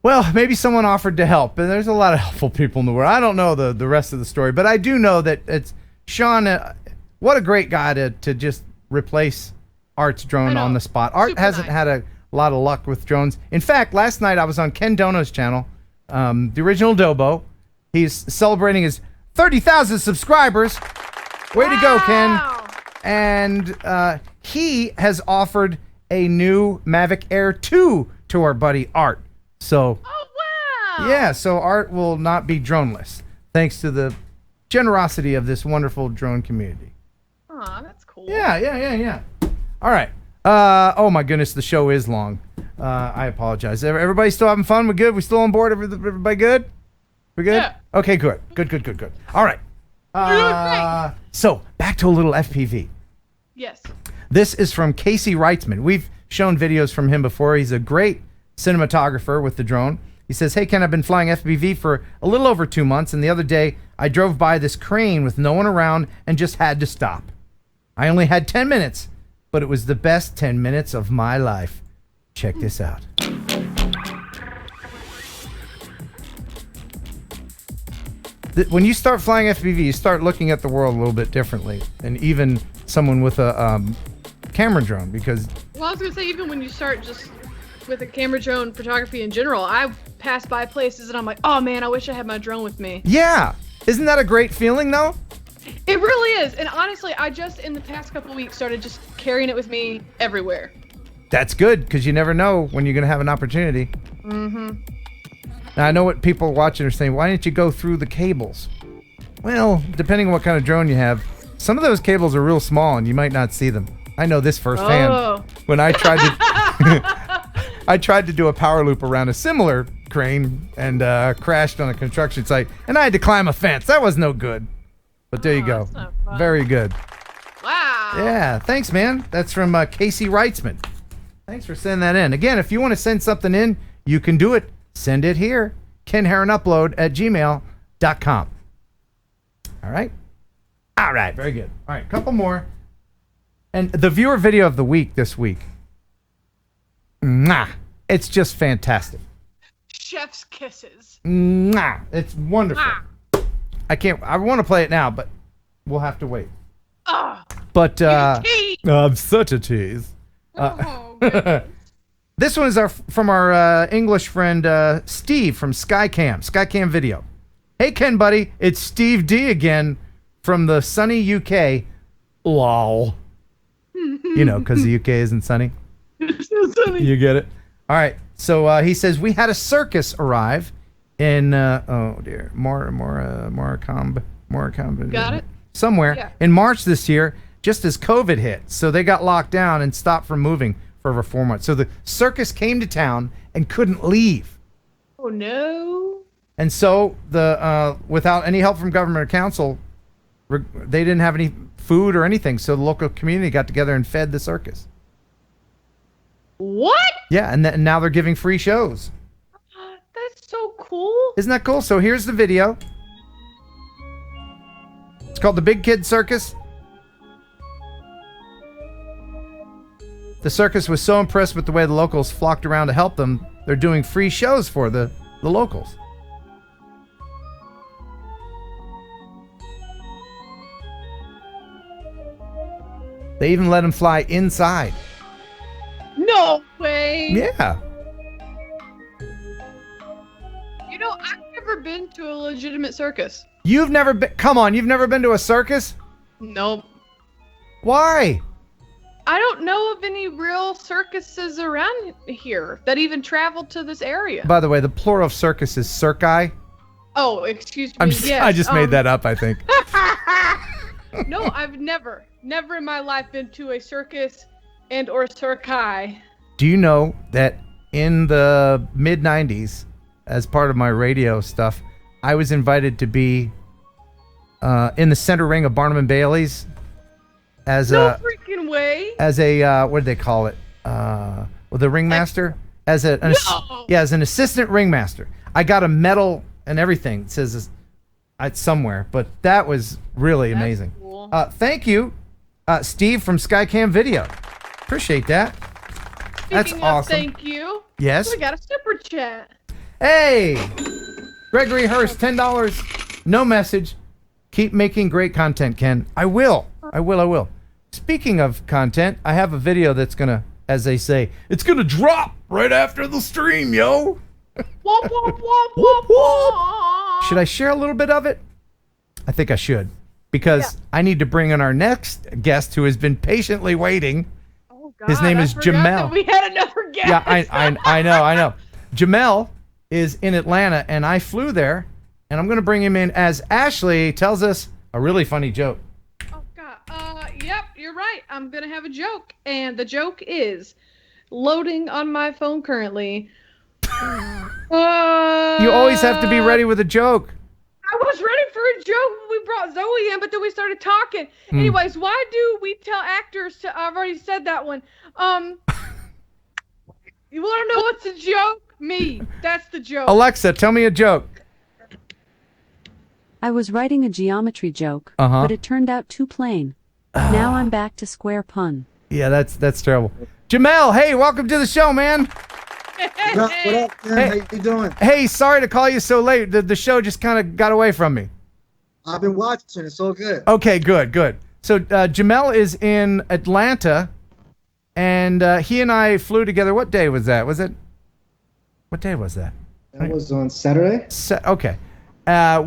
Well, maybe someone offered to help, and there's a lot of helpful people in the world. I don't know the rest of the story, but I do know that it's Sean. What a great guy to just replace Art's drone on the spot. Art hasn't had a lot of luck with drones. In fact, last night I was on Ken Dono's channel, the original Dobo. He's celebrating his 30,000 subscribers. Way to go, Ken. And he has offered a new Mavic Air 2 to our buddy Art. So, yeah, so Art will not be droneless, thanks to the generosity of this wonderful drone community. Aw, that's cool. Yeah. All right. Oh, my goodness, the show is long. I apologize. Everybody still having fun? We good? We still on board? Everybody good? We good? Yeah. Okay, good. Good. All right. So, back to a little FPV. Yes. This is from Casey Reitzman. We've shown videos from him before. He's a great cinematographer with the drone. He says, hey, Ken, I've been flying FPV for a little over 2 months, and the other day I drove by this crane with no one around and just had to stop. I only had 10 minutes, but it was the best 10 minutes of my life. Check this out. When you start flying FPV, you start looking at the world a little bit differently, and even someone with a camera drone, because... Well, I was going to say, even when you start just with a camera drone photography in general, I pass by places and I'm like, oh man, I wish I had my drone with me. Yeah! Isn't that a great feeling, though? It really is. And honestly, I just, in the past couple of weeks, started just carrying it with me everywhere. that's good because you never know when you're going to have an opportunity. Mm-hmm. Now, I know what people watching are saying. Why didn't you go through the cables? Well, depending on what kind of drone you have, some of those cables are real small and you might not see them. I know this firsthand. When I tried to do a power loop around a similar crane and crashed on a construction site, and I had to climb a fence. That was no good. But there you go. Very good. Wow. Yeah, thanks, man. That's from Casey Reitzman. Thanks for sending that in. Again, if you want to send something in, you can do it. Send it here. KenHeronUpload@gmail.com. All right. All right. Very good. All right. Couple more. And the viewer video of the week this week. Mwah. It's just fantastic. Chef's kisses. Mwah. It's wonderful. Mwah. I want to play it now, but we'll have to wait. Ah. But I'm such a tease. This one is from our English friend Steve from Skycam Video. Hey Ken buddy, it's Steve D again from the sunny UK. Lol. You know, because the UK isn't sunny. It's so sunny. You get it? All right. So he says we had a circus arrive in Morecambe. Got it? Somewhere in March this year, just as COVID hit. So they got locked down and stopped from moving for over 4 months. So the circus came to town and couldn't leave. Oh no. And so the without any help from government or council, they didn't have any food or anything. So the local community got together and fed the circus. What? Yeah, and now they're giving free shows. That's so cool. Isn't that cool? So here's the video. It's called the Big Kid Circus. The circus was so impressed with the way the locals flocked around to help them, they're doing free shows for the locals. They even let them fly inside. No way. Yeah. You know, I've never been to a legitimate circus. You've never been... Come on, you've never been to a circus? Nope. Why? I don't know of any real circuses around here that even travel to this area. By the way, the plural of circus is circi. Oh, excuse me. Yes. I just made that up, I think. No, I've never in my life been to a circus and or circi. Do you know that in the mid-90s, as part of my radio stuff, I was invited to be in the center ring of Barnum and Bailey's as no freaking way. As a what do they call it? The ringmaster, as an assistant ringmaster. I got a medal and everything. It says it's somewhere, but that was really amazing. Cool. Thank you, Steve from Skycam Video. Appreciate that. That's Speaking awesome. of thank you. Yes? We got a super chat. Hey! Gregory Hurst, $10. No message. Keep making great content, Ken. I will. Speaking of content, I have a video that's gonna, as they say, it's gonna drop right after the stream, yo! Womp, womp, womp, womp, womp. Should I share a little bit of it? I think I should. Because I need to bring in our next guest who has been patiently waiting. Oh, God, his name is Jamelle. We had another guest. Yeah, I know. Jamelle is in Atlanta, and I flew there, and I'm going to bring him in as Ashley tells us a really funny joke. Oh, God. Yep, you're right. I'm going to have a joke, and the joke is loading on my phone currently. You always have to be ready with a joke. I was ready for a joke when we brought Zoe in, but then we started talking. Anyways, why do we tell actors to... I've already said that one. You want to know what's a joke? Me. That's the joke. Alexa, tell me a joke. I was writing a geometry joke, Uh-huh. but it turned out too plain. Now I'm back to square pun. Yeah, that's terrible. Jamelle, hey, welcome to the show, man. What up, man? How you doing? Hey, sorry to call you so late. The show just kind of got away from me. I've been watching. It's so good. Okay, good. So Jamelle is in Atlanta, and he and I flew together. What day was that? What day was that? That was on Saturday. Okay.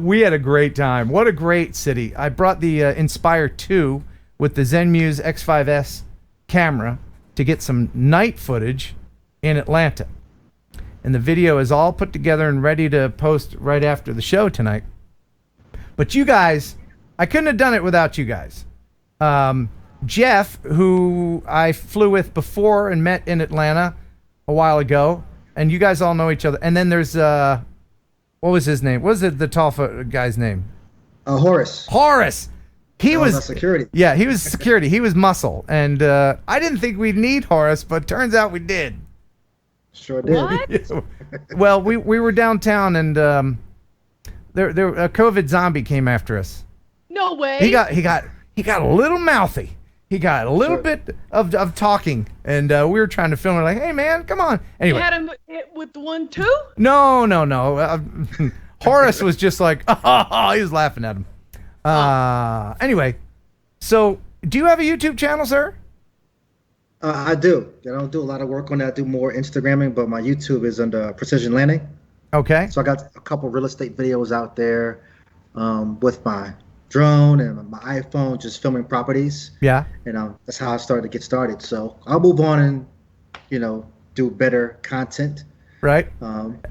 We had a great time. What a great city. I brought the Inspire 2 with the ZenMuse X5S camera to get some night footage in Atlanta. And the video is all put together and ready to post right after the show tonight. But you guys, I couldn't have done it without you guys. Jeff, who I flew with before and met in Atlanta a while ago, and you guys all know each other. And then there's, what was his name? What was it, the tall guy's name? Horace. Horace. He was security. Yeah, he was security. He was muscle. And I didn't think we'd need Horace, but turns out we did. Sure did. What? Well, we were downtown, and there a COVID zombie came after us. No way. He got a little mouthy. He got a little bit of talking, and we were trying to film it. Like, hey man, come on. Anyway, You had him with the 1 2? no. Horace was just like, he was laughing at him. Anyway, so do you have a YouTube channel, sir? I do. I don't do a lot of work on that. I do more Instagramming, but my YouTube is under Precision Landing. Okay. So I got a couple real estate videos out there with my drone and my iPhone, just filming properties. Yeah. And that's how I started to get started. So I'll move on and, do better content. Right.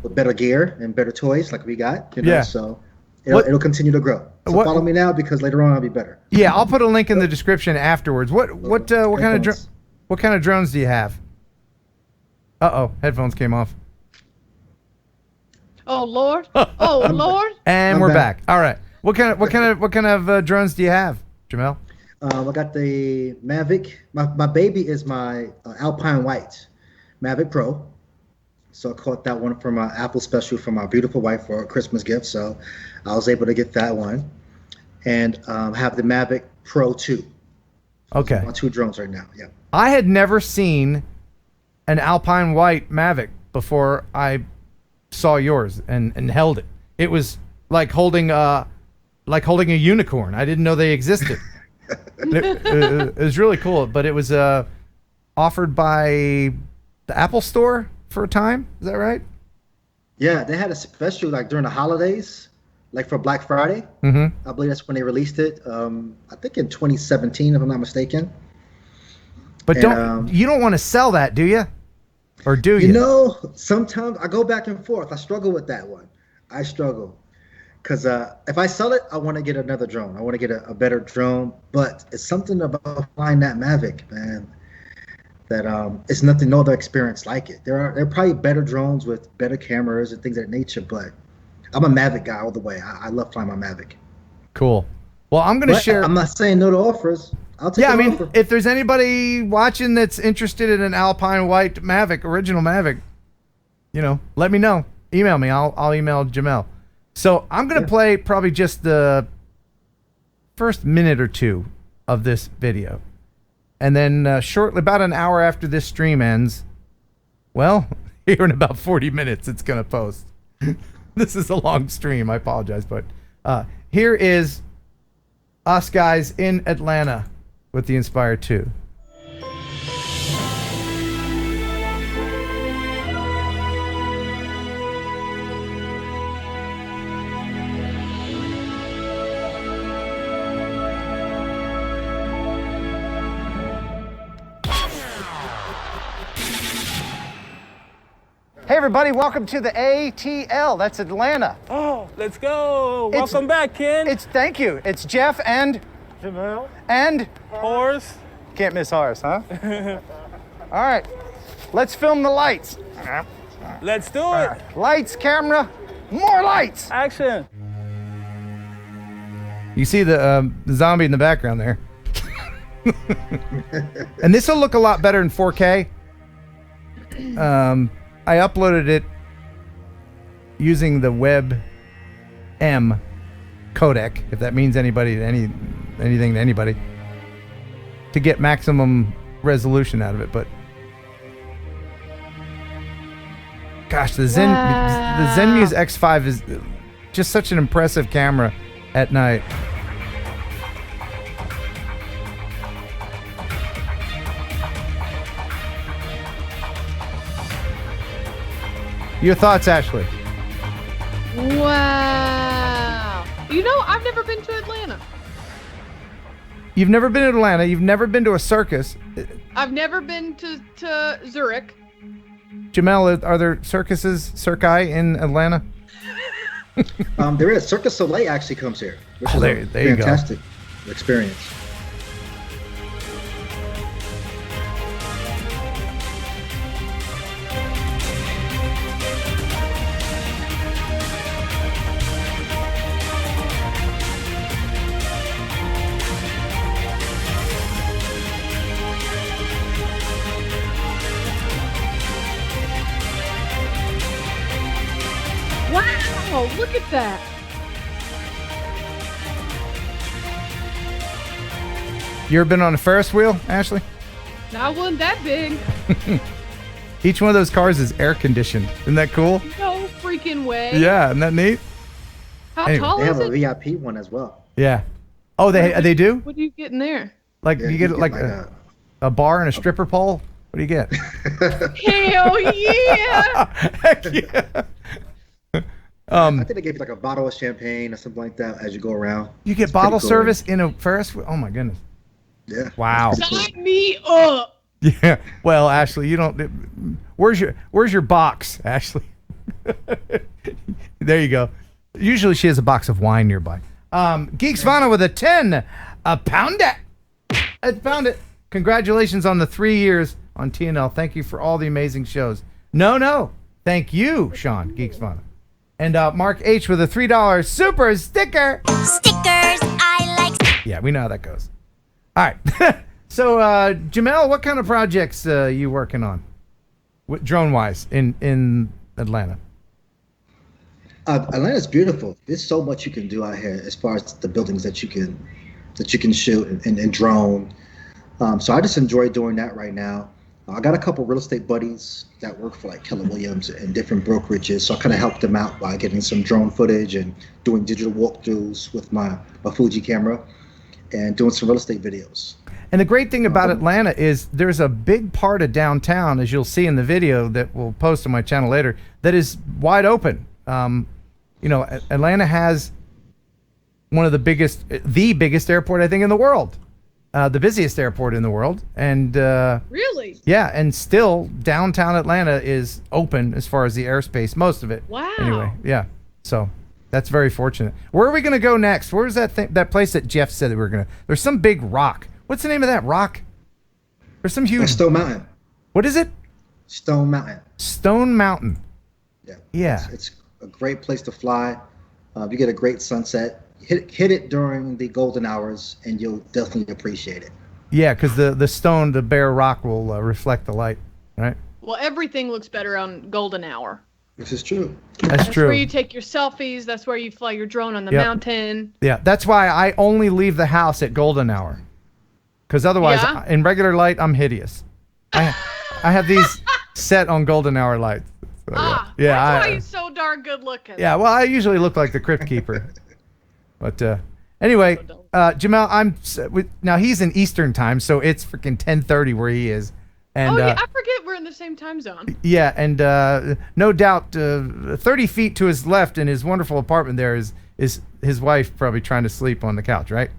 With better gear and better toys like we got. Yeah. So it'll continue to grow. So follow me now because later on I'll be better. Yeah, I'll put a link in the description afterwards. What kind of drones do you have? Uh-oh, headphones came off. Oh Lord. Oh Lord. And we're back. All right. What kind of drones do you have, Jamelle? I got the Mavic. My baby is my Alpine White Mavic Pro. So I caught that one from my Apple special for my beautiful wife for a Christmas gift. So I was able to get that one, and have the Mavic Pro 2. Okay. So my 2 drones right now. Yeah. I had never seen an Alpine White Mavic before I saw yours and held it. It was like holding a unicorn. I didn't know they existed. It was really cool, but it was offered by the Apple Store for a time. Is that right? Yeah, they had a special like during the holidays, like for Black Friday. Mm-hmm. I believe that's when they released it. I think in 2017, if I'm not mistaken. But you don't want to sell that, do you? Or do you? Sometimes I go back and forth. I struggle with that one. I struggle. Because if I sell it, I want to get another drone. I want to get a better drone. But it's something about flying that Mavic, man, that it's nothing, no other experience like it. There are probably better drones with better cameras and things of that nature, but I'm a Mavic guy all the way. I love flying my Mavic. Cool. Well, I'm going to share. I'm not saying no to offers. I'll take an offer. If there's anybody watching that's interested in an Alpine White Mavic, original Mavic, let me know. Email me. I'll email Jamelle. So I'm going to play probably just the first minute or two of this video. And then shortly, about an hour after this stream ends, well, here in about 40 minutes, it's going to post. This is a long stream. I apologize. But here is us guys in Atlanta with the Inspire 2. Hey everybody, welcome to the ATL. That's Atlanta. Oh, let's go. Welcome back, Ken. Thank you. It's Jeff and Jamelle and Horace. Can't miss Horace, huh? All right, let's film the lights. Let's do it. Lights, camera, more lights. Action. You see the zombie in the background there. And this will look a lot better in 4K. I uploaded it using the Web M codec, if that means anything to anybody, to get maximum resolution out of it. But gosh, the Zenmuse X5 is just such an impressive camera at night. Your thoughts, Ashley? Wow. I've never been to Atlanta. You've never been to Atlanta. You've never been to a circus. I've never been to Zurich. Jamelle, are there circi in Atlanta? There is. Circus Soleil actually comes here, which is there a you go. fantastic experience. Wow, look at that. You ever been on a Ferris wheel, Ashley? I wasn't that big. Each one of those cars is air conditioned. Isn't that cool? No freaking way. Yeah, isn't that neat? How Anyway. tall They is have a it? VIP one as well. Yeah. Oh, they do? What do you get in there? Like Yeah, you get you like get a bar and a stripper pole? What do you get? Hell yeah! Heck yeah. I think they gave you like a bottle of champagne or something like that as you go around. You get It's pretty bottle cool. service in a Ferris wheel? Oh my goodness. Yeah. Wow. Sign me up. Yeah. Well, Ashley, you don't. Where's your box, Ashley? There you go. Usually she has a box of wine nearby. Geeks Vana with a 10. Pound it. Pound it. Congratulations on the 3 years on TNL. Thank you for all the amazing shows. No. Thank you, Sean, Geeks Vana. And Mark H with a $3 super sticker. Stickers, I like. Yeah, we know how that goes. All right. So, Jamelle, what kind of projects you working on, drone-wise, in Atlanta? Atlanta's beautiful. There's so much you can do out here as far as the buildings that you can shoot and drone. So I just enjoy doing that right now. I got a couple real estate buddies that work for like Keller Williams and different brokerages, so I kind of help them out by getting some drone footage and doing digital walkthroughs with my Fuji camera and doing some real estate videos. And the great thing about Atlanta is there's a big part of downtown, as you'll see in the video that we'll post on my channel later, that is wide open. Atlanta has one of the biggest airport, I think, in the world. The busiest airport in the world. And Really? yeah, and still downtown Atlanta is open as far as the airspace, most of it. Wow. Anyway, yeah. So that's very fortunate. Where are we going to go next? Where's that place that Jeff said that we were going to? There's some big rock. What's the name of that rock? There's some huge. Stone Mountain. What is it? Stone Mountain. Stone Mountain. Yeah. It's a great place to fly. You get a great sunset. Hit it during the golden hours, and you'll definitely appreciate it. Yeah, because the bare rock will reflect the light, right? Well, everything looks better on golden hour. This is true. That's true. Where you take your selfies. That's where you fly your drone on the Yep. mountain. Yeah, that's why I only leave the house at golden hour. Because otherwise, Yeah? in regular light, I'm hideous. I have these set on golden hour lights. So, That's why you're so darn good looking. Yeah, well, I usually look like the Crypt Keeper. But anyway, Jamelle, now he's in Eastern time, so it's freaking 10:30 where he is. And, I forget we're in the same time zone. Yeah, and no doubt 30 feet to his left in his wonderful apartment there is his wife probably trying to sleep on the couch, right?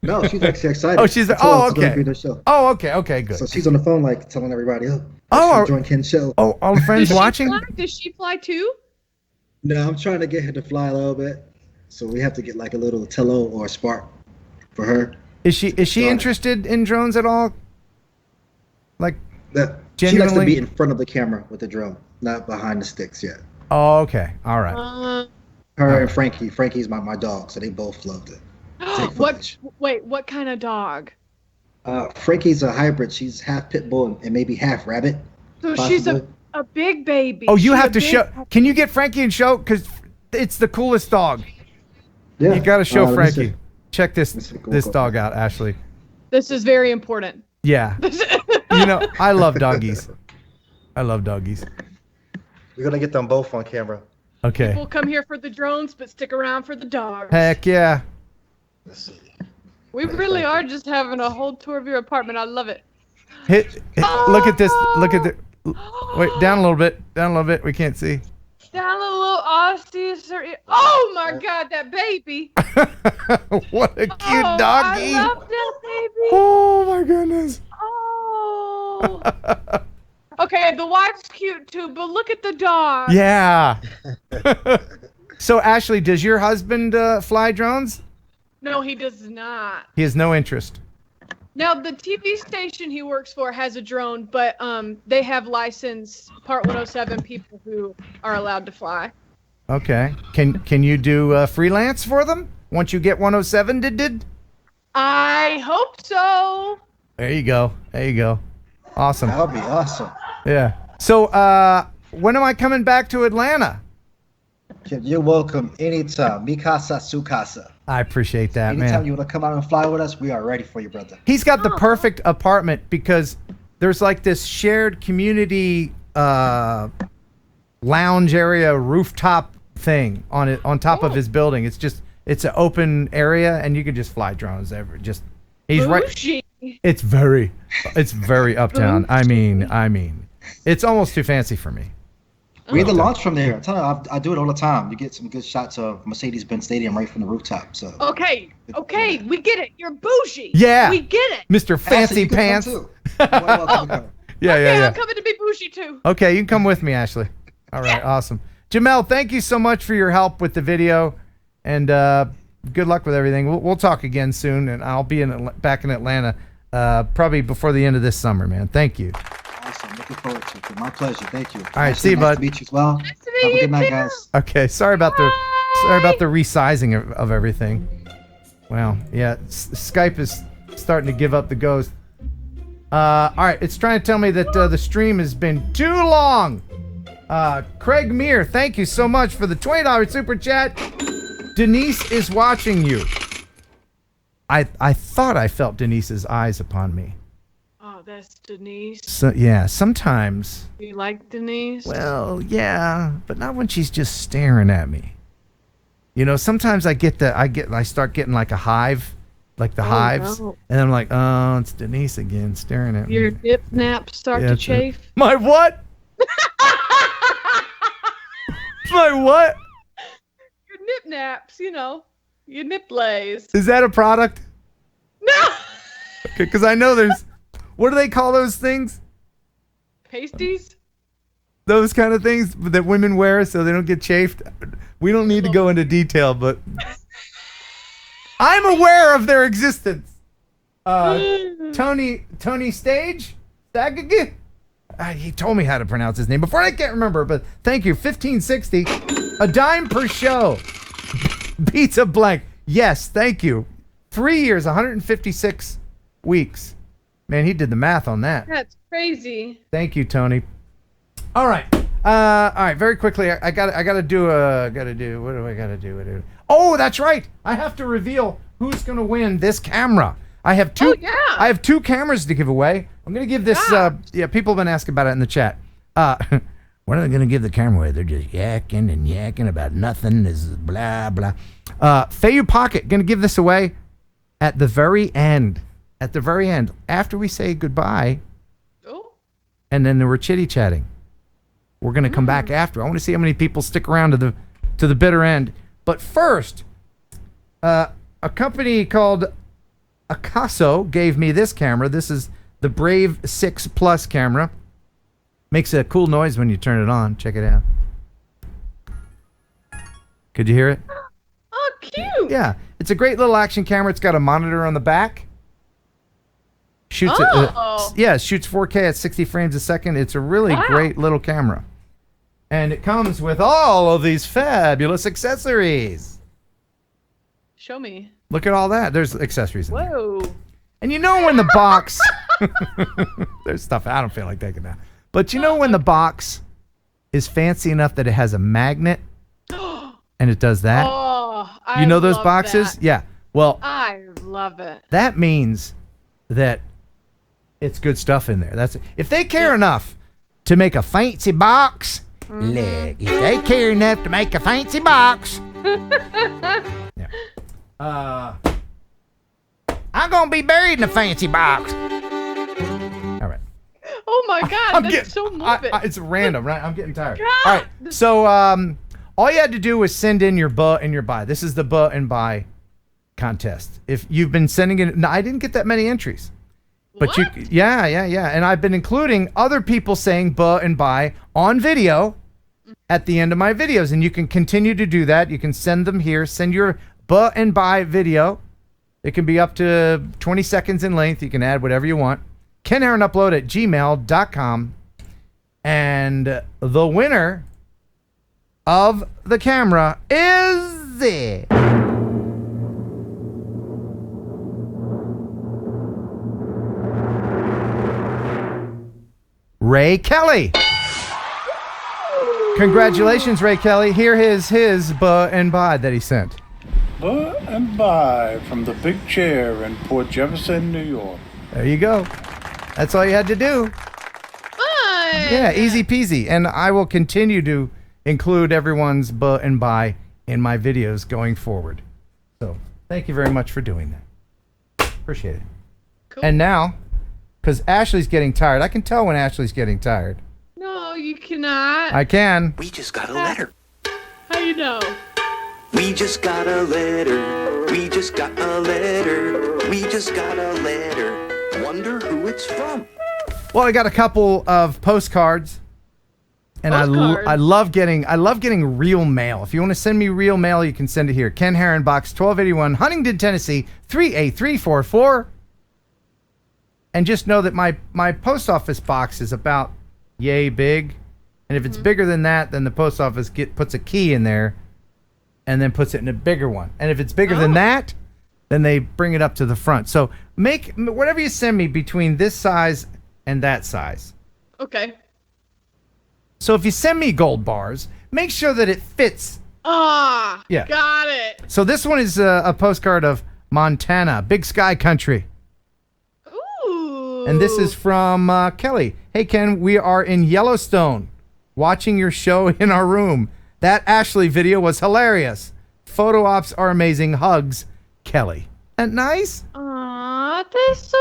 No, she's actually excited. Oh, she's I told her oh it's gonna okay. be the show. Oh okay, good. So she's on the phone like telling everybody, join Ken's show. Oh, all the friends Does she watching? fly? Does she fly too? No, I'm trying to get her to fly a little bit. So we have to get like a little Tello or a Spark for her. Is she interested in drones at all? Like She likes genuinely? to be in front of the camera with the drone, not behind the sticks yet. Oh, okay. All right. Her and Frankie. Frankie's my dog, so they both love it. What kind of dog? Frankie's a hybrid. She's half pit bull and maybe half rabbit. So possibly. she's a big baby. Oh, you She's have a to big- show. Can you get Frankie and show? Because it's the coolest dog. Yeah. You got to show let me Frankie. see. Check this dog out, Ashley. This is very important. Yeah. I love doggies. I love doggies. We're gonna get them both on camera. Okay. We'll come here for the drones, but stick around for the dogs. Heck yeah. Let's see. We really are just having a whole tour of your apartment. I love it. Look at this. Look at the. Wait, down a little bit. Down a little bit. We can't see. Down a little Aussie. Oh my God, that baby. What a cute Oh, doggy. I love that baby. Oh my goodness. Oh. Okay, the wife's cute too, but look at the dog. Yeah. So Ashley, does your husband fly drones? No, he does not. He has no interest. Now, the TV station he works for has a drone, but they have licensed Part 107 people who are allowed to fly. Okay. Can you do freelance for them once you get 107 did? I hope so. There you go. There you go. Awesome. That would be awesome. Yeah. So when am I coming back to Atlanta? You're welcome anytime. Mi casa, su casa. I appreciate that, Anytime man. you want to come out and fly with us, we are ready for you, brother. He's got the perfect apartment because there's like this shared community lounge area rooftop thing on top of his building. It's an open area and you can just fly drones he's Bougie. right. It's very uptown. I mean, it's almost too fancy for me. We had the launch from there. I do it all the time. You get some good shots of Mercedes-Benz Stadium right from the rooftop. So Okay, we get it. You're bougie. Yeah. We get it. Mr. Fancy you can Pants. come too. Yeah. I'm coming to be bougie too. Okay, you can come with me, Ashley. All right, awesome. Jamelle, thank you so much for your help with the video, and good luck with everything. We'll talk again soon, and I'll be back in Atlanta probably before the end of this summer, man. Thank you. Awesome. Looking forward to it. My pleasure. Thank you. All right, see you, nice bud. to meet you as well. Nice to Have meet a good you night, too. guys. Okay, sorry about the resizing of everything. Wow, yeah, Skype is starting to give up the ghost. All right, it's trying to tell me that the stream has been too long. Craig Meir, thank you so much for the $20 super chat. Denise is watching you. I thought I felt Denise's eyes upon me. Oh, that's Denise. So yeah, sometimes. Do you like Denise? Well, yeah, but not when she's just staring at me. You know, sometimes I start getting like a hive, like the hives, no. and I'm like, oh, it's Denise again staring at me. Your dip naps start to it's a- chafe? My what? My what? Your nip naps, your nip lays. Is that a product? No! Okay, because I know there's, what do they call those things? Pasties? Those kind of things that women wear so they don't get chafed. We don't need to go into detail, but I'm aware of their existence. Tony Stage? Stagig? He told me how to pronounce his name before. I can't remember, but thank you. 1560, a dime per show. Beats a blank. Yes, thank you. 3 years, 156 weeks. Man, he did the math on that. That's crazy. Thank you, Tony. All right. Very quickly, I gotta do. What do I gotta do? Oh, that's right. I have to reveal who's gonna win this camera. I have two. Oh, yeah. I have two cameras to give away. I'm gonna give this. People have been asking about it in the chat. When are they gonna give the camera away? They're just yakking about nothing. This is blah blah. Fayou Pocket gonna give this away at the very end. At the very end, after we say goodbye. Oh. And then we're chitty chatting. We're gonna come back after. I want to see how many people stick around to the bitter end. But first, a company called Acaso gave me this camera. This is the Brave 6 Plus camera. Makes a cool noise when you turn it on. Check it out. Could you hear it? Oh, cute. Yeah, it's a great little action camera. It's got a monitor on the back. Shoots shoots 4K at 60 frames a second. It's a really great little camera. And it comes with all of these fabulous accessories. Show me. Look at all that. There's accessories in there. Whoa. And you know when the box... There's stuff I don't feel like taking that. But you know when the box is fancy enough that it has a magnet and it does that? Oh, I you know those love boxes? that. Yeah. Well, I love it. that means that it's good stuff in there. That's if they care enough to make a fancy box. Look, if they care enough to make a fancy box. I'm gonna be buried in a fancy box. All right. Oh my God, that's so morbid. It's random, right? I'm getting tired. God. All right, so all you had to do was send in your buh and your buy. This is the buh and buy contest. If you've been sending in, no, I didn't get that many entries. But what? Yeah. And I've been including other people saying buh and buy on video at the end of my videos. And you can continue to do that. You can send them here. Send your buh and buy video. It can be up to 20 seconds in length. You can add whatever you want. Ken Heron upload at gmail.com. And the winner of the camera is the Ray Kelly. Congratulations, Ray Kelly. Here is his buh and buy that he sent. Buh and buy from the big chair in Port Jefferson, New York. There you go. That's all you had to do. Fun. Yeah, easy peasy. And I will continue to include everyone's buh and buy in my videos going forward. So thank you very much for doing that. Appreciate it. Cool. And now, because Ashley's getting tired. I can tell when Ashley's getting tired. No, you cannot. I can. We just got a letter. How you know? We just got a letter. We just got a letter. We just got a letter. Wonder who it's from. Well, I got a couple of postcards. And I love getting real mail. If you want to send me real mail, you can send it here. Ken Heron, Box 1281, Huntington, Tennessee, 38344. And just know that my post office box is about yay big. And if it's bigger than that, then the post office puts a key in there and then puts it in a bigger one. And if it's bigger than that, then they bring it up to the front. So make whatever you send me between this size and that size. Okay. So if you send me gold bars, make sure that it fits. Yeah. Got it. So this one is a postcard of Montana, Big Sky Country. Ooh. And this is from Kelly. Hey, Ken, we are in Yellowstone watching your show in our room. That Ashley video was hilarious. Photo ops are amazing. Hugs, Kelly. Isn't that nice? Aw, that's so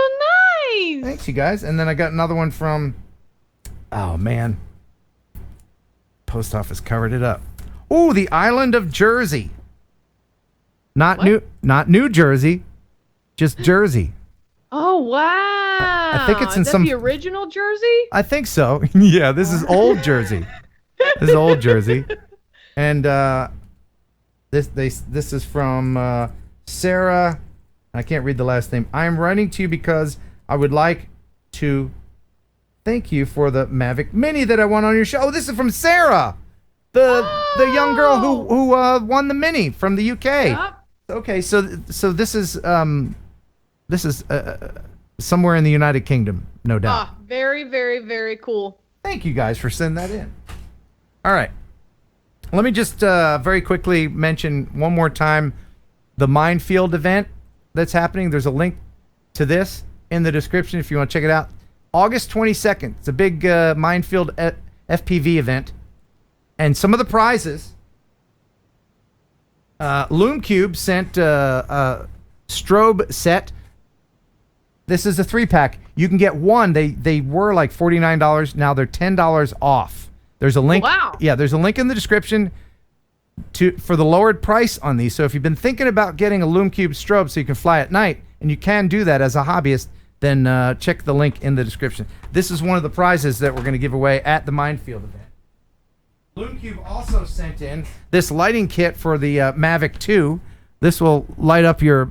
nice. Thanks, you guys. And then I got another one from, oh, man. Post office covered it up. Ooh, the island of Jersey. Not New Jersey, just Jersey. Oh, wow. I think it's in is that the original Jersey? I think so. Yeah, this is old Jersey. This is old Jersey. And this is from Sarah. I can't read the last name. I'm writing to you because I would like to thank you for the Mavic Mini that I won on your show. Oh, this is from Sarah, the young girl who won the Mini from the UK. Yep. Okay, so this is somewhere in the United Kingdom, no doubt. Very, very, very cool. Thank you guys for sending that in. All right. Let me just very quickly mention one more time the Minefield event that's happening. There's a link to this in the description if you want to check it out. August 22nd. It's a big Minefield FPV event. And some of the prizes, Loom Cube sent a strobe set. This is a 3-pack. You can get one. They were like $49. Now they're $10 off. There's a link. Wow. Yeah, there's a link in the description for the lowered price on these. So if you've been thinking about getting a Loom Cube strobe so you can fly at night, and you can do that as a hobbyist, then check the link in the description. This is one of the prizes that we're going to give away at the Minefield event. Loom Cube also sent in this lighting kit for the Mavic 2. This will light up your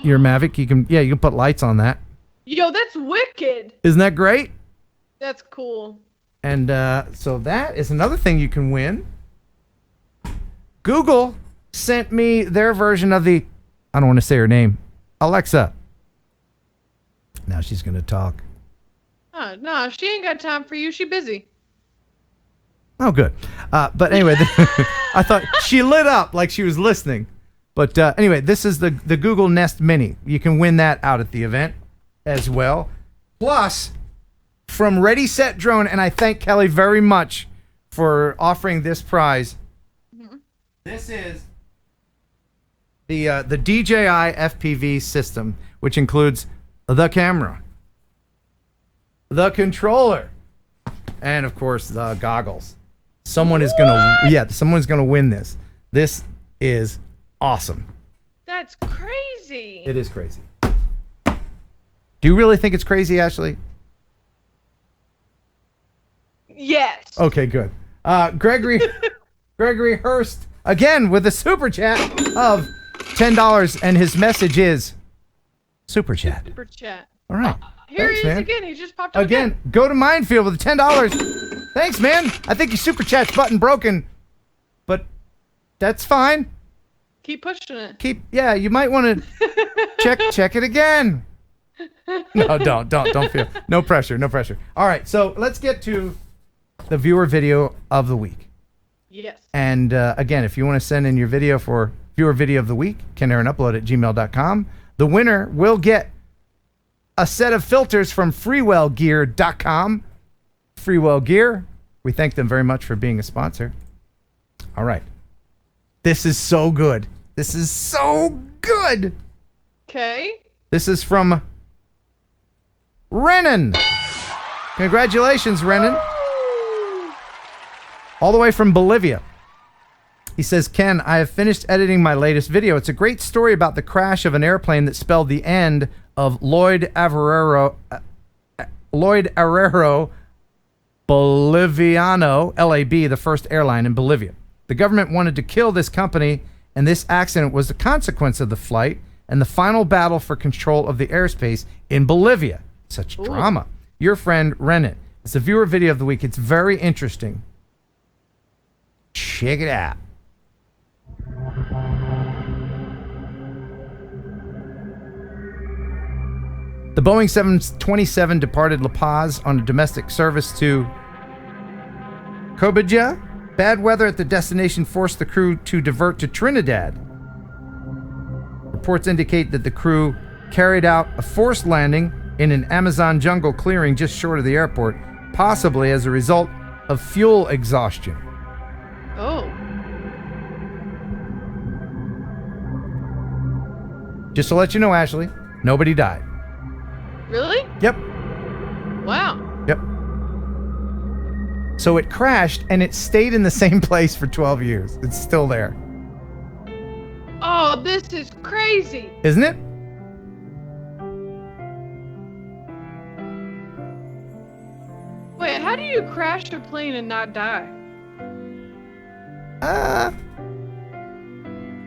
Mavic. You can put lights on that. Yo, that's wicked. Isn't that great? That's cool. And so that is another thing you can win. Google sent me their version of the, I don't want to say her name, Alexa. Now she's going to talk. Oh, no, she ain't got time for you. She busy. Oh, good. But anyway, I thought she lit up like she was listening. But anyway, this is the Google Nest Mini. You can win that out at the event as well. Plus, from Ready, Set, Drone, and I thank Kelly very much for offering this prize. Mm-hmm. This is the DJI FPV system, which includes the camera, the controller, and of course the goggles. Someone's gonna win this. This is awesome. That's crazy. It is crazy. Do you really think it's crazy, Ashley? Yes. Okay, good. Gregory Hurst again with a super chat of $10, and his message is super chat. Super chat. All right. Here Thanks, he is man. again. He just popped up Again, go to Minefield with $10. Thanks, man. I think your super chat's button broken, but that's fine. Keep pushing it. Yeah, you might want to check it again. No, don't feel. No pressure. All right, so let's get to the viewer video of the week. Yes. And again, if you want to send in your video for viewer video of the week, kenheronupload@gmail.com. The winner will get a set of filters from freewellgear.com. Freewell Gear. We thank them very much for being a sponsor. All right. This is so good. Okay. This is from Renan. Congratulations, Renan. All the way from Bolivia. He says, Ken, I have finished editing my latest video. It's a great story about the crash of an airplane that spelled the end of Lloyd Arrero Boliviano, LAB, the first airline in Bolivia. The government wanted to kill this company, and this accident was the consequence of the flight and the final battle for control of the airspace in Bolivia. Such drama. Your friend, Renan. It's the viewer video of the week. It's very interesting. Check it out. The Boeing 727 departed La Paz on a domestic service to Cobija. Bad weather at the destination forced the crew to divert to Trinidad. Reports indicate that the crew carried out a forced landing in an Amazon jungle clearing just short of the airport, possibly as a result of fuel exhaustion. Oh. Just to let you know, Ashley, nobody died. Really? Yep. Wow. Yep. So it crashed and it stayed in the same place for 12 years. It's still there. Oh, this is crazy. Isn't it? Wait, how do you crash a plane and not die?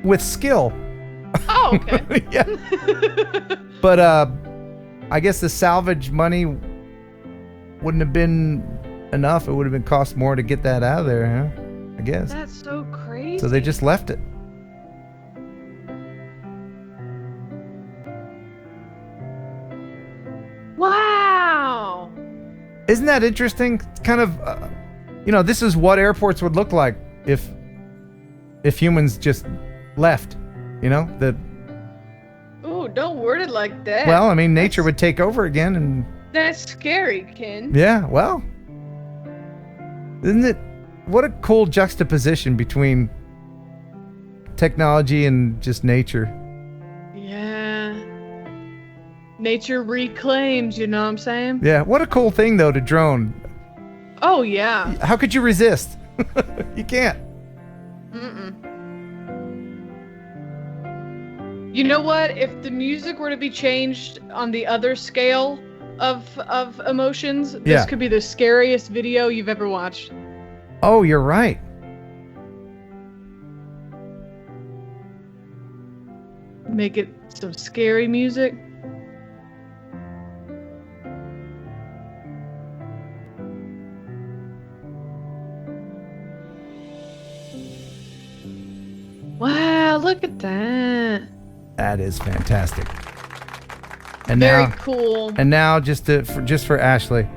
With skill. Oh, okay. Yeah. But I guess the salvage money wouldn't have been enough. It would have been cost more to get that out of there, huh? I guess. That's so crazy. So they just left it. Wow. Isn't that interesting? It's kind of, this is what airports would look like if humans just left, Ooh, don't word it like that. Well, I mean, nature would take over again and... That's scary, Ken. Yeah, well... Isn't it... What a cool juxtaposition between technology and just nature. Yeah. Nature reclaims, you know what I'm saying? Yeah, what a cool thing, though, to drone. Oh, yeah. How could you resist? You can't. Mm-mm. You know what? If the music were to be changed on the other scale of emotions, this could be the scariest video you've ever watched. Oh, you're right. Make it some scary music. Wow, look at that. That is fantastic. And Very now, cool. And now, just for Ashley.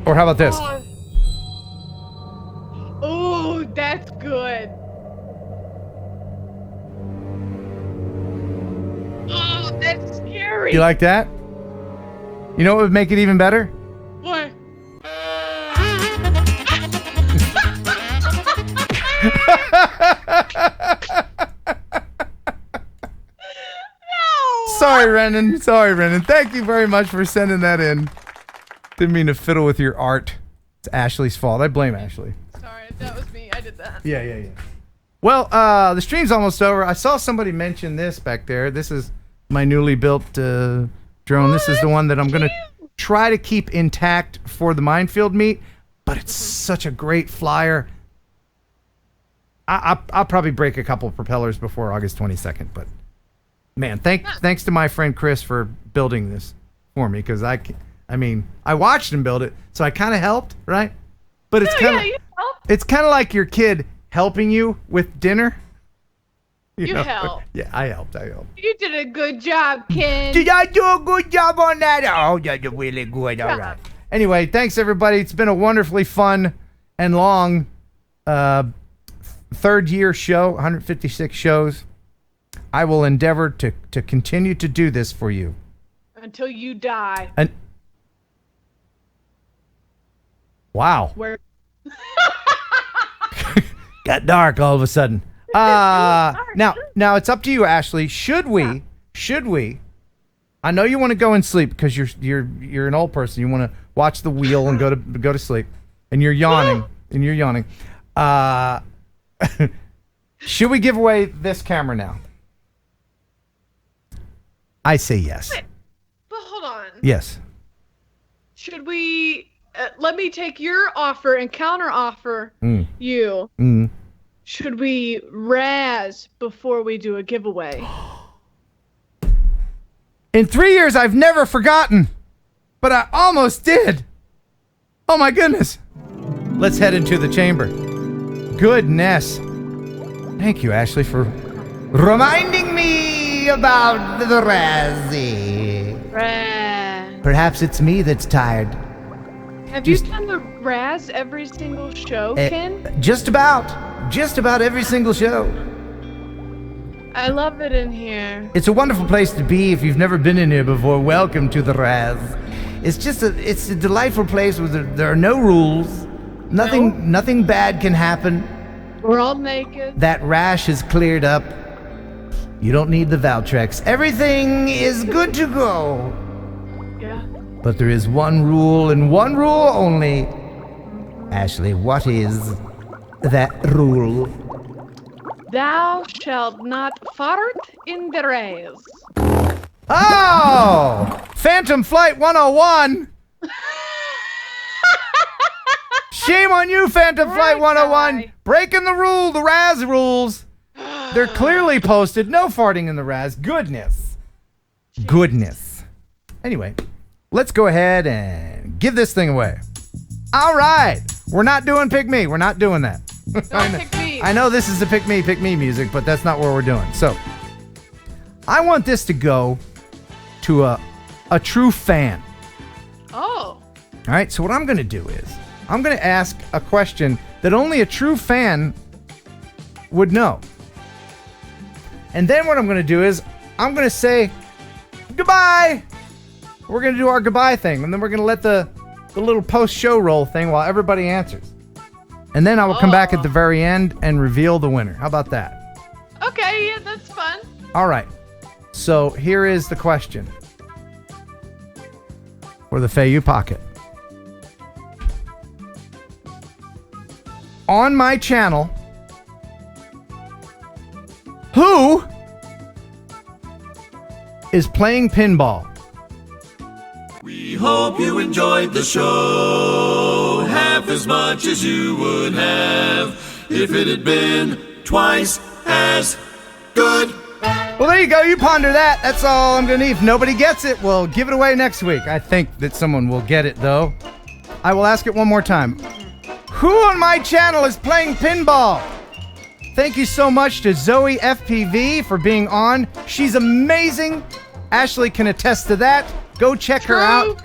Or how about this? Oh, that's good. Oh, that's scary. You like that? You know what would make it even better? What? Sorry, Renan. Sorry, Renan. Thank you very much for sending that in. Didn't mean to fiddle with your art. It's Ashley's fault. I blame Ashley. Sorry, that was me. I did that. Yeah. Well, the stream's almost over. I saw somebody mention this back there. This is my newly built drone. This is the one that I'm going to try to keep intact for the minefield meet, but it's such a great flyer. I'll probably break a couple of propellers before August 22nd, but man, thanks to my friend Chris for building this for me, because I watched him build it, so I kind of helped, right? But it's kind of like your kid helping you with dinner. You helped. Yeah, I helped. You did a good job, Ken. Did I do a good job on that? Oh, that's really good. All right. Anyway, thanks everybody. It's been a wonderfully fun and long third year show, 156 shows. I will endeavor to continue to do this for you. Until you die. And wow. Where? Got dark all of a sudden. Now it's up to you, Ashley. Should we? I know you want to go and sleep because you're an old person. You want to watch the wheel and go to sleep, and you're yawning. Should we give away this camera now? I say yes. Wait, but hold on. Yes. Should we? Let me take your offer and counter offer you. Should we razz before we do a giveaway? In 3 years, I've never forgotten, but I almost did. Oh my goodness. Let's head into the chamber. Goodness. Thank you, Ashley, for reminding me about the razzie. Perhaps it's me that's tired. Have you done the razz every single show, Ken? Just about every single show. I love it in here. It's a wonderful place to be. If you've never been in here before, welcome to the Raz. It's a delightful place where there are no rules. Nothing bad can happen. We're all naked. That rash is cleared up. You don't need the Valtrex. Everything is good to go. Yeah. But there is one rule and one rule only. Ashley, what is that rule? Thou shalt not fart in the rails. Oh! Phantom Flight 101! Shame on you, Phantom Flight 101! Breaking the rule, the Raz rules. They're clearly posted. No farting in the Raz. Goodness. Anyway, let's go ahead and give this thing away. All right. We're not doing Pick Me. We're not doing that. I know this is the Pick Me music, but that's not what we're doing. So, I want this to go to a true fan. Oh. All right, so what I'm going to do is I'm going to ask a question that only a true fan would know. And then what I'm going to do is I'm going to say goodbye. We're going to do our goodbye thing, and then we're going to let the little post-show roll thing while everybody answers. And then I will come back at the very end and reveal the winner. How about that? Okay, yeah, that's fun. All right. So here is the question for the Feiyu Pocket. On my channel, who is playing pinball? We hope you enjoyed the show half as much as you would have if it had been twice as good. Well, there you go. You ponder that. That's all I'm going to need. If nobody gets it, we'll give it away next week. I think that someone will get it, though. I will ask it one more time. Who on my channel is playing pinball? Thank you so much to Zoe FPV for being on. She's amazing. Ashley can attest to that. Go check her out.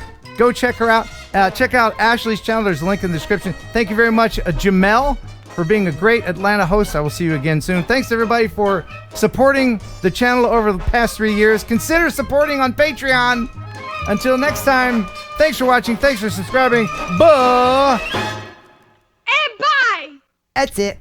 Check out Ashley's channel. There's a link in the description. Thank you very much, Jamelle, for being a great Atlanta host. I will see you again soon. Thanks, everybody, for supporting the channel over the past 3 years. Consider supporting on Patreon. Until next time, thanks for watching. Thanks for subscribing. Bye. And bye. That's it.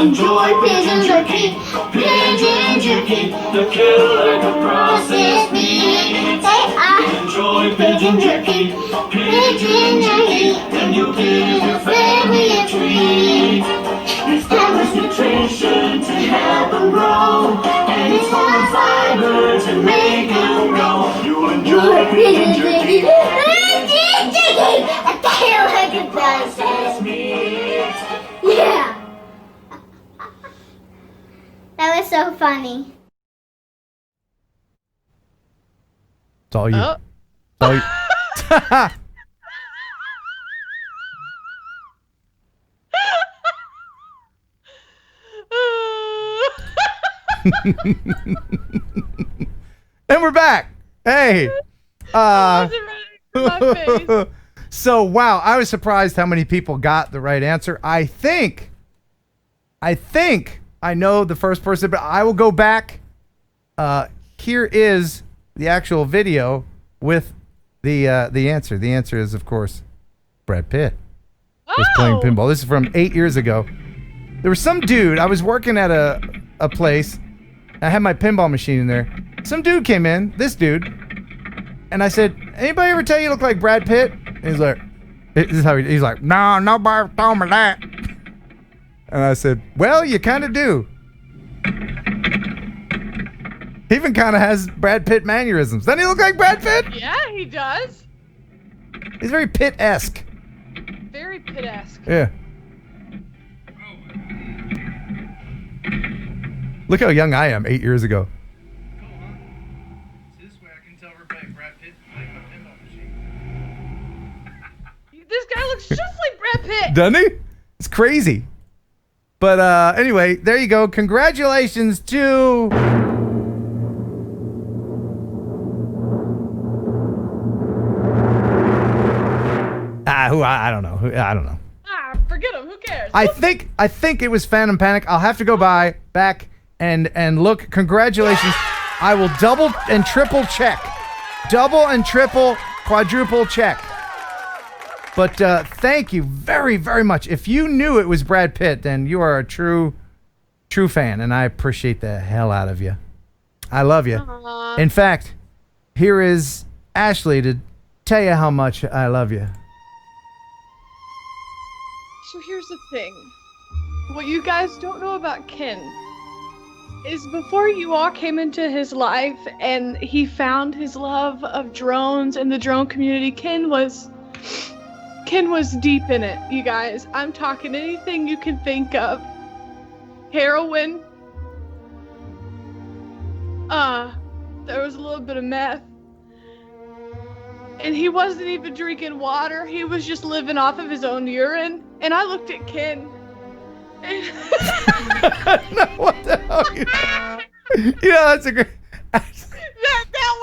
enjoy pigeon jerky. Pigeon jerky. The killer like a processed meat. Say I enjoy pigeon jerky. Pigeon jerky. And you give your family a treat. Establish nutrition to help them grow. And it's full of fiber to make them grow. You enjoy pigeon jerky. Pigeon jerky. A tail like a processed meat. Yeah. That was so funny. It's all you. Oh. It's all you. And we're back. Hey. So wow, I was surprised how many people got the right answer. I think I know the first person, but I will go back. Here is the actual video with the answer. The answer is, of course, Brad Pitt was playing pinball. This is from 8 years ago. There was some dude. I was working at a place. I had my pinball machine in there. Some dude came in, this dude, and I said, "Anybody ever tell you look like Brad Pitt?" And he's like, "This is how he's like, no, nobody told me that." And I said, "Well, you kind of do." He even kind of has Brad Pitt mannerisms. Doesn't he look like Brad Pitt? Yeah, he does. He's very Pitt-esque. Very Pitt-esque. Yeah. Look how young I am 8 years ago. This guy looks just like Brad Pitt. Doesn't he? It's crazy. But anyway, there you go. Congratulations to... I don't know. I don't know. Forget him. Who cares? I think it was Phantom Panic. I'll have to go back and look. Congratulations. I will double and triple check. Double and triple, quadruple check. But thank you very, very much. If you knew it was Brad Pitt, then you are a true fan, and I appreciate the hell out of you. I love you. Aww. In fact, here is Ashley to tell you how much I love you. So here's the thing. What you guys don't know about Ken is before you all came into his life and he found his love of drones and the drone community, Ken was deep in it, you guys. I'm talking anything you can think of. Heroin. There was a little bit of meth. And he wasn't even drinking water. He was just living off of his own urine. And I looked at Ken. And No, what the hell? You know, that's a great... that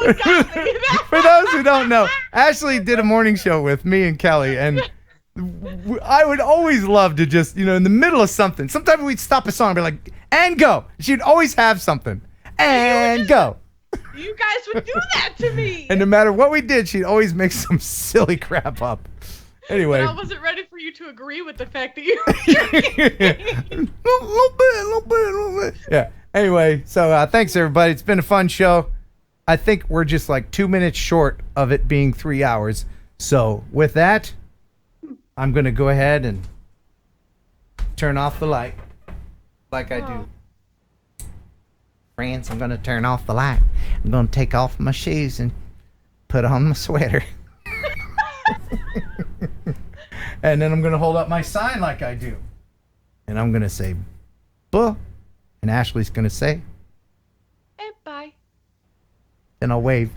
one got me. For those who don't know, Ashley did a morning show with me and Kelly, and I would always love to just, in the middle of something, sometimes we'd stop a song and be like, and go. She'd always have something. And go. You guys would do that to me. And no matter what we did, she'd always make some silly crap up. Anyway. But I wasn't ready for you to agree with the fact that you little bit. Yeah. Anyway, so thanks everybody. It's been a fun show. I think we're just like 2 minutes short of it being 3 hours. So with that, I'm going to go ahead and turn off the light like I do. Friends, I'm going to turn off the light. I'm going to take off my shoes and put on my sweater. And then I'm going to hold up my sign like I do. And I'm going to say, buh. And Ashley's going to say, and bye. and I'll wave.